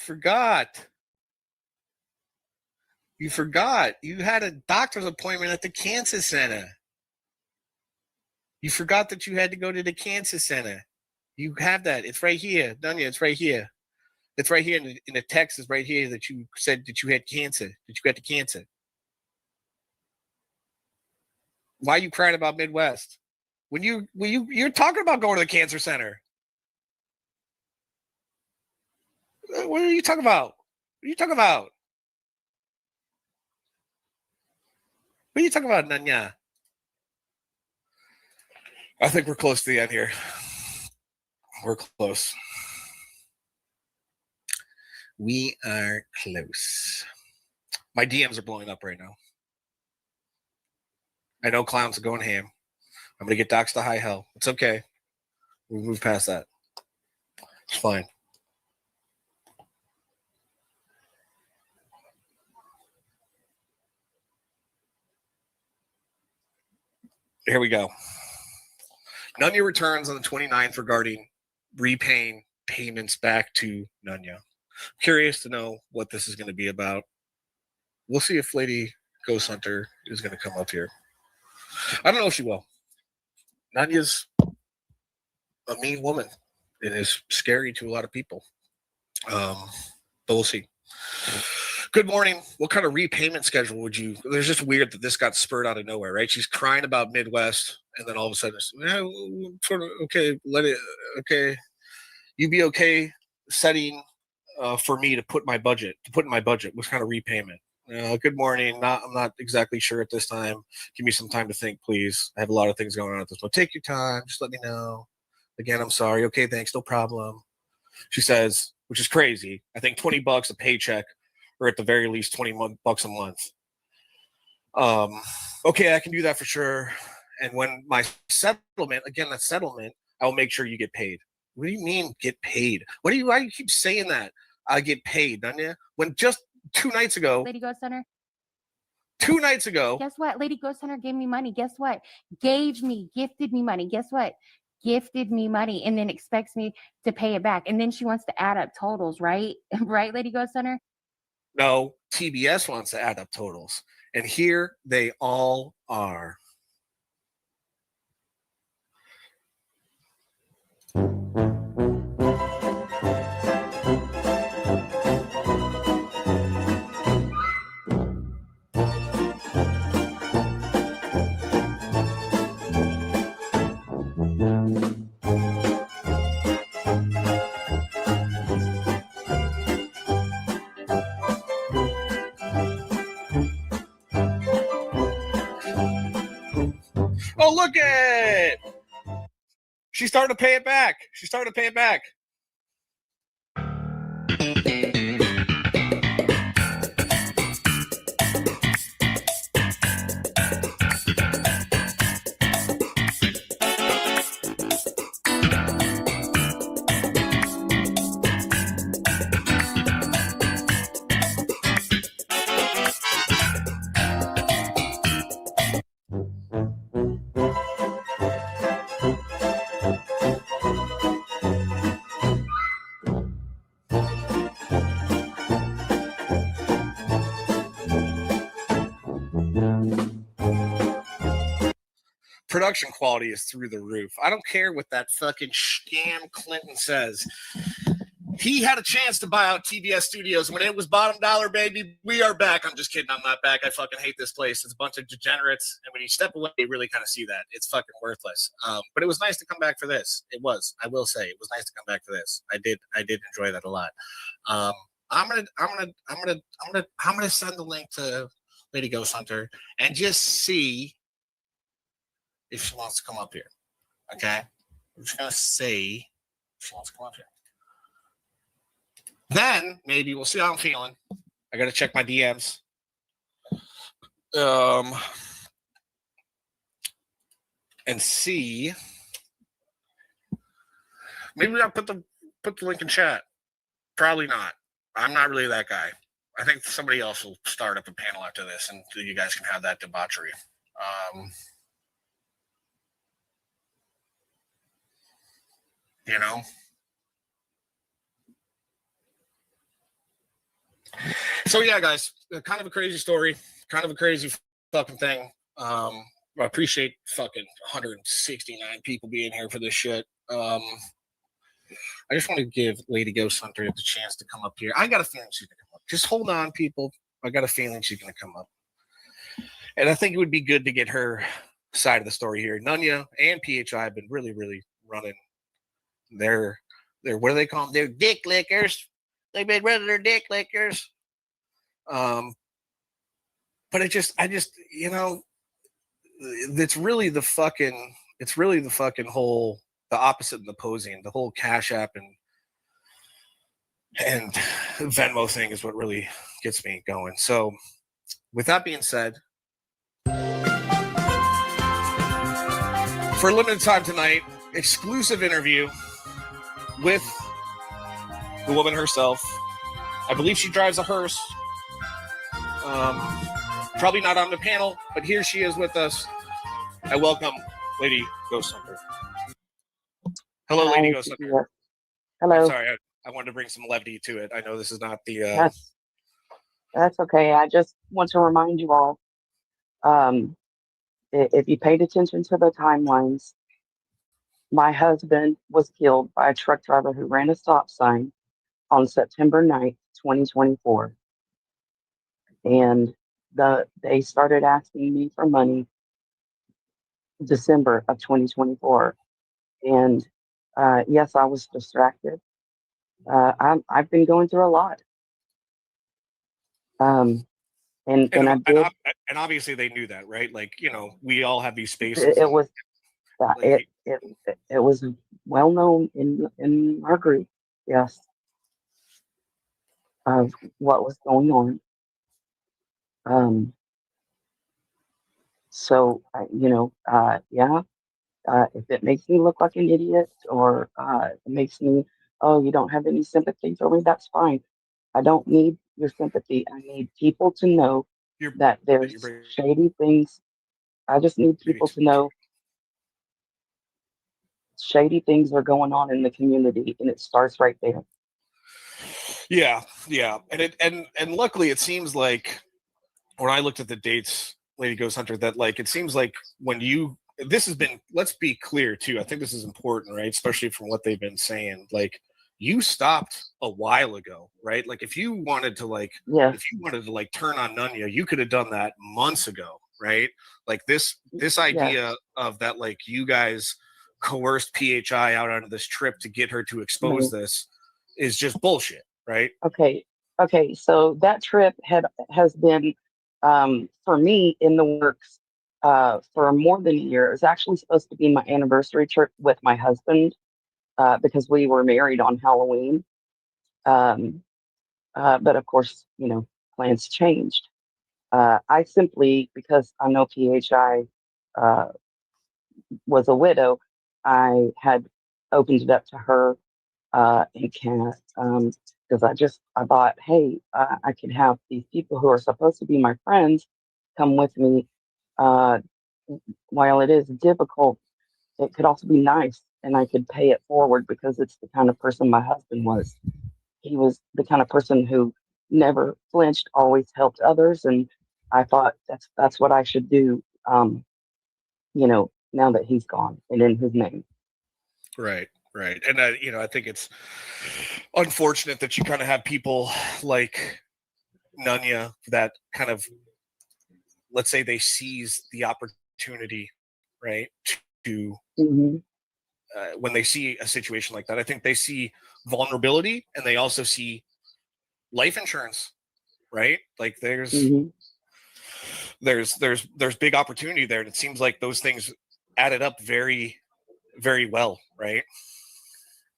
had a doctor's appointment at the cancer center. You forgot that you had to go to the cancer center. You have that. It's right here. Conya, it's right here. It's right here in the text is right here that you said that you had cancer, that you got the cancer. Why are you crying about Midwest? When you're talking about going to the cancer center. What are you talking about? What are you talking about? What are you talking about, Conya? I think we're close to the end here. We're close. We are close. My DMs are blowing up right now. I know clowns are going ham. I'm going to get doxxed to high hell. It's okay. We'll move past that. It's fine. Here we go. Conya returns on the 29th regarding repaying payments back to Conya. Curious to know what this is going to be about. We'll see if Lady GhostHunter is going to come up here. I don't know if she will. Conya's a mean woman. It is scary to a lot of people. But we'll see. Good morning. What kind of repayment schedule would you? It's just weird that this got spurred out of nowhere, right? She's crying about Midwest, and then all of a sudden, sort of okay, okay. You be okay setting for me to put in my budget. What kind of repayment? Good morning. I'm not exactly sure at this time. Give me some time to think, please. I have a lot of things going on at this point. Take your time. Just let me know. Again, I'm sorry. Okay, thanks. No problem. She says, which is crazy. I think $20 a paycheck or at the very least $20 a month. Okay, I can do that for sure. And when my settlement, again, that settlement, I'll make sure you get paid. What do you mean get paid? Why do you keep saying that? I get paid, don't you? When just 2 nights ago, Lady Ghost Hunter. 2 nights ago. Guess what? Lady Ghost Hunter gave me money. Guess what? Gifted me money. Guess what? Gifted me money and then expects me to pay it back. And then she wants to add up totals, right? Right, Lady Ghost Hunter? No, TBS wants to add up totals. And here they all are. Oh, look at it. She's starting to pay it back. Production quality is through the roof. I don't care what that fucking scam Clinton says. He had a chance to buy out TBS Studios when it was bottom dollar, baby. We are back. I'm just kidding. I'm not back. I fucking hate this place. It's a bunch of degenerates. And when you step away, you really kind of see that. It's fucking worthless. But it was nice to come back for this. It was. I will say it was nice to come back for this. I did enjoy that a lot. I'm gonna send the link to Lady Ghost Hunter and just see if she wants to come up here. Okay? I'm just gonna say if she wants to come up here. Then maybe we'll see how I'm feeling. I gotta check my DMs. And see. Maybe I'll put the link in chat. Probably not. I'm not really that guy. I think somebody else will start up a panel after this, and you guys can have that debauchery. You know. So yeah, guys, kind of a crazy story, kind of a crazy fucking thing. I appreciate fucking 169 people being here for this shit. I just want to give Lady Ghost Hunter the chance to come up here. I got a feeling she's gonna come up. Just hold on, people. I got a feeling she's gonna come up, and I think it would be good to get her side of the story here. Nunya and PHI have been really, really running their what do they call them? Their dick lickers. They've been running their dick lickers. But I just, you know, it's really the fucking whole, the opposite of the posing, the whole Cash App and Venmo thing is what really gets me going. So with that being said, for a limited time tonight, exclusive interview with the woman herself. I believe she drives a hearse. Probably not on the panel, but here she is with us. I welcome Lady Ghost Hunter. Hello, Hi, Lady Ghost Hunter. Hello. I'm sorry, I wanted to bring some levity to it. I know this is not the. That's okay. I just want to remind you all, if you paid attention to the timelines, my husband was killed by a truck driver who ran a stop sign on September 9th, 2024. And they started asking me for money December of 2024. And yes, I was distracted. I've been going through a lot. And obviously they knew that, right? Like, you know, we all have these spaces. It was well known in our group. Yes. of what was going on. So, yeah, if it makes me look like an idiot or it makes me, oh, you don't have any sympathy for me, that's fine. I don't need your sympathy. I need people to know that there's shady things. I just need people to know shady things are going on in the community, and it starts right there. Yeah, and luckily it seems like when I looked at the dates, Lady Ghost Hunter, that like it seems like when you this has been, let's be clear too. I think this is important, right? Especially from what they've been saying. Like you stopped a while ago, right? Like if you wanted to turn on Nunya, you could have done that months ago, right? Like this idea of that, like you guys coerced PHI out onto this trip to get her to expose this is just bullshit, right? Okay. So that trip has been for me in the works for more than a year. It was actually supposed to be my anniversary trip with my husband because we were married on Halloween. But of course, plans changed. I simply, because I know PHI was a widow, I had opened it up to her and Kat because I thought, hey, I could have these people who are supposed to be my friends come with me. While it is difficult, it could also be nice, and I could pay it forward because it's the kind of person my husband was. He was the kind of person who never flinched, always helped others, and I thought that's what I should do. Now that he's gone and in his name. Right. And I think it's unfortunate that you kind of have people like Nunya that kind of, let's say they seize the opportunity, right? To when they see a situation like that, I think they see vulnerability and they also see life insurance, right? Like there's big opportunity there. And it seems like those things added up very, very well, right?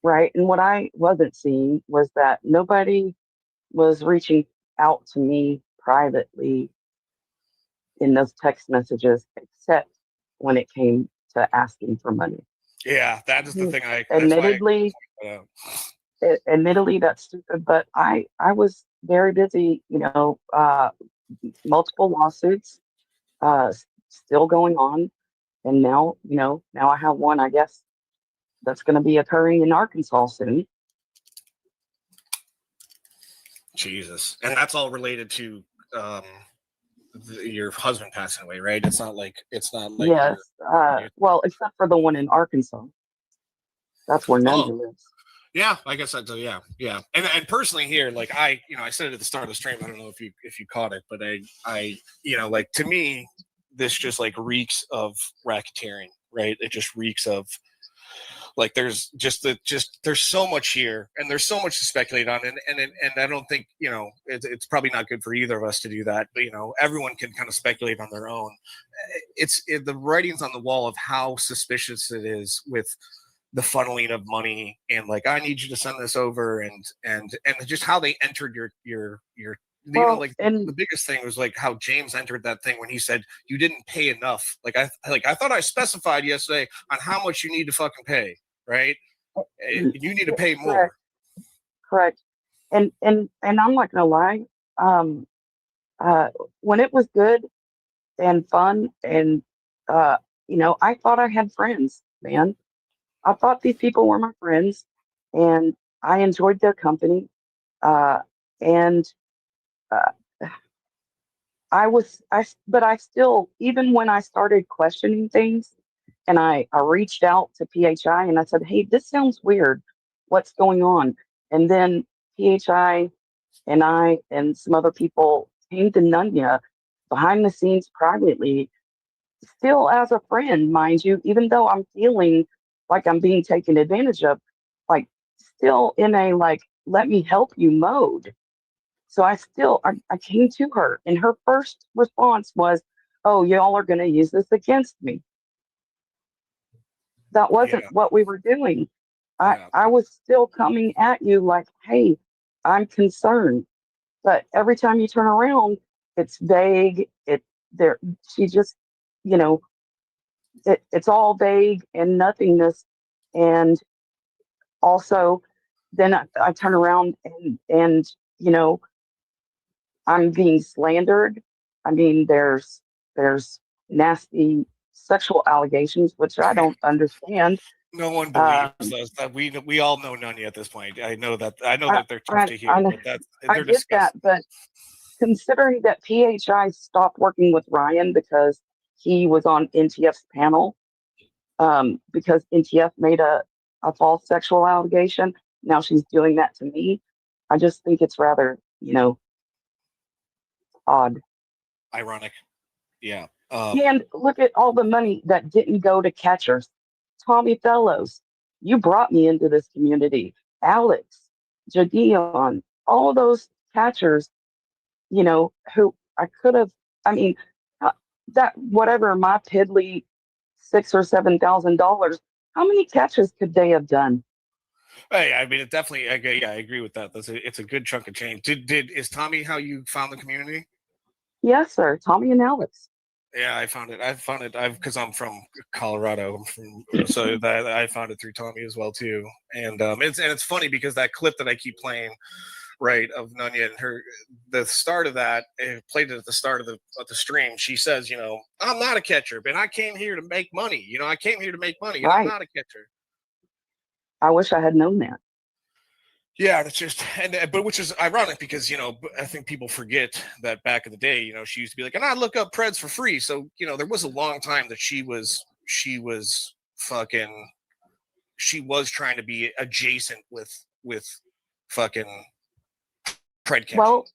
Right. And what I wasn't seeing was that nobody was reaching out to me privately in those text messages, except when it came to asking for money. Yeah, that is the thing. Admittedly, that's stupid, but I was very busy, multiple lawsuits still going on. And now I have one, I guess, that's going to be occurring in Arkansas soon. Jesus. And that's all related to your husband passing away, right? It's not like yes. Well, except for the one in Arkansas. That's where Nunya lives. Yeah, I guess that's yeah. And personally here, like I said it at the start of the stream. I don't know if you caught it, but I like to me, this just like reeks of racketeering, right? It just reeks of like there's so much here and there's so much to speculate on and I don't think it's probably not good for either of us to do that, but everyone can kind of speculate on their own. It's the writing's on the wall of how suspicious it is with the funneling of money and like I need you to send this over and just how they entered your the biggest thing was like how James entered that thing when he said you didn't pay enough. I thought I specified yesterday on how much you need to fucking pay, right? You need to pay more. Correct. And I'm not gonna lie. When it was good and fun and I thought I had friends, man. I thought these people were my friends and I enjoyed their company. But I still, even when I started questioning things and I reached out to PHI and I said, hey, this sounds weird. What's going on? And then PHI and I and some other people came to Nunya behind the scenes privately, still as a friend, mind you, even though I'm feeling like I'm being taken advantage of, like still in a let me help you mode. So I came to her and her first response was, oh, y'all are going to use this against me. That wasn't what we were doing. I was still coming at you like, hey, I'm concerned. But every time you turn around, it's vague. She just, you know, it's all vague and nothingness. And also, then I turn around and, you know, I'm being slandered. I mean, there's nasty sexual allegations, which I don't understand. No one believes those. That we all know Nunya at this point. I know that they're tough to hear, but I they're get that, disgusting. but considering that PHI stopped working with Ryan because he was on NTF's panel, because NTF made a false sexual allegation. Now she's doing that to me. I just think it's rather, you know, odd. Ironic. Yeah. And look at all the money that didn't go to catchers. Tommy Fellows, you brought me into this community. Alex, Jadion, all those catchers, you know, who I could have, I mean, that whatever my piddly $6,000 or $7,000, how many catches could they have done? Hey, I mean, it definitely. I agree with that. It's a good chunk of change. Is Tommy how you found the community? Yes, sir. Tommy and Alex. Yeah, I found it. Because I'm from Colorado. So that I found it through Tommy as well too. And it's funny because that clip that I keep playing, right, of Nunya and the start of that, played it at the start of the stream. She says, you know, I'm not a catcher, but I came here to make money. You know, I came here to make money. Right. I'm not a catcher. I wish I had known that. Yeah, that's just but which is ironic because, you know, I think people forget that back in the day, you know, she used to be like, and I look up Preds for free. So, you know, there was a long time that she was trying to be adjacent with fucking Pred catching. Well,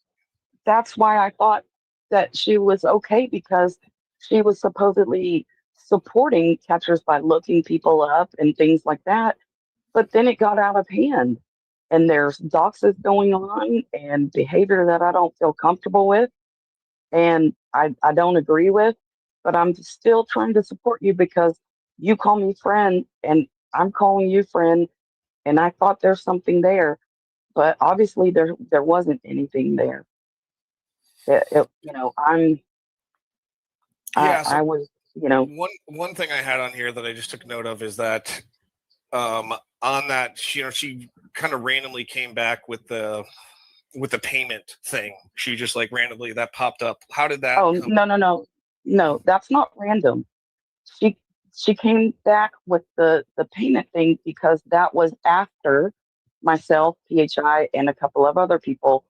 that's why I thought that she was okay, because she was supposedly supporting catchers by looking people up and things like that. But then it got out of hand, and there's doxes going on and behavior that I don't feel comfortable with, and I don't agree with, but I'm still trying to support you because you call me friend and I'm calling you friend, and I thought there's something there, but obviously there wasn't anything there. You know, I was, you know. One thing I had on here that I just took note of is that on that, you know, she kind of randomly came back with the payment thing. She just like randomly that popped up. How did that? Oh, no, that's not random. She came back with the payment thing because that was after myself, PHI, and a couple of other people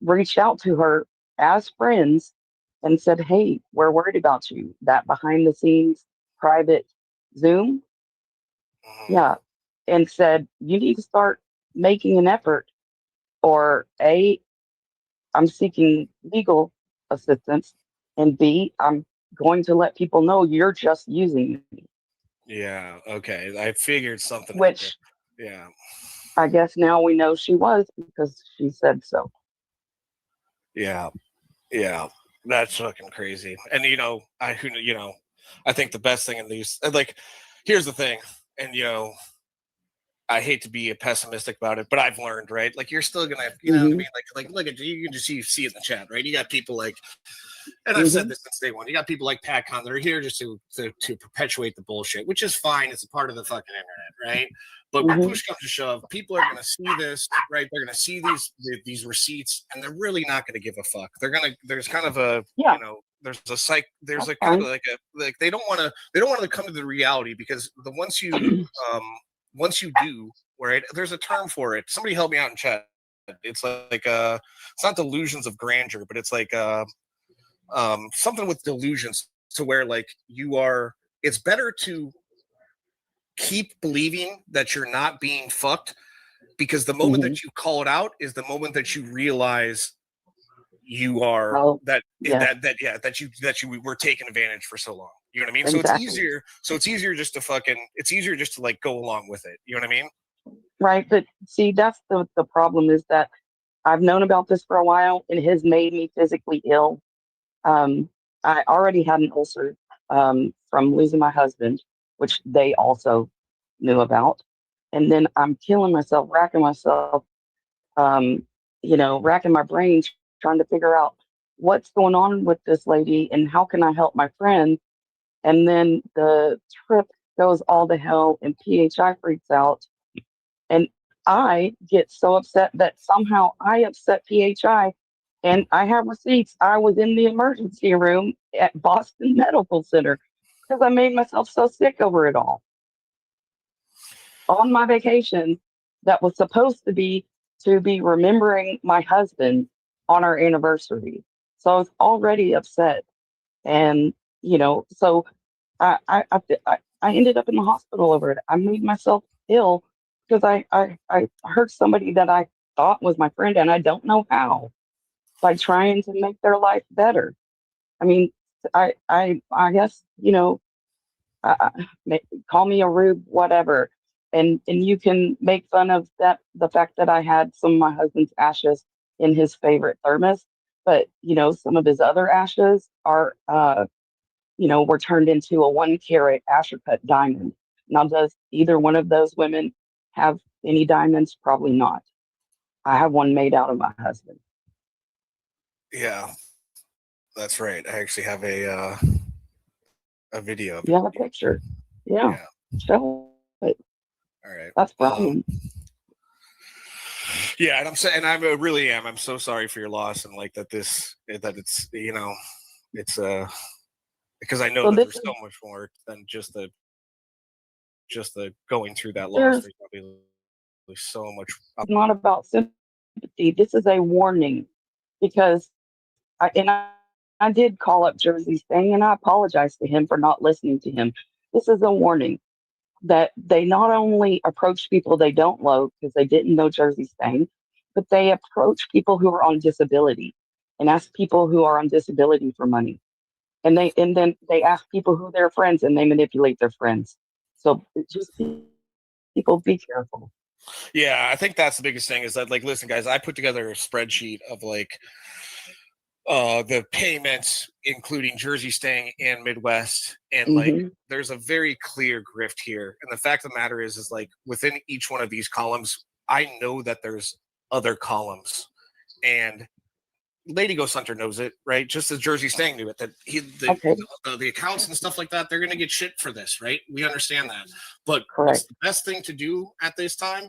reached out to her as friends and said, hey, we're worried about you. That behind the scenes private Zoom. Yeah. And said, you need to start making an effort, or A, I'm seeking legal assistance, and B, I'm going to let people know you're just using me. Yeah. Okay. I figured something. Which, yeah, I guess now we know she was because she said so. Yeah. Yeah. That's fucking crazy. And you know, I think the best thing in these, like, here's the thing, and you know, I hate to be pessimistic about it, but I've learned, right? Like, you're still gonna, you know what I mean? Like, look at you can just see in the chat, right? You got people like, and I've said this since day one. You got people like Pat Con that are here just to perpetuate the bullshit, which is fine. It's a part of the fucking internet, right? But when push comes to shove, people are gonna see this, right? They're gonna see these receipts, and they're really not gonna give a fuck. There's kind of a, you know, there's a kind of like they don't want to come to the reality, because once you do, right, there's a term for it. Somebody help me out in chat. It's like it's not delusions of grandeur, but it's like something with delusions, to where like it's better to keep believing that you're not being fucked, because the moment that you call it out is the moment that you realize you are that you were taken advantage for so long. You know what I mean? Exactly. So it's easier just to like go along with it. You know what I mean? Right. But see, that's the problem, is that I've known about this for a while, and it has made me physically ill. I already had an ulcer from losing my husband, which they also knew about. And then I'm killing myself, racking my brain, trying to figure out what's going on with this lady and how can I help my friend. And then the trip goes all to hell and PHI freaks out. And I get so upset that somehow I upset PHI. And I have receipts. I was in the emergency room at Boston Medical Center because I made myself so sick over it all. On my vacation that was supposed to be remembering my husband on our anniversary. So I was already upset. And, so I ended up in the hospital over it. I made myself ill because I hurt somebody that I thought was my friend, and I don't know how, by trying to make their life better. I mean, I guess, call me a rube, whatever. And you can make fun of the fact that I had some of my husband's ashes in his favorite thermos, but some of his other ashes are were turned into a 1-carat Asher cut diamond. Now, does either one of those women have any diamonds? Probably not. I have one made out of my husband. Yeah, that's right. I actually have a video. You have a picture? Yeah. Show it. All right. That's Brian. Yeah, and I'm saying, I really am. I'm so sorry for your loss, and like that it's it's because I know So that this there's so much more than just the going through that loss. There's probably so much. It's not about sympathy. This is a warning, because I did call up Jersey's thing, and I apologize to him for not listening to him. This is a warning that they not only approach people they don't know because they didn't know Jersey's thing, but they approach people who are on disability and ask people who are on disability for money. And then they ask people who they're friends, and they manipulate their friends. So just people be careful. Yeah, I think that's the biggest thing is that, like, listen, guys, I put together a spreadsheet of like the payments, including Jersey staying and Midwest, and like there's a very clear grift here. And the fact of the matter is like within each one of these columns, I know that there's other columns, and LadyGhostHunter knows it, right? Just as Jersey Stang knew it, that the accounts and stuff like that, they're going to get shit for this, right? We understand that. But what's the best thing to do at this time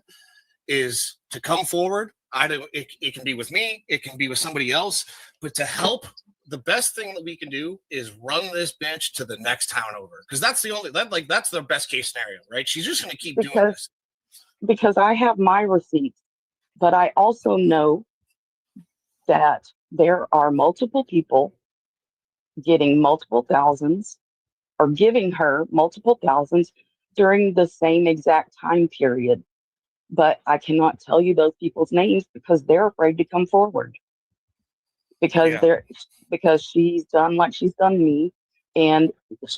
is to come forward. It can be with me, it can be with somebody else, but to help, the best thing that we can do is run this bitch to the next town over, because that's that's the best case scenario, right? She's just going to keep doing this. Because I have my receipts, but I also know that there are multiple people getting multiple thousands or giving her multiple thousands during the same exact time period. But I cannot tell you those people's names because they're afraid to come forward. Because she's done like she's done me. And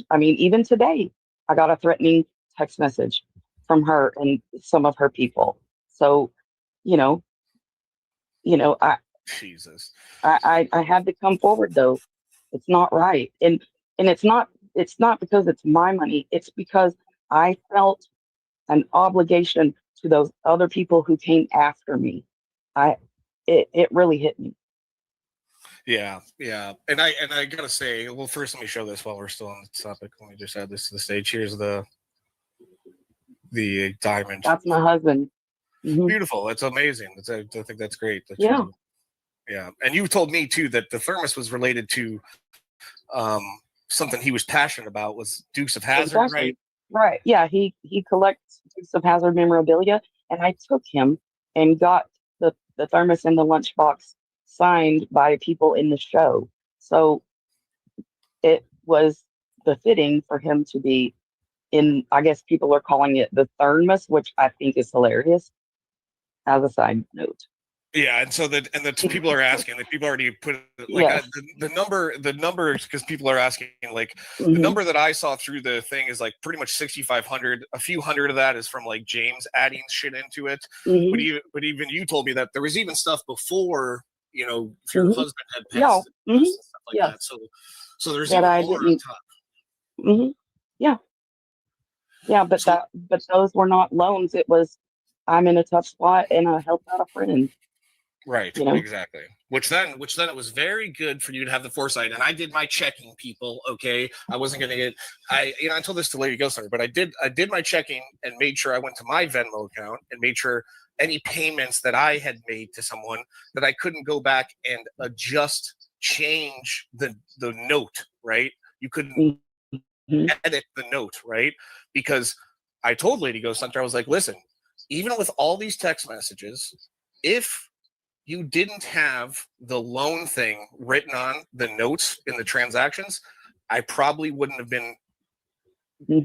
I mean, even today, I got a threatening text message from her and some of her people. So, Jesus. I had to come forward though. It's not right. And it's not because it's my money. It's because I felt an obligation to those other people who came after me. It really hit me. Yeah. And I gotta say, well, first let me show this while we're still on the topic. Let me just add this to the stage. Here's the diamond. That's my husband. Beautiful. That's amazing. I think that's great. Yeah. And you told me too that the thermos was related to something he was passionate about, was Dukes of Hazzard, right? Right. Yeah. He collects Dukes of Hazzard memorabilia, and I took him and got the thermos and the lunchbox signed by people in the show. So it was befitting for him to be in, I guess people are calling it the thermos, which I think is hilarious as a side note. Yeah, and so the people are asking, that people already put like the number because people are asking, like the number that I saw through the thing is like pretty much 6,500. A few hundred of that is from like James adding shit into it. But even you told me that there was even stuff before, if your husband had passed and stuff like that. So there's even more on top. Yeah, but those were not loans. It was, I'm in a tough spot and I helped out a friend. Right, You know? exactly. Which then it was very good for you to have the foresight. And I did my checking, people. Okay, I wasn't gonna get. I told this to Lady GhostHunter, but I did my checking and made sure I went to my Venmo account and made sure any payments that I had made to someone that I couldn't go back and change the note. Right, you couldn't edit the note. Right, because I told Lady GhostHunter, I was like, listen, even with all these text messages, if you didn't have the loan thing written on the notes in the transactions, I probably wouldn't have been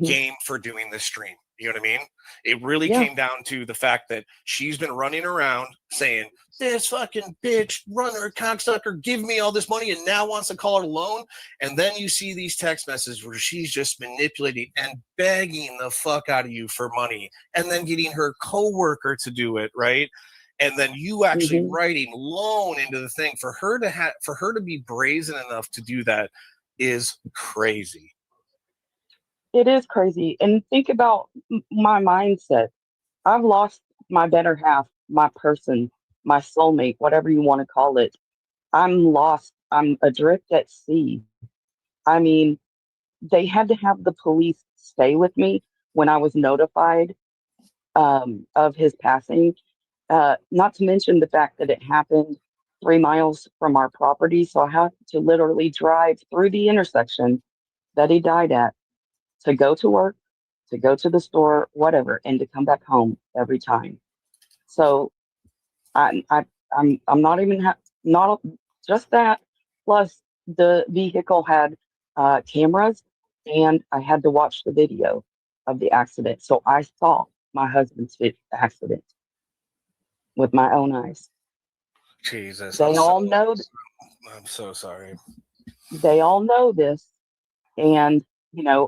game for doing this stream. You know what I mean? It really came down to the fact that she's been running around saying, this fucking bitch, runner, cocksucker, give me all this money, and now wants to call it a loan. And then you see these text messages where she's just manipulating and begging the fuck out of you for money, and then getting her coworker to do it, right? And then you actually writing loan into the thing for her to be brazen enough to do that is crazy. It is crazy. And think about my mindset. I've lost my better half, my person, my soulmate, whatever you want to call it. I'm lost. I'm adrift at sea. I mean, they had to have the police stay with me when I was notified of his passing. Not to mention the fact that it happened 3 miles from our property. So I had to literally drive through the intersection that he died at to go to work, to go to the store, whatever, and to come back home every time. So I'm not even not just that. Plus the vehicle had cameras, and I had to watch the video of the accident. So I saw my husband's accident with my own eyes. Jesus, They all know. I'm so sorry. They all know this, and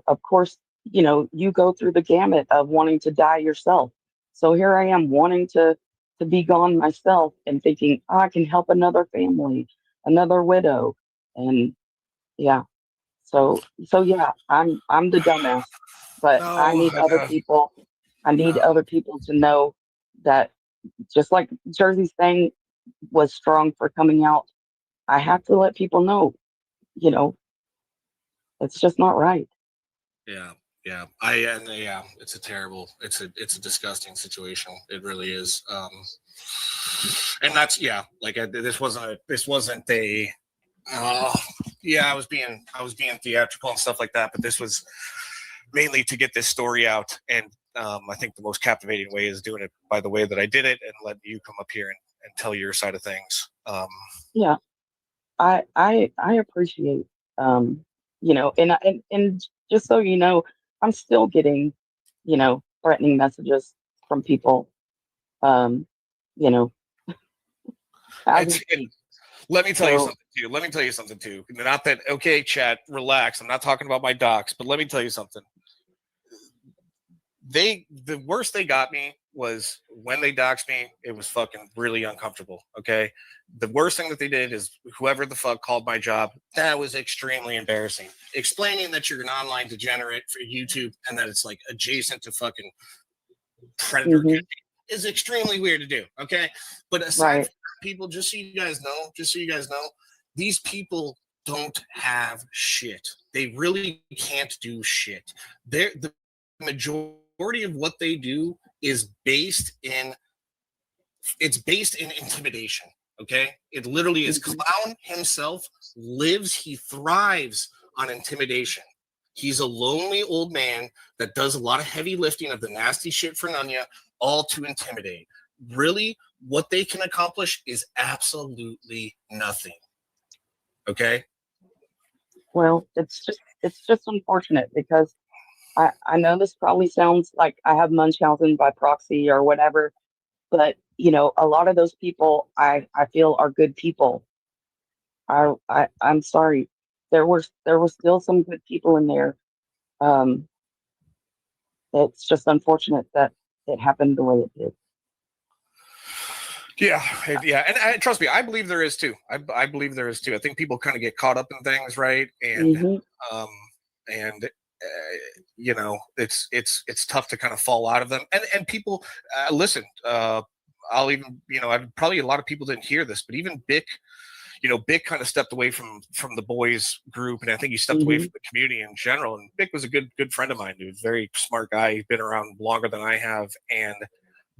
of course, you go through the gamut of wanting to die yourself. So here I am wanting to be gone myself, and thinking I can help another family, another widow, and yeah. So yeah, I'm the dumbass, but I need other people. I need other people to know that, just like Jersey's thing was strong for coming out, I have to let people know, it's just not right. Yeah. It's a terrible, it's a disgusting situation. It really is. And that's this wasn't a. I was being theatrical and stuff like that, but this was mainly to get this story out. And I think the most captivating way is doing it by the way that I did it, and let you come up here and tell your side of things. Yeah, I appreciate, and just so you know, I'm still getting, threatening messages from people. And let me tell you something too. Not that, okay, chat, relax. I'm not talking about my docs, but let me tell you something. The worst they got me was when they doxed me. It was fucking really uncomfortable. Okay. The worst thing that they did is whoever the fuck called my job, that was extremely embarrassing. Explaining that you're an online degenerate for YouTube and that it's like adjacent to fucking Predatory is extremely weird to do. Okay. But aside from people, just so you guys know, these people don't have shit. They really can't do shit. The majority of what they do is based in intimidation. Okay, it literally is. Clown himself he thrives on intimidation. He's a lonely old man that does a lot of heavy lifting of the nasty shit for Conya, all to intimidate. Really, what they can accomplish is absolutely nothing. Okay. Well, it's just unfortunate, because I know this probably sounds like I have Munchausen by proxy or whatever, but a lot of those people I feel are good people. I'm sorry. There were still some good people in there. It's just unfortunate that it happened the way it did. Yeah, and trust me, I believe there is too. I believe there is too. I think people kind of get caught up in things, right? And it's tough to kind of fall out of them. And people listen. I'll even, probably a lot of people didn't hear this, but even Bick, Bick kind of stepped away from the boys group, and I think he stepped away from the community in general. And Bick was a good friend of mine, dude. Very smart guy. He's been around longer than I have. And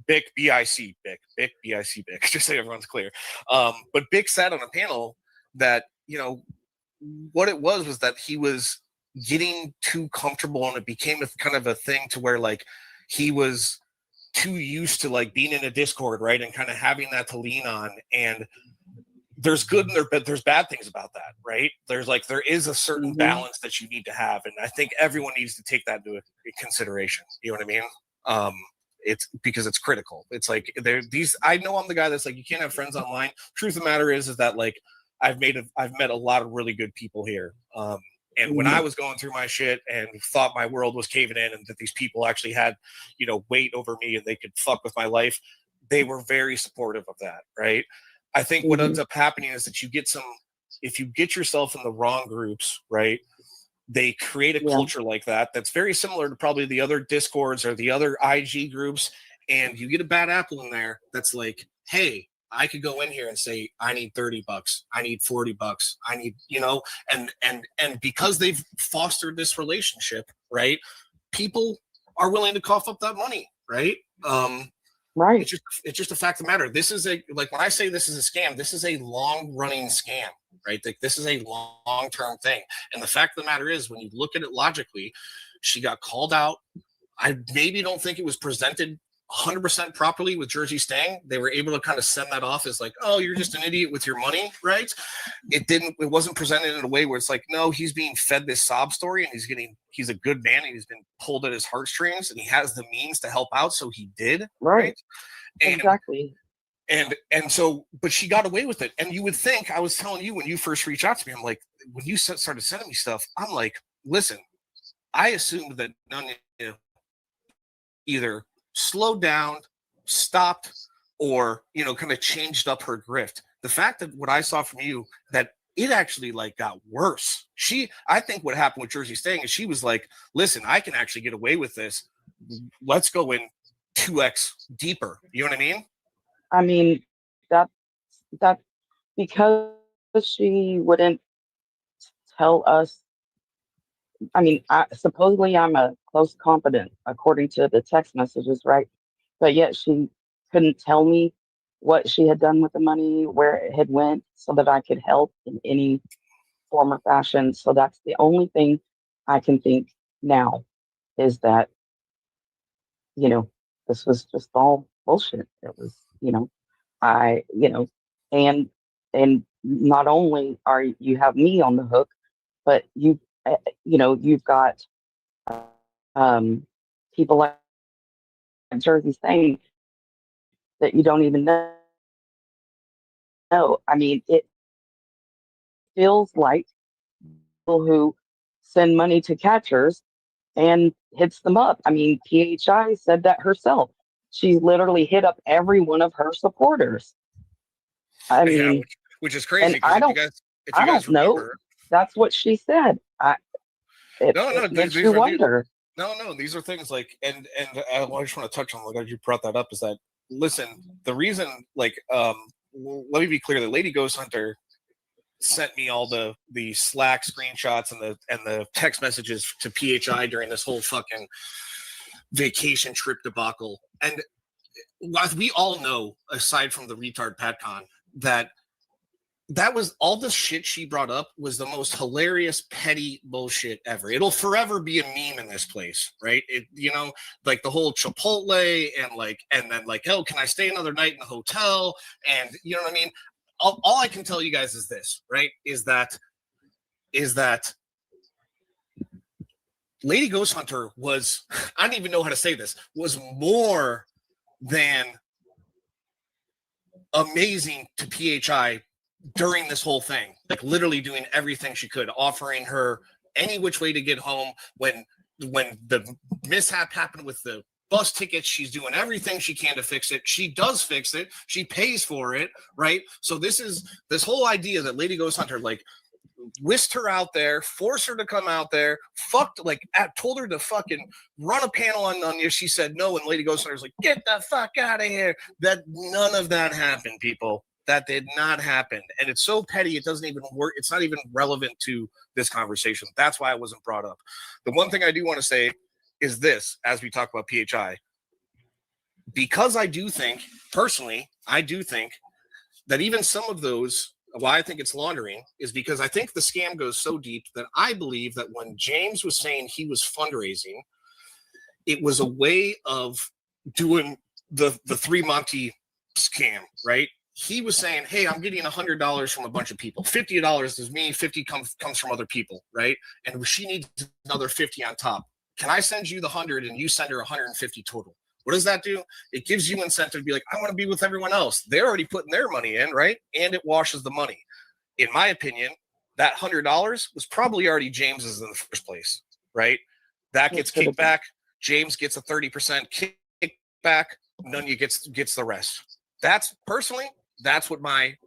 Bick, B-I-C, Bick, B-I-C, Bick, just so everyone's clear. But Bick sat on a panel that, what it was that he was getting too comfortable, and it became kind of a thing to where like he was too used to like being in a Discord, right, and kind of having that to lean on. And there's good and there's bad things about that, right? There is a certain balance that you need to have, and I think everyone needs to take that into consideration. You know what I mean? It's because it's critical. It's like I know I'm the guy that's like, you can't have friends online. Truth of the matter is that like I've met a lot of really good people here. And when I was going through my shit and thought my world was caving in and that these people actually had, weight over me and they could fuck with my life, they were very supportive of that, right? I think what ends up happening is that if you get yourself in the wrong groups, right, they create a culture like that that's very similar to probably the other Discords or the other IG groups, and you get a bad apple in there that's like, hey, I could go in here and say, I need $30, I need $40, I need, and because they've fostered this relationship, right, people are willing to cough up that money, right? Right. It's just a fact of the matter. This is when I say this is a scam, this is a long running scam, right? Like this is a long term thing. And the fact of the matter is, when you look at it logically, she got called out. I maybe don't think it was presented 100% properly with Jersey Stang. They were able to kind of send that off as like, oh, you're just an idiot with your money, right? It wasn't presented in a way where it's like, no, he's being fed this sob story and he's a good man and he's been pulled at his heartstrings and he has the means to help out, so he did, right? And, exactly. And so, but she got away with it. And you would think, I was telling you when you first reached out to me, I'm like, when you started sending me stuff, I'm like, listen, I assumed that none of you either slowed down, stopped, or kind of changed up her grift. The fact that what I saw from you, that it actually like got worse. I think what happened with Jersey Stang is she was like, listen, I can actually get away with this. Let's go in 2x deeper. You know what I mean? I mean, that because she wouldn't tell us. I mean, supposedly I'm a close confidant, according to the text messages, right? But yet she couldn't tell me what she had done with the money, where it had went, so that I could help in any form or fashion. So that's the only thing I can think now, is that, this was just all bullshit. It was, and not only are you have me on the hook, but you've got people like Jersey Stang that you don't even know. I mean, it feels like people who send money to catchers and hits them up. I mean, PHI said that herself. She literally hit up every one of her supporters. I mean, which is crazy. And I don't know. That's what she said. It makes you wonder. No, these are things like, and I just want to touch on what you brought that up, is that, listen, the reason, like, let me be clear, the LadyGhostHunter sent me all the Slack screenshots and the text messages to PHI during this whole fucking vacation trip debacle. And we all know, aside from the retard PatCon, that was all the shit she brought up was the most hilarious, petty bullshit ever. It'll forever be a meme in this place, right? Like the whole Chipotle and then like, oh, can I stay another night in the hotel? And you know what I mean? All I can tell you guys is this, right? Is that LadyGhostHunter was, I don't even know how to say this, was more than amazing to PHI during this whole thing, like literally doing everything she could, offering her any which way to get home. When the mishap happened with the bus tickets, she's doing everything she can to fix it. She does fix it. She pays for it, right? So this whole idea that LadyGhostHunter like whisked her out there, forced her to come out there, told her to fucking run a panel on Nunya. She said no, and Lady Ghost Hunter was like, get the fuck out of here. None of that happened, people. That did not happen. And it's so petty, it doesn't even work. It's not even relevant to this conversation. That's why it wasn't brought up. The one thing I do want to say is this, as we talk about PHI, because I do think, personally, that even some of those, why I think it's laundering, is because I think the scam goes so deep that I believe that when James was saying he was fundraising, it was a way of doing the Three Monty scam, right? He was saying, hey, I'm getting $100 from a bunch of people. $50 is me, 50 comes from other people, right? And she needs another 50 on top. Can I send you the 100 and you send her 150 total? What does that do? It gives you incentive to be like, I want to be with everyone else. They're already putting their money in, right? And it washes the money. In my opinion, that $100 was probably already James's in the first place, right? That gets kicked back. James gets a 30% kickback. Nunya gets the rest. That's what my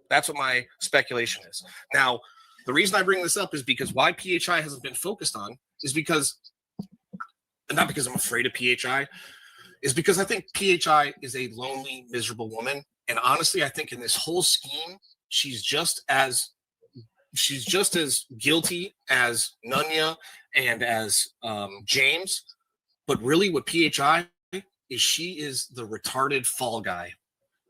speculation is. Now, the reason I bring this up is because why PHI hasn't been focused on is because, not because I'm afraid of PHI, is because I think PHI is a lonely, miserable woman. And honestly, I think in this whole scheme, she's just as guilty as Nunya and as James. But really what PHI is, she is the retarded fall guy.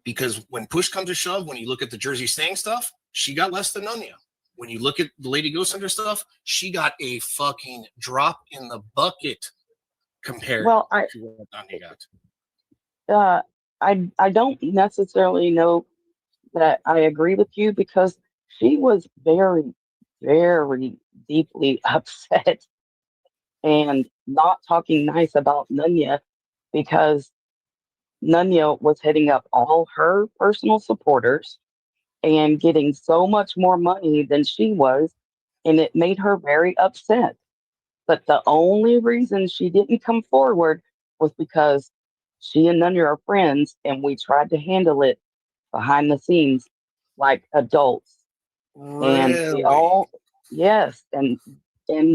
Because when push comes to shove, when you look at the Jersey Stang stuff, she got less than Nunya. When you look at the Lady Ghost Hunter stuff, she got a fucking drop in the bucket compared to what Nunya got. I don't necessarily know that I agree with you, because she was very, very deeply upset and not talking nice about Nunya, because Nunya was hitting up all her personal supporters and getting so much more money than she was, and it made her very upset. But the only reason she didn't come forward was because she and Nunya are friends, and we tried to handle it behind the scenes like adults. Really? And we all, yes. And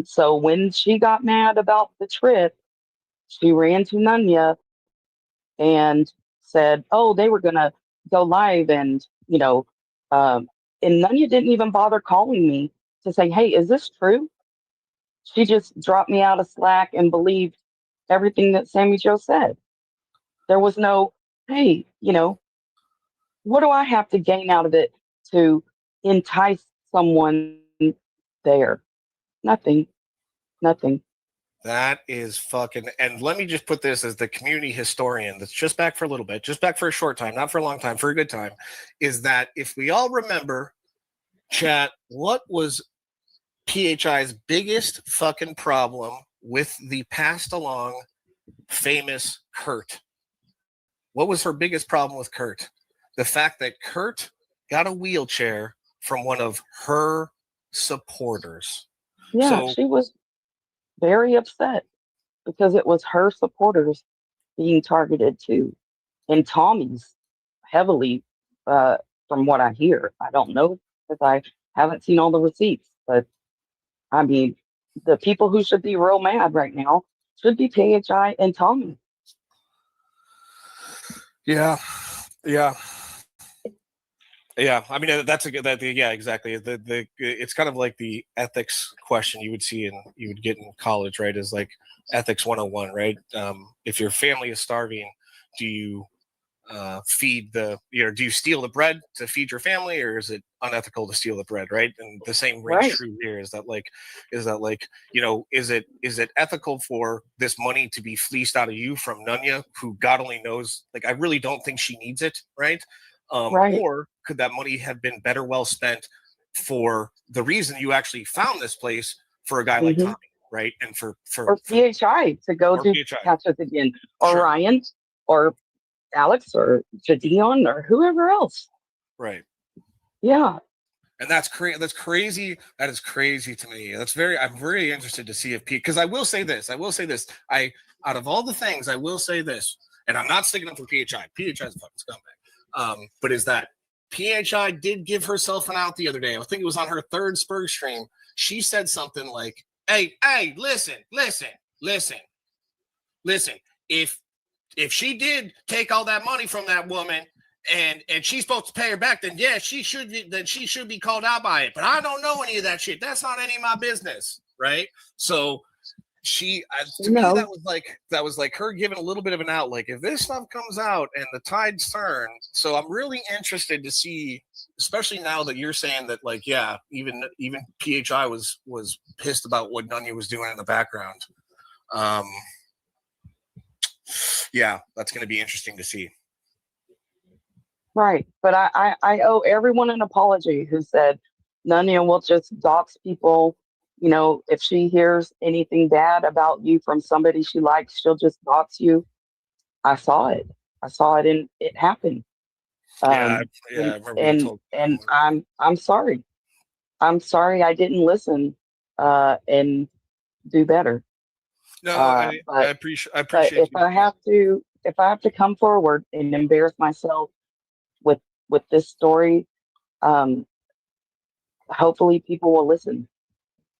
so when she got mad about the trip, she ran to Nunya and said, oh, they were going to go live. And, and Nunya didn't even bother calling me to say, hey, is this true? She just dropped me out of Slack and believed everything that Sammy Joe said. There was no, hey, what do I have to gain out of it to entice someone there? Nothing. That is fucking, and let me just put this as the community historian that's just back for a little bit, just back for a short time, not for a long time, for a good time, is that if we all remember, chat, what was PHI's biggest fucking problem with the passed along famous Kurt? What was her biggest problem with Kurt? The fact that Kurt got a wheelchair from one of her supporters. Yeah, So, she was very upset because it was her supporters being targeted too. And Tommy's heavily, from what I hear. I don't know because I haven't seen all the receipts, but I mean, the people who should be real mad right now should be PHI and Tommy. Yeah. I mean, that's a good. Yeah, exactly. It's kind of like the ethics question you would get in college, right? Is like ethics 101, right? If your family is starving, do you feed do you steal the bread to feed your family, or is it unethical to steal the bread, right? And the same rings true here. Is it ethical for this money to be fleeced out of you from Nunya, who God only knows, like, I really don't think she needs it, right? Or could that money have been better well spent for the reason you actually found this place for a guy like Tommy, right? And for PHI to go do Catch Us Again, or Ryan, or Alex, or Jadion, or whoever else. Right. Yeah. And that's crazy. That's crazy. That is crazy to me. I'm very interested to see if because I will say this. Out of all the things, I will say this, and I'm not sticking up for PHI. PHI is a fucking scumbag. But is that PHI did give herself an out the other day. I think it was on her third Spurg stream. she said something like, hey, listen. If she did take all that money from that woman and she's supposed to pay her back, then yeah, she should be called out by it. But I don't know any of that shit. That's not any of my business, right? So she, to me, that was like her giving a little bit of an out. Like, if this stuff comes out and the tides turn, so I'm really interested to see, especially now that you're saying that, like, yeah, even PHI was pissed about what Nunya was doing in the background. Yeah, that's going to be interesting to see. Right. But I owe everyone an apology who said Nunya will just dox people. You know, if she hears anything bad about you from somebody she likes, she'll just dox you. I saw it. And it happened. I remember you told me. And I'm sorry. I'm sorry I didn't listen and do better. No, I appreciate. But if I have to come forward and embarrass myself with this story, hopefully people will listen.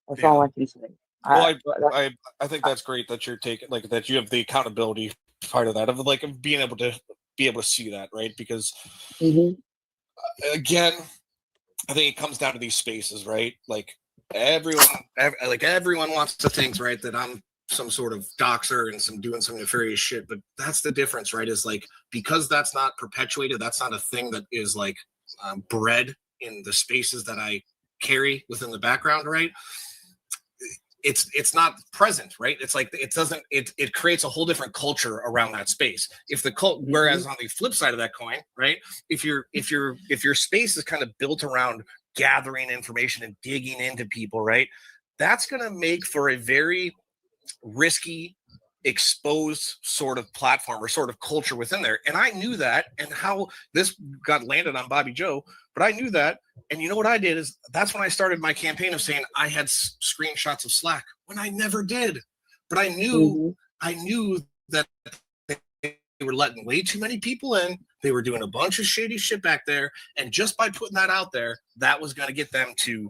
That's all I can say. Well, I think that's great that you're taking, like, that you have the accountability part of that, of being able to see that, right? Because again, I think it comes down to these spaces, right? Like everyone wants to think, right, that I'm some sort of doxer and doing some nefarious shit, but that's the difference, right? Is like, because that's not perpetuated, that's not a thing that is like bred in the spaces that I carry within the background, right? It's not present, right? It's like it creates a whole different culture around that space. Whereas on the flip side of that coin, right? If your space is kind of built around gathering information and digging into people, right? That's going to make for a very risky, exposed sort of platform or sort of culture within there. And I knew that, and how this got landed on Bobby Joe, but I knew that. And you know what I did is, that's when I started my campaign of saying I had screenshots of Slack, when I never did. But I knew that they were letting way too many people in. They were doing a bunch of shady shit back there. And just by putting that out there, that was going to get them to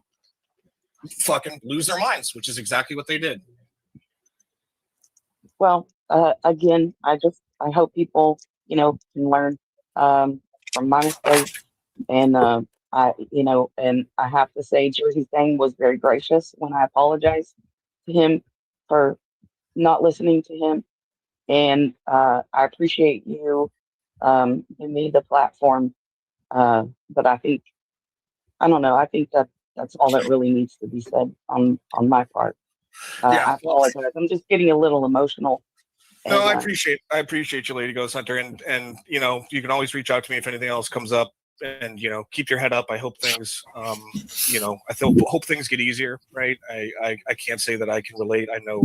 fucking lose their minds, which is exactly what they did. Well, again, I hope people, can learn from my mistakes. And and I have to say, Jersey Thang was very gracious when I apologized to him for not listening to him. And I appreciate you giving me the platform. But I think that's all that really needs to be said on my part. I apologize. I'm just getting a little emotional. No, I appreciate you, LadyGhostHunter, and you can always reach out to me if anything else comes up, and keep your head up. I hope things hope things get easier, right? I can't say that I can relate. I know,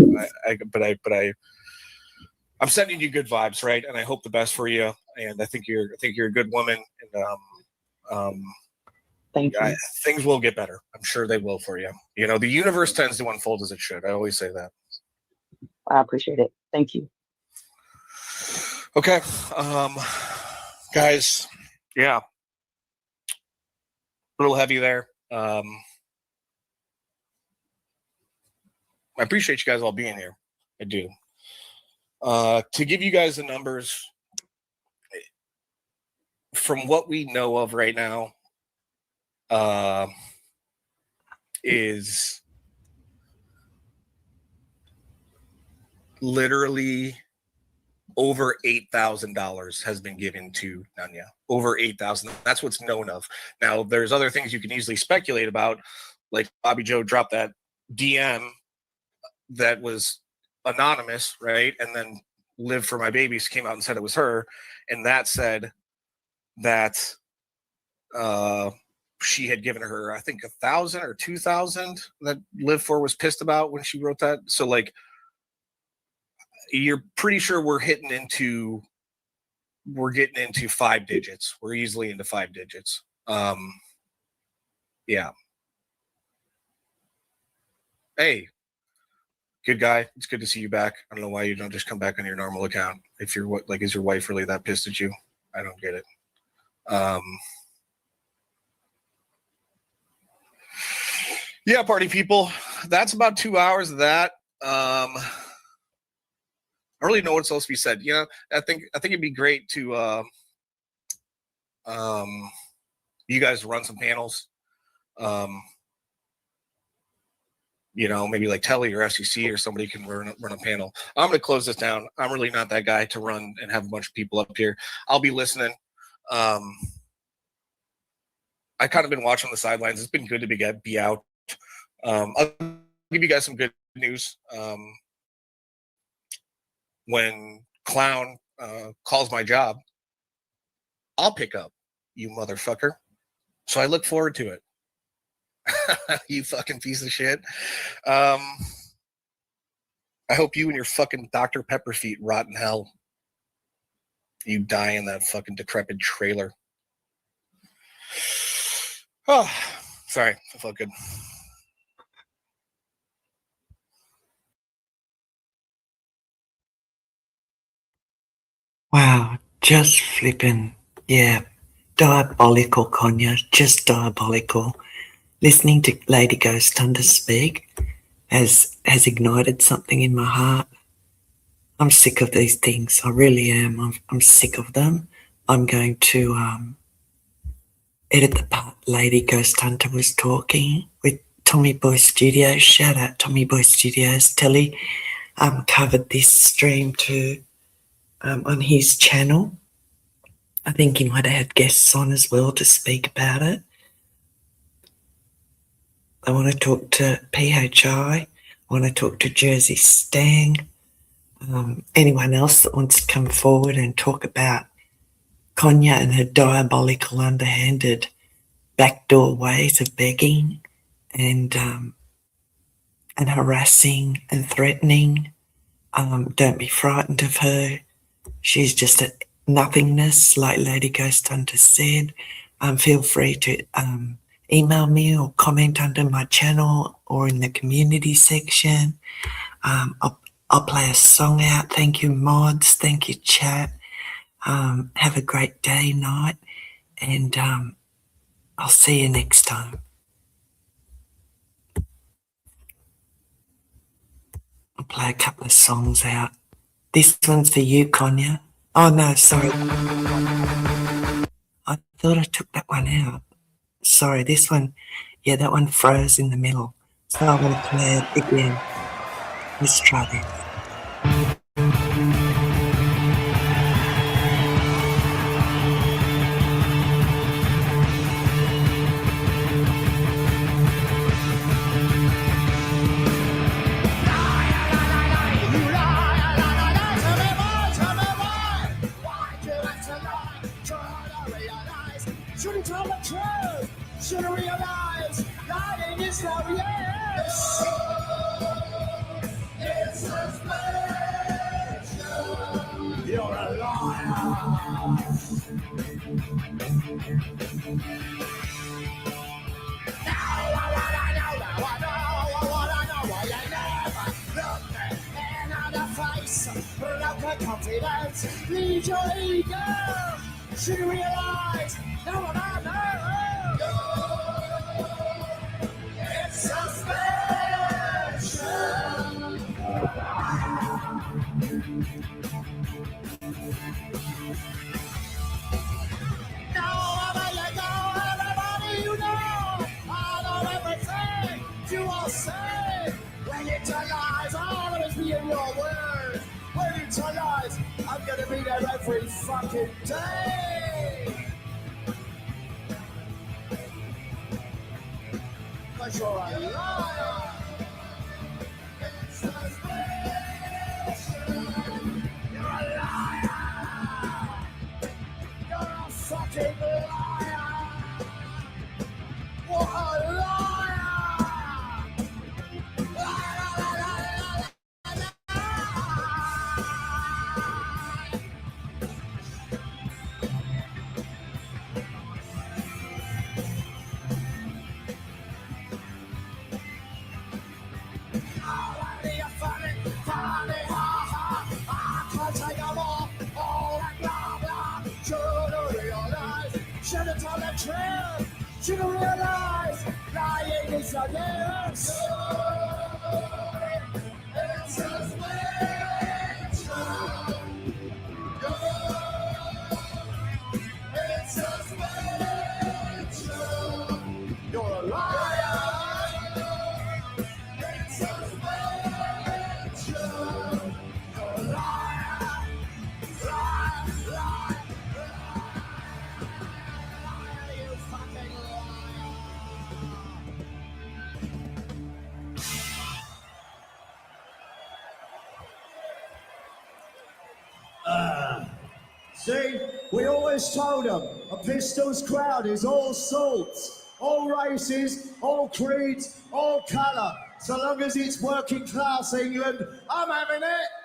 I'm sending you good vibes, right? And I hope the best for you. And I think you're a good woman, and thank you. Things will get better. I'm sure they will for you. The universe tends to unfold as it should. I always say that. I appreciate it. Thank you. Okay. Guys, yeah. A little heavy there. I appreciate you guys all being here. I do. To give you guys the numbers, from what we know of right now, is literally over $8,000 has been given to Nunya. Over $8,000. That's what's known of. Now, there's other things you can easily speculate about, like Bobby Joe dropped that DM that was anonymous, right? And then Live for My Babies came out and said it was her, and that said that she had given her, I think, 1,000 or 2,000 that Live For was pissed about when she wrote that. So, like, you're pretty sure we're getting into 5 digits. We're easily into 5 digits. Yeah. Hey, good guy. It's good to see you back. I don't know why you don't just come back on your normal account. If you're is your wife really that pissed at you? I don't get it. Yeah, party people. That's about 2 hours of that. I don't really know what's supposed to be said. You know, I think it'd be great to you guys run some panels. You know, maybe like Telly or FCC or somebody can run a panel. I'm going to close this down. I'm really not that guy to run and have a bunch of people up here. I'll be listening. I kind of been watching the sidelines. It's been good to be out. I'll give you guys some good news. When Clown calls my job, I'll pick up, you motherfucker. So I look forward to it. You fucking piece of shit. I hope you and your fucking Dr. Pepper feet rot in hell. You die in that fucking decrepit trailer. Oh, sorry. I felt good. Wow, just flipping. Yeah, diabolical, Conya. Just diabolical. Listening to Lady GhostHunter speak has ignited something in my heart. I'm sick of these things. I really am. I'm sick of them. I'm going to edit the part Lady GhostHunter was talking with Tommy Boy Studios. Shout out Tommy Boy Studios. Telly covered this stream too on his channel. I think he might have had guests on as well to speak about it. I want to talk to PHI. I want to talk to Jersey Stang. Anyone else that wants to come forward and talk about Conya and her diabolical, underhanded, backdoor ways of begging and harassing and threatening. Don't be frightened of her. She's just a nothingness, like Lady GhostHunter said. Feel free to email me or comment under my channel or in the community section. I'll play a song out. Thank you, mods. Thank you, chat. Have a great day, night, and I'll see you next time. I'll play a couple of songs out. This one's for you, Conya. Oh, no, sorry. I thought I took that one out. Sorry, this one, yeah, that one froze in the middle. So I'm going to play it again. Let's try this. Shouldn't tell the truth. Should realize lying is no yes. It's suspicion. You're a liar. Now I know why you never look me in the face. Look at confidence, lead your ego. Should realize, no. It's suspicion. Now I let go, everybody you know. I know everything you all say. When you tell lies, I'll always be in your word. When you tell lies, I'm gonna be there every fucking day. Cause you're a liar. It's suspicion. You're a liar. You're a fucking liar. What a liar. Should've told the truth. You don't realize lying is a yes. It's just it's just you're a liar. It's just you're a liar. Liar, liar, liar, you fucking liar. See, we always told them a Pistols crowd is all sorts, all races, all creeds, all colour. So long as it's working class England, I'm having it.